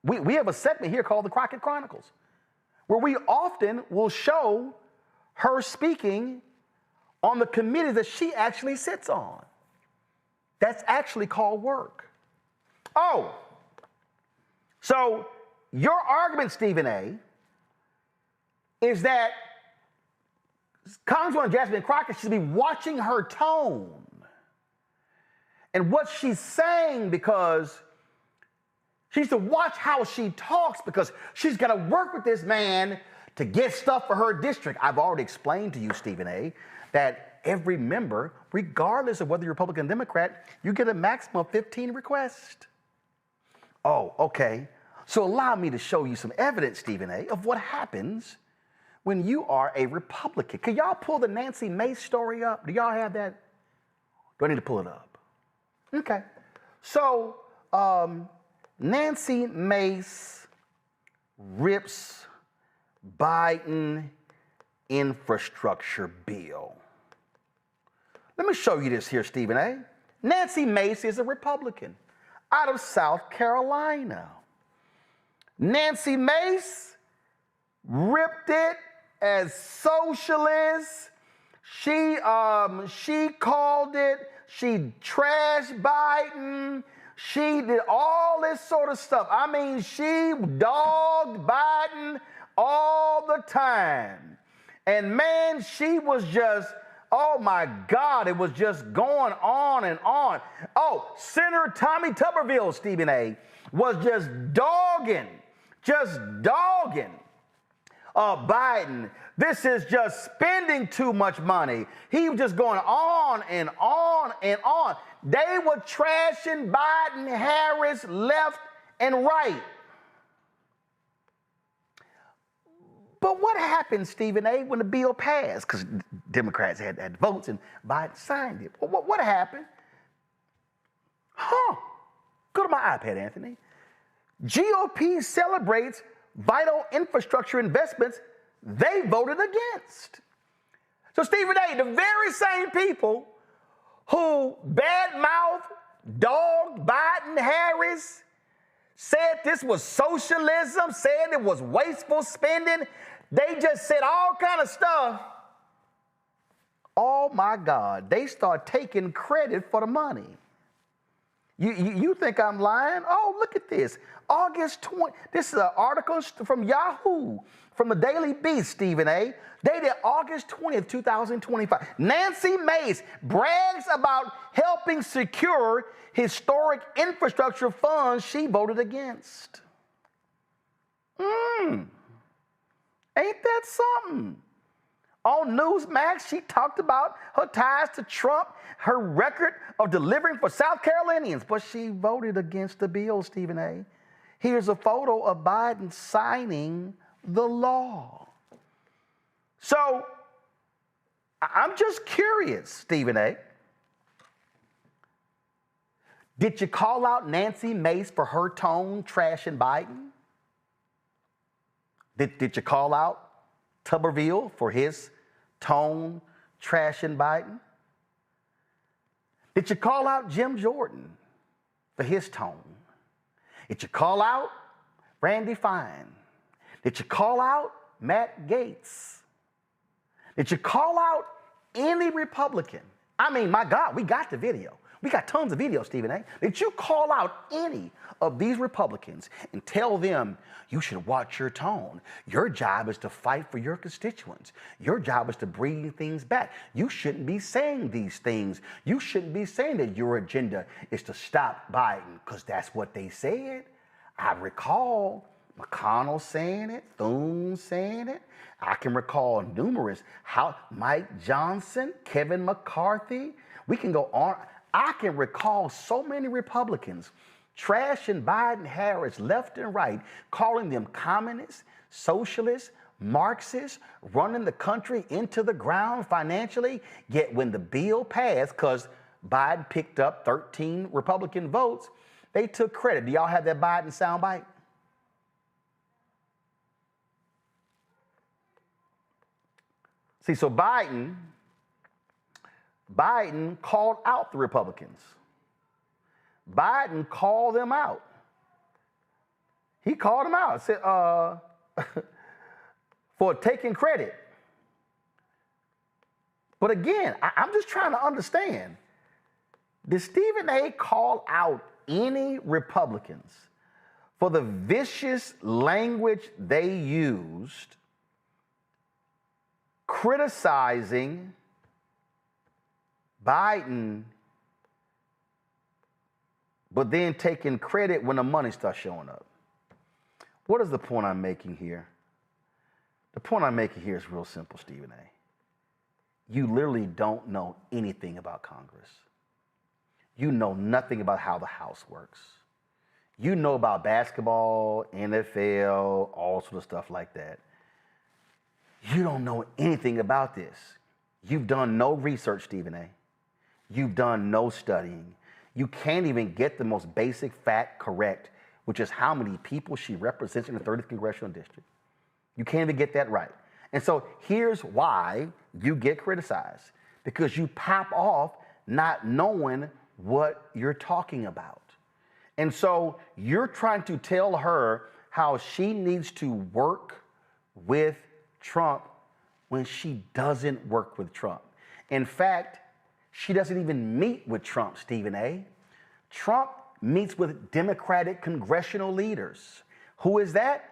We have a segment here called the Crockett Chronicles, where we often will show her speaking on the committee that she actually sits on. That's actually called work. Oh, so your argument, Stephen A., is that Congresswoman Jasmine Crockett should be watching her tone and what she's saying, because she needs to watch how she talks, because she's got to work with this man to get stuff for her district. I've already explained to you, Stephen A., that every member, regardless of whether you're Republican or Democrat, you get a maximum of 15 requests. Oh, okay. So allow me to show you some evidence, Stephen A., of what happens when you are a Republican. Can y'all pull the Nancy Mace story up? Do y'all have that? Do I need to pull it up? Okay. So, Nancy Mace rips Biden infrastructure bill. Let me show you this here, Stephen A. Nancy Mace is a Republican out of South Carolina. Nancy Mace ripped it as socialist. She called it, she trashed Biden. She did all this sort of stuff. I mean, she dogged Biden all the time. And man, she was just, oh my God, it was just going on and on. Oh, Senator Tommy Tuberville, Stephen A., was just dogging Biden. This is just spending too much money. He was just going on and on and on. They were trashing Biden, Harris, left and right. But what happened, Stephen A., when the bill passed? Because Democrats had votes and Biden signed it. What happened? Go to my iPad, Anthony. GOP celebrates vital infrastructure investments they voted against. So, Stephen A., the very same people who badmouthed, dogged Biden, Harris, said this was socialism, said it was wasteful spending, they just said all kind of stuff. Oh, my God, they start taking credit for the money. You think I'm lying? Oh, look at this. August 20. This is an article from Yahoo, from the Daily Beast, Stephen A. Dated August 20th, 2025. Nancy Mace brags about helping secure historic infrastructure funds she voted against. Ain't that something? On Newsmax, she talked about her ties to Trump, her record of delivering for South Carolinians, but she voted against the bill, Stephen A. Here's a photo of Biden signing the law. So, I'm just curious, Stephen A. Did you call out Nancy Mace for her tone trashing Biden? Did you call out Tuberville for his tone trashing Biden? Did you call out Jim Jordan for his tone? Did you call out Randy Fine? Did you call out Matt Gaetz? Did you call out any Republican? I mean, my God, we got the video. We got tons of videos, Stephen A. Did you call out any of these Republicans and tell them you should watch your tone? Your job is to fight for your constituents. Your job is to bring things back. You shouldn't be saying these things. You shouldn't be saying that your agenda is to stop Biden, because that's what they said. I recall McConnell saying it, Thune saying it. I can recall numerous, Mike Johnson, Kevin McCarthy. We can go on. I can recall so many Republicans trashing Biden, Harris, left and right, calling them communists, socialists, Marxists, running the country into the ground financially. Yet when the bill passed, because Biden picked up 13 Republican votes, they took credit. Do y'all have that Biden soundbite? See, so Biden called out the Republicans. Biden called them out. He called them out, said, for taking credit. But again, I'm just trying to understand. Did Stephen A. call out any Republicans for the vicious language they used criticizing Biden, but then taking credit when the money starts showing up? What is the point I'm making here? The point I'm making here is real simple, Stephen A. You literally don't know anything about Congress. You know nothing about how the House works. You know about basketball, NFL, all sort of stuff like that. You don't know anything about this. You've done no research, Stephen A. You've done no studying. You can't even get the most basic fact correct, which is how many people she represents in the 30th Congressional District. You can't even get that right. And so here's why you get criticized. Because you pop off not knowing what you're talking about. And so you're trying to tell her how she needs to work with Trump when she doesn't work with Trump. In fact, she doesn't even meet with Trump, Stephen A. Trump meets with Democratic congressional leaders. Who is that?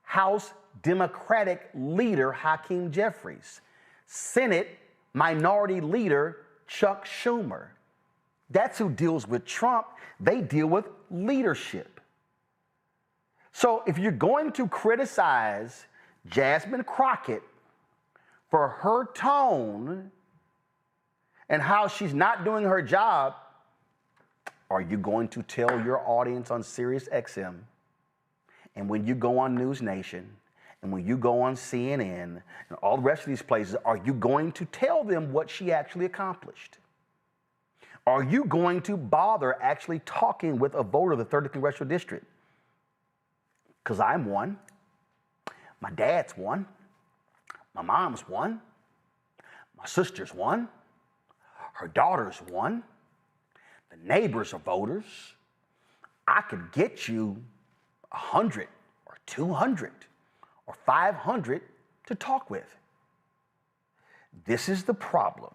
House Democratic leader Hakeem Jeffries. Senate Minority Leader Chuck Schumer. That's who deals with Trump. They deal with leadership. So if you're going to criticize Jasmine Crockett for her tone and how she's not doing her job, are you going to tell your audience on Sirius XM, and when you go on News Nation, and when you go on CNN, and all the rest of these places, are you going to tell them what she actually accomplished? Are you going to bother actually talking with a voter of the 3rd Congressional District? Because I'm one. My dad's one. My mom's one. My sister's one. Her daughter's one. The neighbors are voters. I could get you 100 or 200 or 500 to talk with. This is the problem.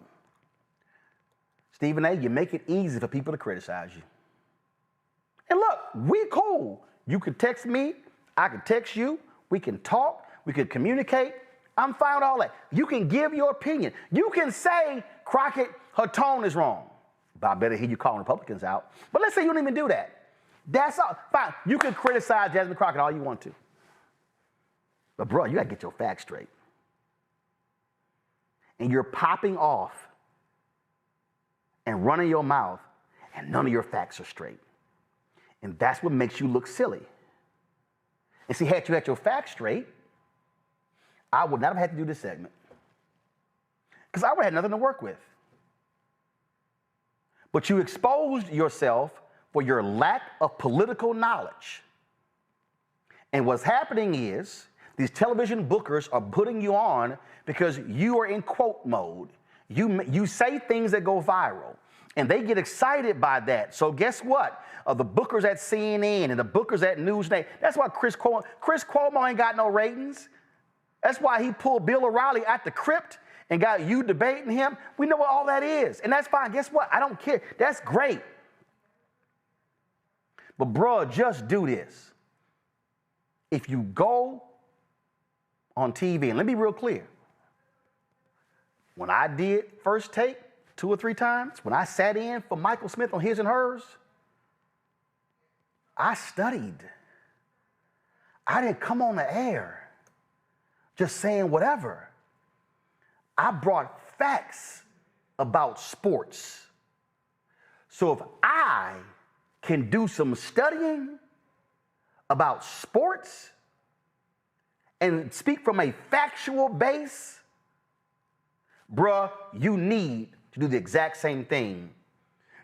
Stephen A., you make it easy for people to criticize you. And look, we cool. You could text me, I could text you, we can talk, we could communicate. I'm fine with all that. You can give your opinion. You can say, Crockett, her tone is wrong. But I better hear you calling Republicans out. But let's say you don't even do that. That's all. Fine. You can criticize Jasmine Crockett all you want to. But bro, you gotta get your facts straight. And you're popping off and running your mouth, and none of your facts are straight. And that's what makes you look silly. And see, had you had your facts straight, I would not have had to do this segment. Because I would have had nothing to work with. But you exposed yourself for your lack of political knowledge. And what's happening is these television bookers are putting you on because you are in quote mode. You say things that go viral, and they get excited by that. So guess what? The bookers at CNN and the bookers at Newsday, that's why Chris Cuomo ain't got no ratings. That's why he pulled Bill O'Reilly out the crypt and got you debating him. We know what all that is, and that's fine. Guess what? I don't care. That's great. But bruh, just do this. If you go on TV, and let me be real clear, when I did First Take 2 or 3 times, when I sat in for Michael Smith on His and Hers, I studied. I didn't come on the air just saying whatever. I brought facts about sports. So if I can do some studying about sports and speak from a factual base, bruh, you need to do the exact same thing.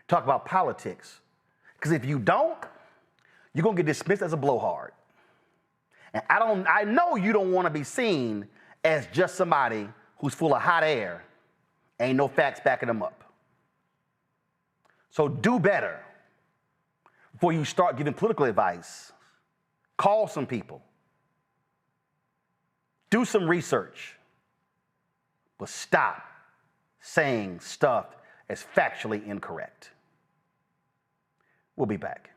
Talk about politics. Because if you don't, you're going to get dismissed as a blowhard. And I know you don't want to be seen as just somebody who's full of hot air. Ain't no facts backing them up. So do better before you start giving political advice. Call some people. Do some research. But stop saying stuff that's factually incorrect. We'll be back.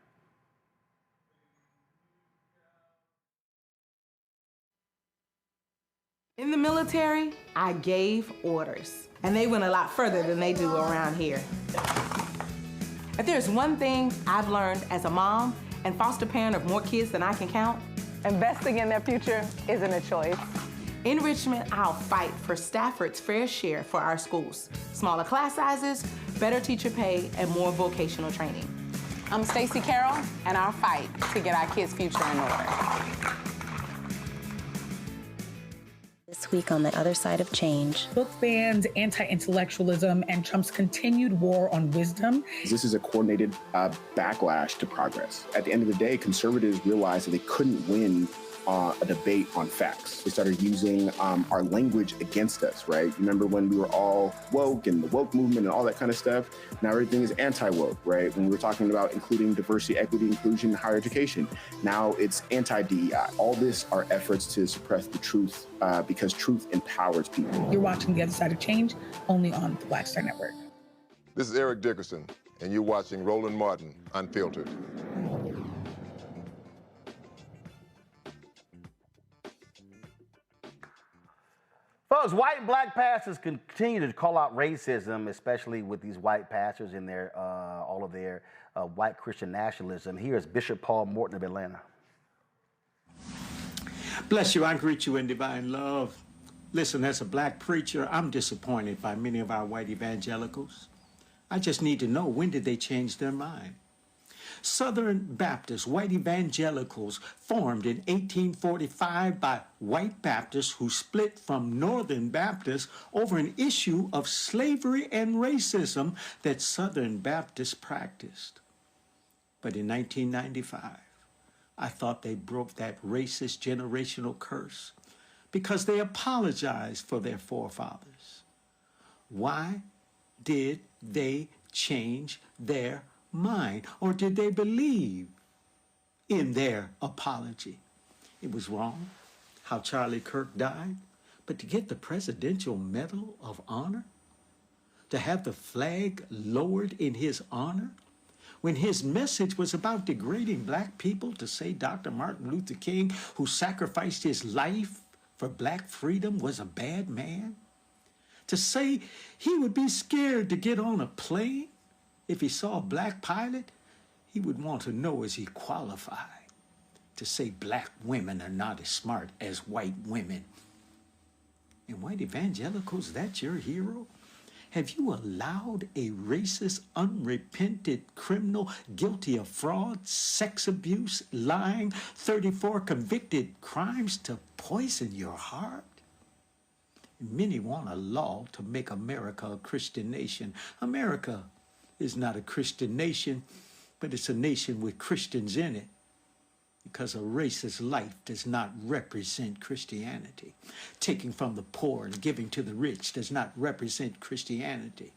In the military, I gave orders, and they went a lot further than they do around here. If there's one thing I've learned as a mom and foster parent of more kids than I can count, investing in their future isn't a choice. In Richmond, I'll fight for Stafford's fair share for our schools. Smaller class sizes, better teacher pay, and more vocational training. I'm Stacey Carroll, and I'll fight to get our kids' future in order. This week on The Other Side of Change. Book bans, anti-intellectualism, and Trump's continued war on wisdom. This is a coordinated backlash to progress. At the end of the day, conservatives realized that they couldn't win a debate on facts. They started using our language against us, right? Remember when we were all woke and the woke movement and all that kind of stuff? Now everything is anti-woke, right? When we were talking about including diversity, equity, inclusion, and higher education, now it's anti-DEI. All this are efforts to suppress the truth because truth empowers people. You're watching The Other Side of Change only on the Black Star Network. This is Eric Dickerson, and you're watching Roland Martin Unfiltered. Folks, white and black pastors continue to call out racism, especially with these white pastors and their all of their white Christian nationalism. Here is Bishop Paul Morton of Atlanta. Bless you. I greet you in divine love. Listen, as a black preacher, I'm disappointed by many of our white evangelicals. I just need to know, when did they change their mind? Southern Baptists, white evangelicals, formed in 1845 by white Baptists who split from Northern Baptists over an issue of slavery and racism that Southern Baptists practiced. But in 1995, I thought they broke that racist generational curse because they apologized for their forefathers. Why did they change their mind? Or did they believe in their apology? It was wrong how Charlie Kirk died, but to get the Presidential Medal of Honor, to have the flag lowered in his honor, when his message was about degrading black people, to say Dr. Martin Luther King, who sacrificed his life for black freedom, was a bad man, to say he would be scared to get on a plane if he saw a black pilot, he would want to know, is he qualified? To say black women are not as smart as white women. And white evangelicals, that's your hero? Have you allowed a racist, unrepented criminal guilty of fraud, sex abuse, lying, 34 convicted crimes to poison your heart? Many want a law to make America a Christian nation. America is not a Christian nation, but it's a nation with Christians in it, because a racist life does not represent Christianity. Taking from the poor and giving to the rich does not represent Christianity.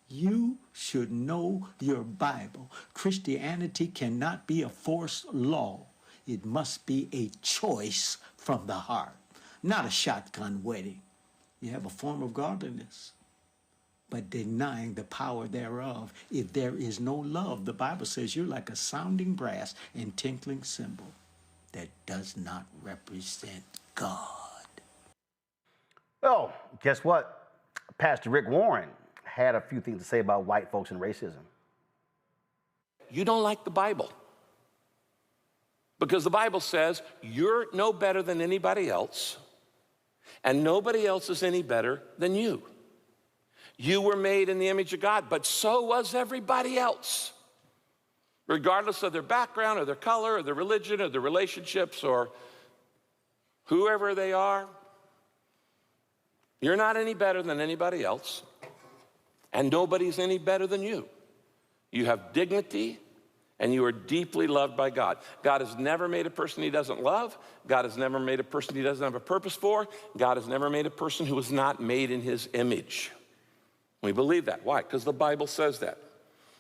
You should know your Bible. Christianity cannot be a forced law. It must be a choice from the heart, not a shotgun wedding. You have a form of godliness, but denying the power thereof. If there is no love, the Bible says you're like a sounding brass and tinkling cymbal that does not represent God. Well, guess what? Pastor Rick Warren had a few things to say about white folks and racism. You don't like the Bible, because the Bible says you're no better than anybody else, and nobody else is any better than you. You were made in the image of God, but so was everybody else, regardless of their background or their color or their religion or their relationships or whoever they are. You're not any better than anybody else, and nobody's any better than you. You have dignity, and you are deeply loved by God. God has never made a person he doesn't love. God has never made a person he doesn't have a purpose for. God has never made a person who was not made in his image. We believe that. Why? Because the Bible says that.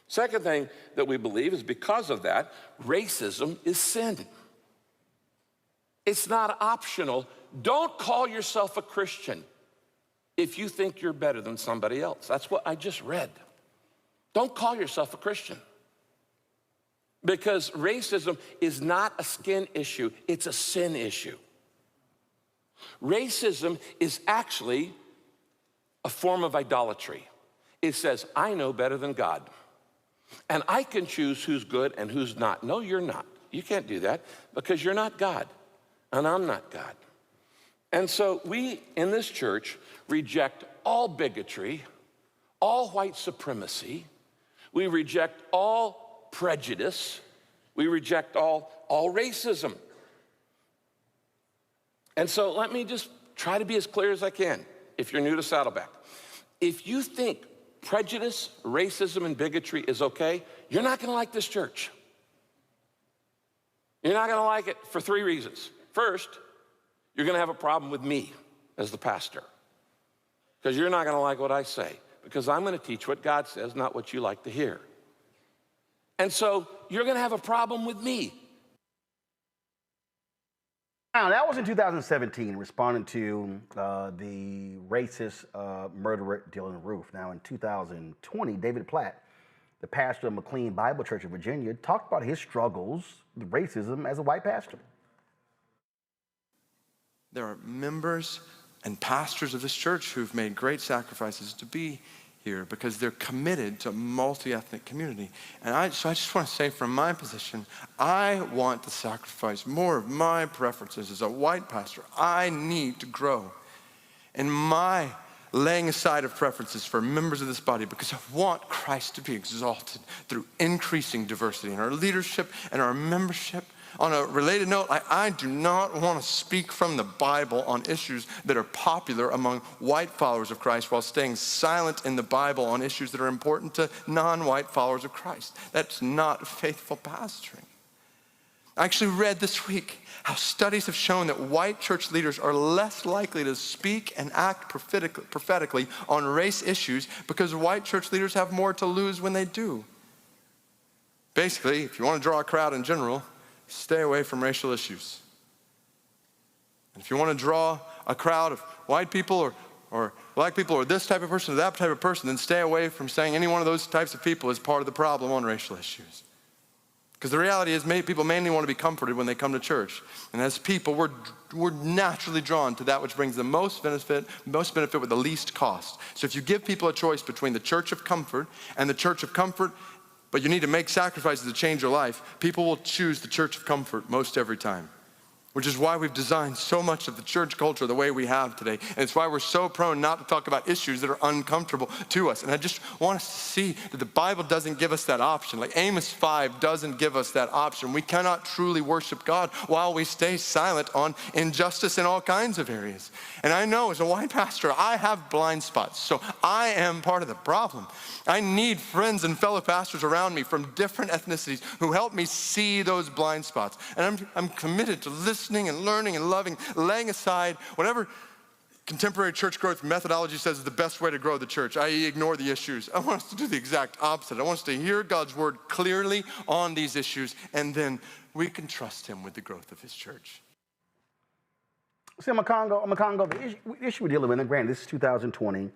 Second thing that we believe is, because of that, racism is sin. It's not optional. Don't call yourself a Christian if you think you're better than somebody else. That's what I just read. Don't call yourself a Christian. Because racism is not a skin issue, it's a sin issue. Racism is actually a form of idolatry. It says, I know better than God, and I can choose who's good and who's not. No, you're not. You can't do that, because you're not God, and I'm not God. And so we, in this church, reject all bigotry, all white supremacy. We reject all prejudice. We reject all racism. And so let me just try to be as clear as I can if you're new to Saddleback. If you think prejudice, racism, and bigotry is okay, you're not going to like this church. You're not going to like it for 3 reasons. First, you're going to have a problem with me as the pastor, because you're not going to like what I say, because I'm going to teach what God says, not what you like to hear. And so you're going to have a problem with me. Now, that was in 2017, responding to the racist murderer Dylan Roof. Now, in 2020, David Platt, the pastor of McLean Bible Church in Virginia, talked about his struggles with racism as a white pastor. There are members and pastors of this church who've made great sacrifices to be here because they're committed to a multi-ethnic community. And so I just want to say from my position, I want to sacrifice more of my preferences as a white pastor. I need to grow in my laying aside of preferences for members of this body because I want Christ to be exalted through increasing diversity in our leadership and our membership. On a related note, I do not want to speak from the Bible on issues that are popular among white followers of Christ while staying silent in the Bible on issues that are important to non-white followers of Christ. That's not faithful pastoring. I actually read this week how studies have shown that white church leaders are less likely to speak and act prophetically on race issues because white church leaders have more to lose when they do. Basically, if you want to draw a crowd in general, stay away from racial issues. And if you want to draw a crowd of white people or black people or this type of person or that type of person, then stay away from saying any one of those types of people is part of the problem on racial issues. Because the reality is people mainly want to be comforted when they come to church. And as people, we're naturally drawn to that which brings the most benefit with the least cost. So if you give people a choice between the church of comfort and the church of comfort, but you need to make sacrifices to change your life, people will choose the church of comfort most every time. Which is why we've designed so much of the church culture the way we have today. And it's why we're so prone not to talk about issues that are uncomfortable to us. And I just want us to see that the Bible doesn't give us that option. Like Amos 5 doesn't give us that option. We cannot truly worship God while we stay silent on injustice in all kinds of areas. And I know as a white pastor, I have blind spots. So I am part of the problem. I need friends and fellow pastors around me from different ethnicities who help me see those blind spots. And I'm committed to listening and learning and loving, laying aside whatever contemporary church growth methodology says is the best way to grow the church, i.e. ignore the issues. I want us to do the exact opposite. I want us to hear God's word clearly on these issues, and then we can trust him with the growth of his church. See, Makongo, the issue we're dealing with, and granted, this is 2020.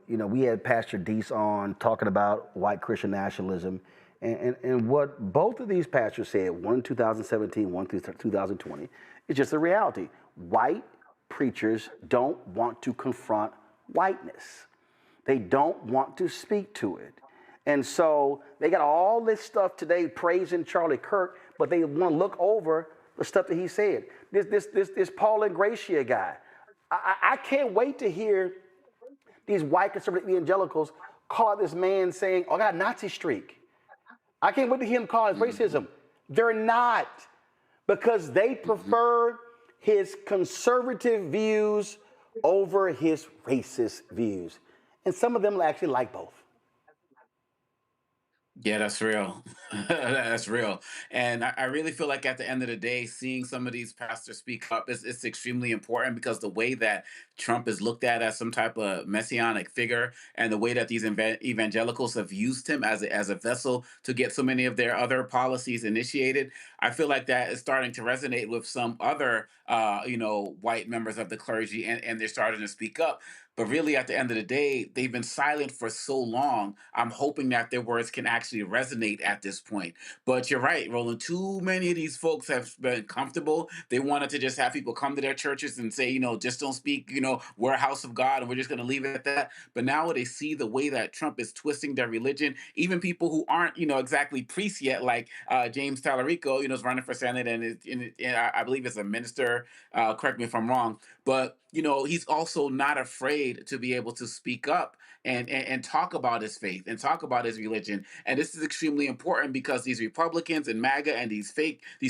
We had Pastor Deese on talking about white Christian nationalism. And what both of these pastors said, one in 2017, one through 2020, is just a reality. White preachers don't want to confront whiteness. They don't want to speak to it. And so they got all this stuff today praising Charlie Kirk, but they want to look over the stuff that he said. This Paul Ingracia guy. I can't wait to hear these white conservative evangelicals call out this man saying, "Oh, I got a Nazi streak." I can't wait to hear him call it racism. They're not, because they prefer his conservative views over his racist views. And some of them actually like both. Yeah, that's real. That's real. And I really feel like at the end of the day, seeing some of these pastors speak up is extremely important because the way that Trump is looked at as some type of messianic figure and the way that these evangelicals have used him as a vessel to get so many of their other policies initiated, I feel like that is starting to resonate with some other, white members of the clergy, and they're starting to speak up. But really, at the end of the day, they've been silent for so long. I'm hoping that their words can actually resonate at this point. But you're right, Roland. Too many of these folks have been comfortable. They wanted to just have people come to their churches and say, just don't speak, we're a house of God and we're just going to leave it at that. But now they see the way that Trump is twisting their religion, even people who aren't, exactly priests yet, like James Tallarico, is running for Senate and I believe is a minister. Correct me if I'm wrong. But, he's also not afraid to be able to speak up and talk about his faith and talk about his religion. And this is extremely important because these Republicans and MAGA and these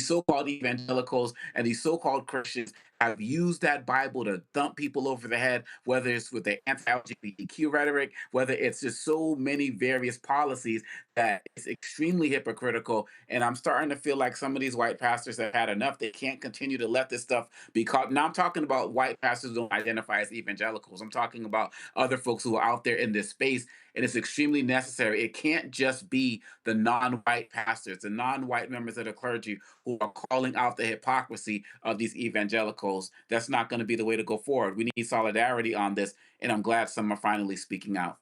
so-called evangelicals and these so-called Christians have used that Bible to dump people over the head, whether it's with their anti-LGBTQ rhetoric, whether it's just so many various policies that it's extremely hypocritical. And I'm starting to feel like some of these white pastors have had enough. They can't continue to let this stuff be caught. Now I'm talking about white pastors who don't identify as evangelicals. I'm talking about other folks who are out there in this space, and it's extremely necessary. It can't just be the non-white pastors, the non-white members of the clergy who are calling out the hypocrisy of these evangelicals. That's not going to be the way to go forward. We need solidarity on this, and I'm glad some are finally speaking out.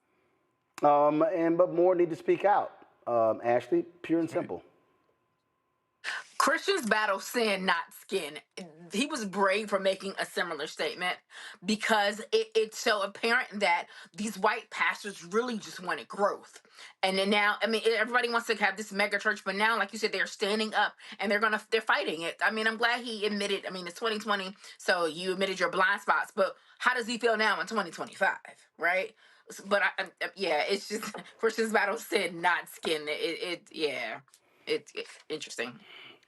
But more need to speak out. Ashley, pure and simple. Christians battle sin, not skin. He was brave for making a similar statement because it's so apparent that these white pastors really just wanted growth. And then now, I mean, everybody wants to have this mega church, but now, like you said, they're standing up and they're fighting it. I mean, I'm glad he admitted, I mean, it's 2020, so you admitted your blind spots, but how does he feel now in 2025, right? But yeah, it's just Christians battle sin, not skin. It's interesting.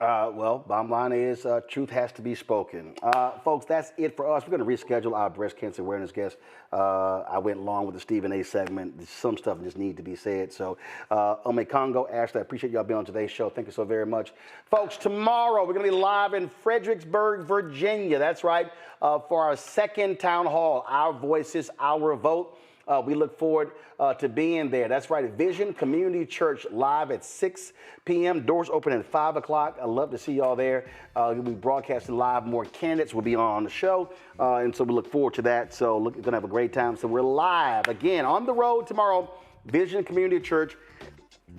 Well, bottom line is truth has to be spoken. Folks, that's it for us. We're going to reschedule our breast cancer awareness guest. I went long with the Stephen A segment. Some stuff just needs to be said. So, Ome Congo, Ashley, I appreciate y'all being on today's show. Thank you so very much. Folks, tomorrow we're going to be live in Fredericksburg, Virginia. That's right, for our second town hall, Our Voices, Our Vote. We look forward to being there. That's right, Vision Community Church live at 6 p.m. Doors open at 5 o'clock. I'd love to see y'all there. We'll be broadcasting live. More candidates will be on the show. And so we look forward to that. So we're going to have a great time. So we're live again on the road tomorrow. Vision Community Church,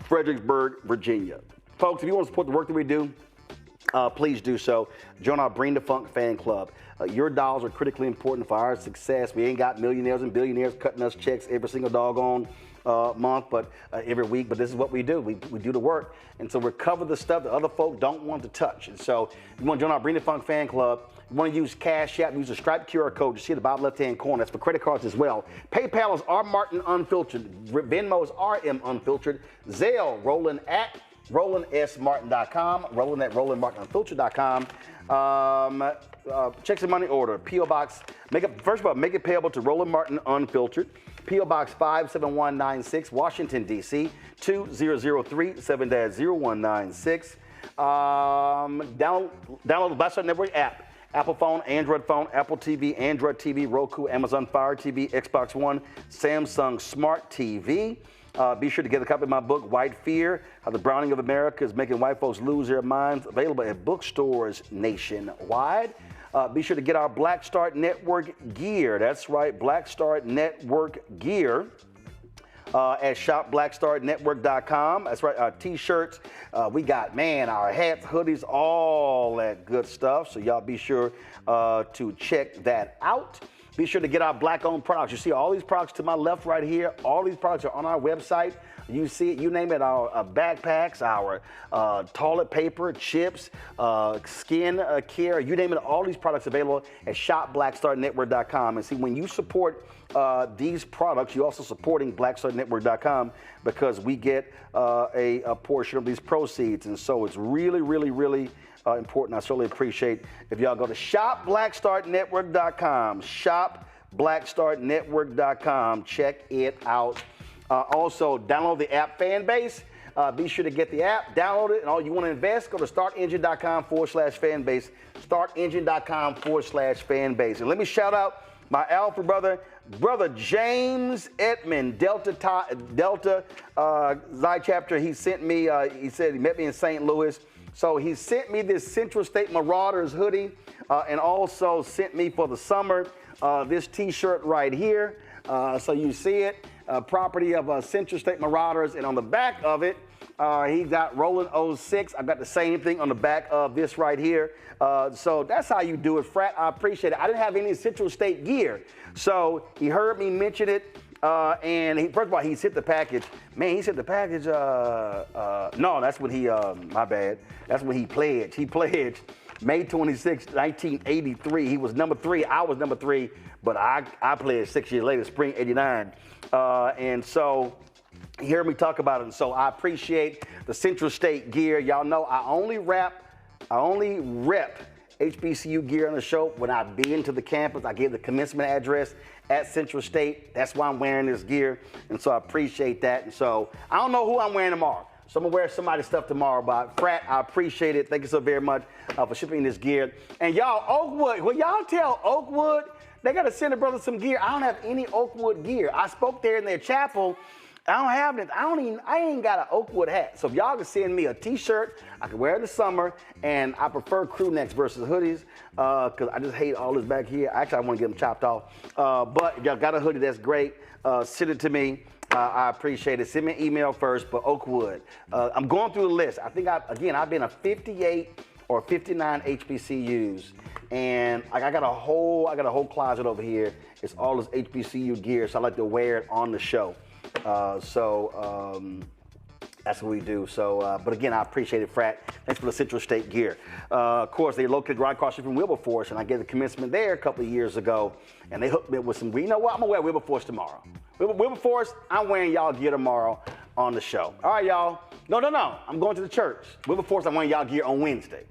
Fredericksburg, Virginia. Folks, if you want to support the work that we do, please do so. Join our Bring the Funk fan club. Your dollars are critically important for our success. We ain't got millionaires and billionaires cutting us checks every single doggone month, but every week. But this is what we do. We do the work. And so we cover the stuff that other folk don't want to touch. And so you want to join our Bring the Funk fan club. You want to use Cash App, use the striped QR code. You see at the bottom left-hand corner. That's for credit cards as well. PayPal is R Martin Unfiltered. Venmo is RM Unfiltered. Zelle, Roland at RolandSMartin.com. Roland at RolandMartinUnfiltered.com. Checks and money order. P.O. Box. First of all, make it payable to Roland Martin Unfiltered. P.O. Box 57196, Washington, D.C. 2003 7-0196. Download the Black Star Network app. Apple phone, Android phone, Apple TV, Android TV, Roku, Amazon Fire TV, Xbox One, Samsung Smart TV. Be sure to get a copy of my book, White Fear, How the Browning of America is Making White Folks Lose Their Minds, available at bookstores nationwide. Be sure to get our Black Star Network gear. That's right, Black Star Network gear at shopblackstarnetwork.com. That's right, our T-shirts. We got, our hats, hoodies, all that good stuff. So y'all be sure to check that out. Be sure to get our Black-owned products. You see all these products to my left right here. All these products are on our website. You see it, you name it, our backpacks, our toilet paper, chips, skin care, you name it, all these products available at shopblackstarnetwork.com. And see, when you support these products, you're also supporting blackstarnetwork.com because we get a portion of these proceeds. And so it's really, really, really important. I certainly appreciate if y'all go to shopblackstarnetwork.com, shopblackstarnetwork.com. Check it out. Also, download the app Fanbase. Be sure to get the app, download it, and all you want to invest, go to startengine.com/fanbase, startengine.com/fanbase. And let me shout out my alpha brother James Edmond, Delta Xi chapter. He sent me, he said he met me in St. Louis. So he sent me this Central State Marauders hoodie and also sent me for the summer this T-shirt right here. So you see it, property of Central State Marauders. And on the back of it, he got Roland 06. I got the same thing on the back of this right here. So that's how you do it, Frat. I appreciate it. I didn't have any Central State gear. So he heard me mention it. And first of all, he's hit the package. Man, he's hit the package. No, that's when he, my bad. That's when he pledged. He pledged May 26, 1983. He was number 3. I was number 3. But I pledged 6 years later, spring 89. And so he heard me talk about it. And so I appreciate the Central State gear. Y'all know I only rep HBCU gear on the show when I've been to the campus. I gave the commencement address at Central State. That's why I'm wearing this gear. And so I appreciate that. And so I don't know who I'm wearing tomorrow. So I'm going to wear somebody's stuff tomorrow. But Frat, I appreciate it. Thank you so very much for shipping this gear. And y'all, Oakwood, will y'all tell Oakwood they got to send a brother some gear? I don't have any Oakwood gear. I spoke there in their chapel. I don't have it. I ain't got an Oakwood hat. So if y'all can send me a T-shirt, I can wear it in the summer, and I prefer crew necks versus hoodies because I just hate all this back here. Actually, I want to get them chopped off. But if y'all got a hoodie, that's great. Send it to me. I appreciate it. Send me an email first, but Oakwood. I'm going through the list. I think, I've been a 58 or 59 HBCUs, and I got a whole closet over here. It's all this HBCU gear, so I like to wear it on the show. That's what we do. So, but again, I appreciate it, Frat. Thanks for the Central State gear. Of course, they located right across the street from Wilberforce, and I gave the commencement there a couple of years ago, and they hooked me up with some. You know what? I'm gonna wear Wilberforce tomorrow. Wilberforce, I'm wearing y'all gear tomorrow on the show. All right, y'all. No. I'm going to the church. Wilberforce, I'm wearing y'all gear on Wednesday.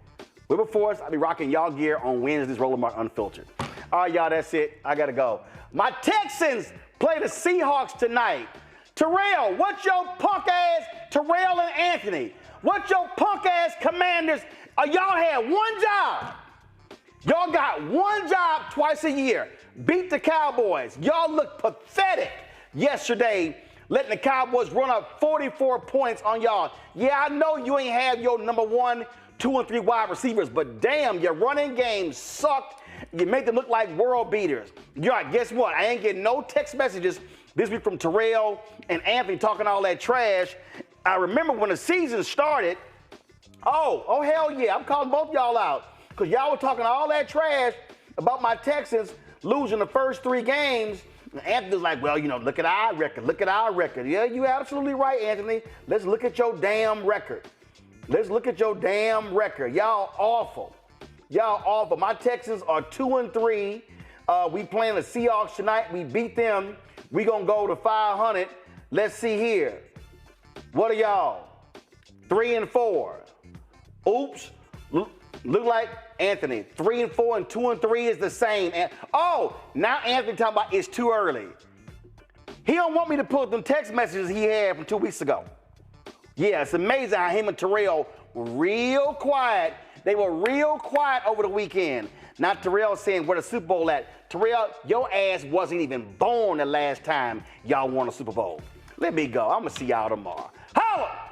Wilberforce, I'll be rocking y'all gear on Wednesday's Roller Mark Unfiltered. All right, y'all, that's it. I gotta go. My Texans play the Seahawks tonight. Terrell, what's your punk ass, Terrell and Anthony? What's your punk ass Commanders? Y'all had one job. Y'all got one job twice a year. Beat the Cowboys. Y'all look pathetic yesterday, letting the Cowboys run up 44 points on y'all. Yeah, I know you ain't have your number 1, 2, and 3 wide receivers, but damn, your running game sucked. You made them look like world beaters. Yeah, guess what? I ain't getting no text messages this week from Terrell and Anthony talking all that trash. I remember when the season started, oh hell yeah, I'm calling both y'all out. Because y'all were talking all that trash about my Texans losing the first 3 games. And Anthony's like, well, look at our record. Yeah, you're absolutely right, Anthony. Let's look at your damn record. Y'all awful. My Texans are 2-3. We playing the Seahawks tonight. We beat them. We gonna go to 500. Let's see here. What are y'all? 3-4. Oops. Look like Anthony. 3-4 and 2-3 is the same. And now Anthony talking about it's too early. He don't want me to put them text messages he had from 2 weeks ago. Yeah, it's amazing how him and Terrell were real quiet. They were real quiet over the weekend. Not Terrell saying where the Super Bowl at. Terrell, your ass wasn't even born the last time y'all won a Super Bowl. Let me go. I'm going to see y'all tomorrow. Holla!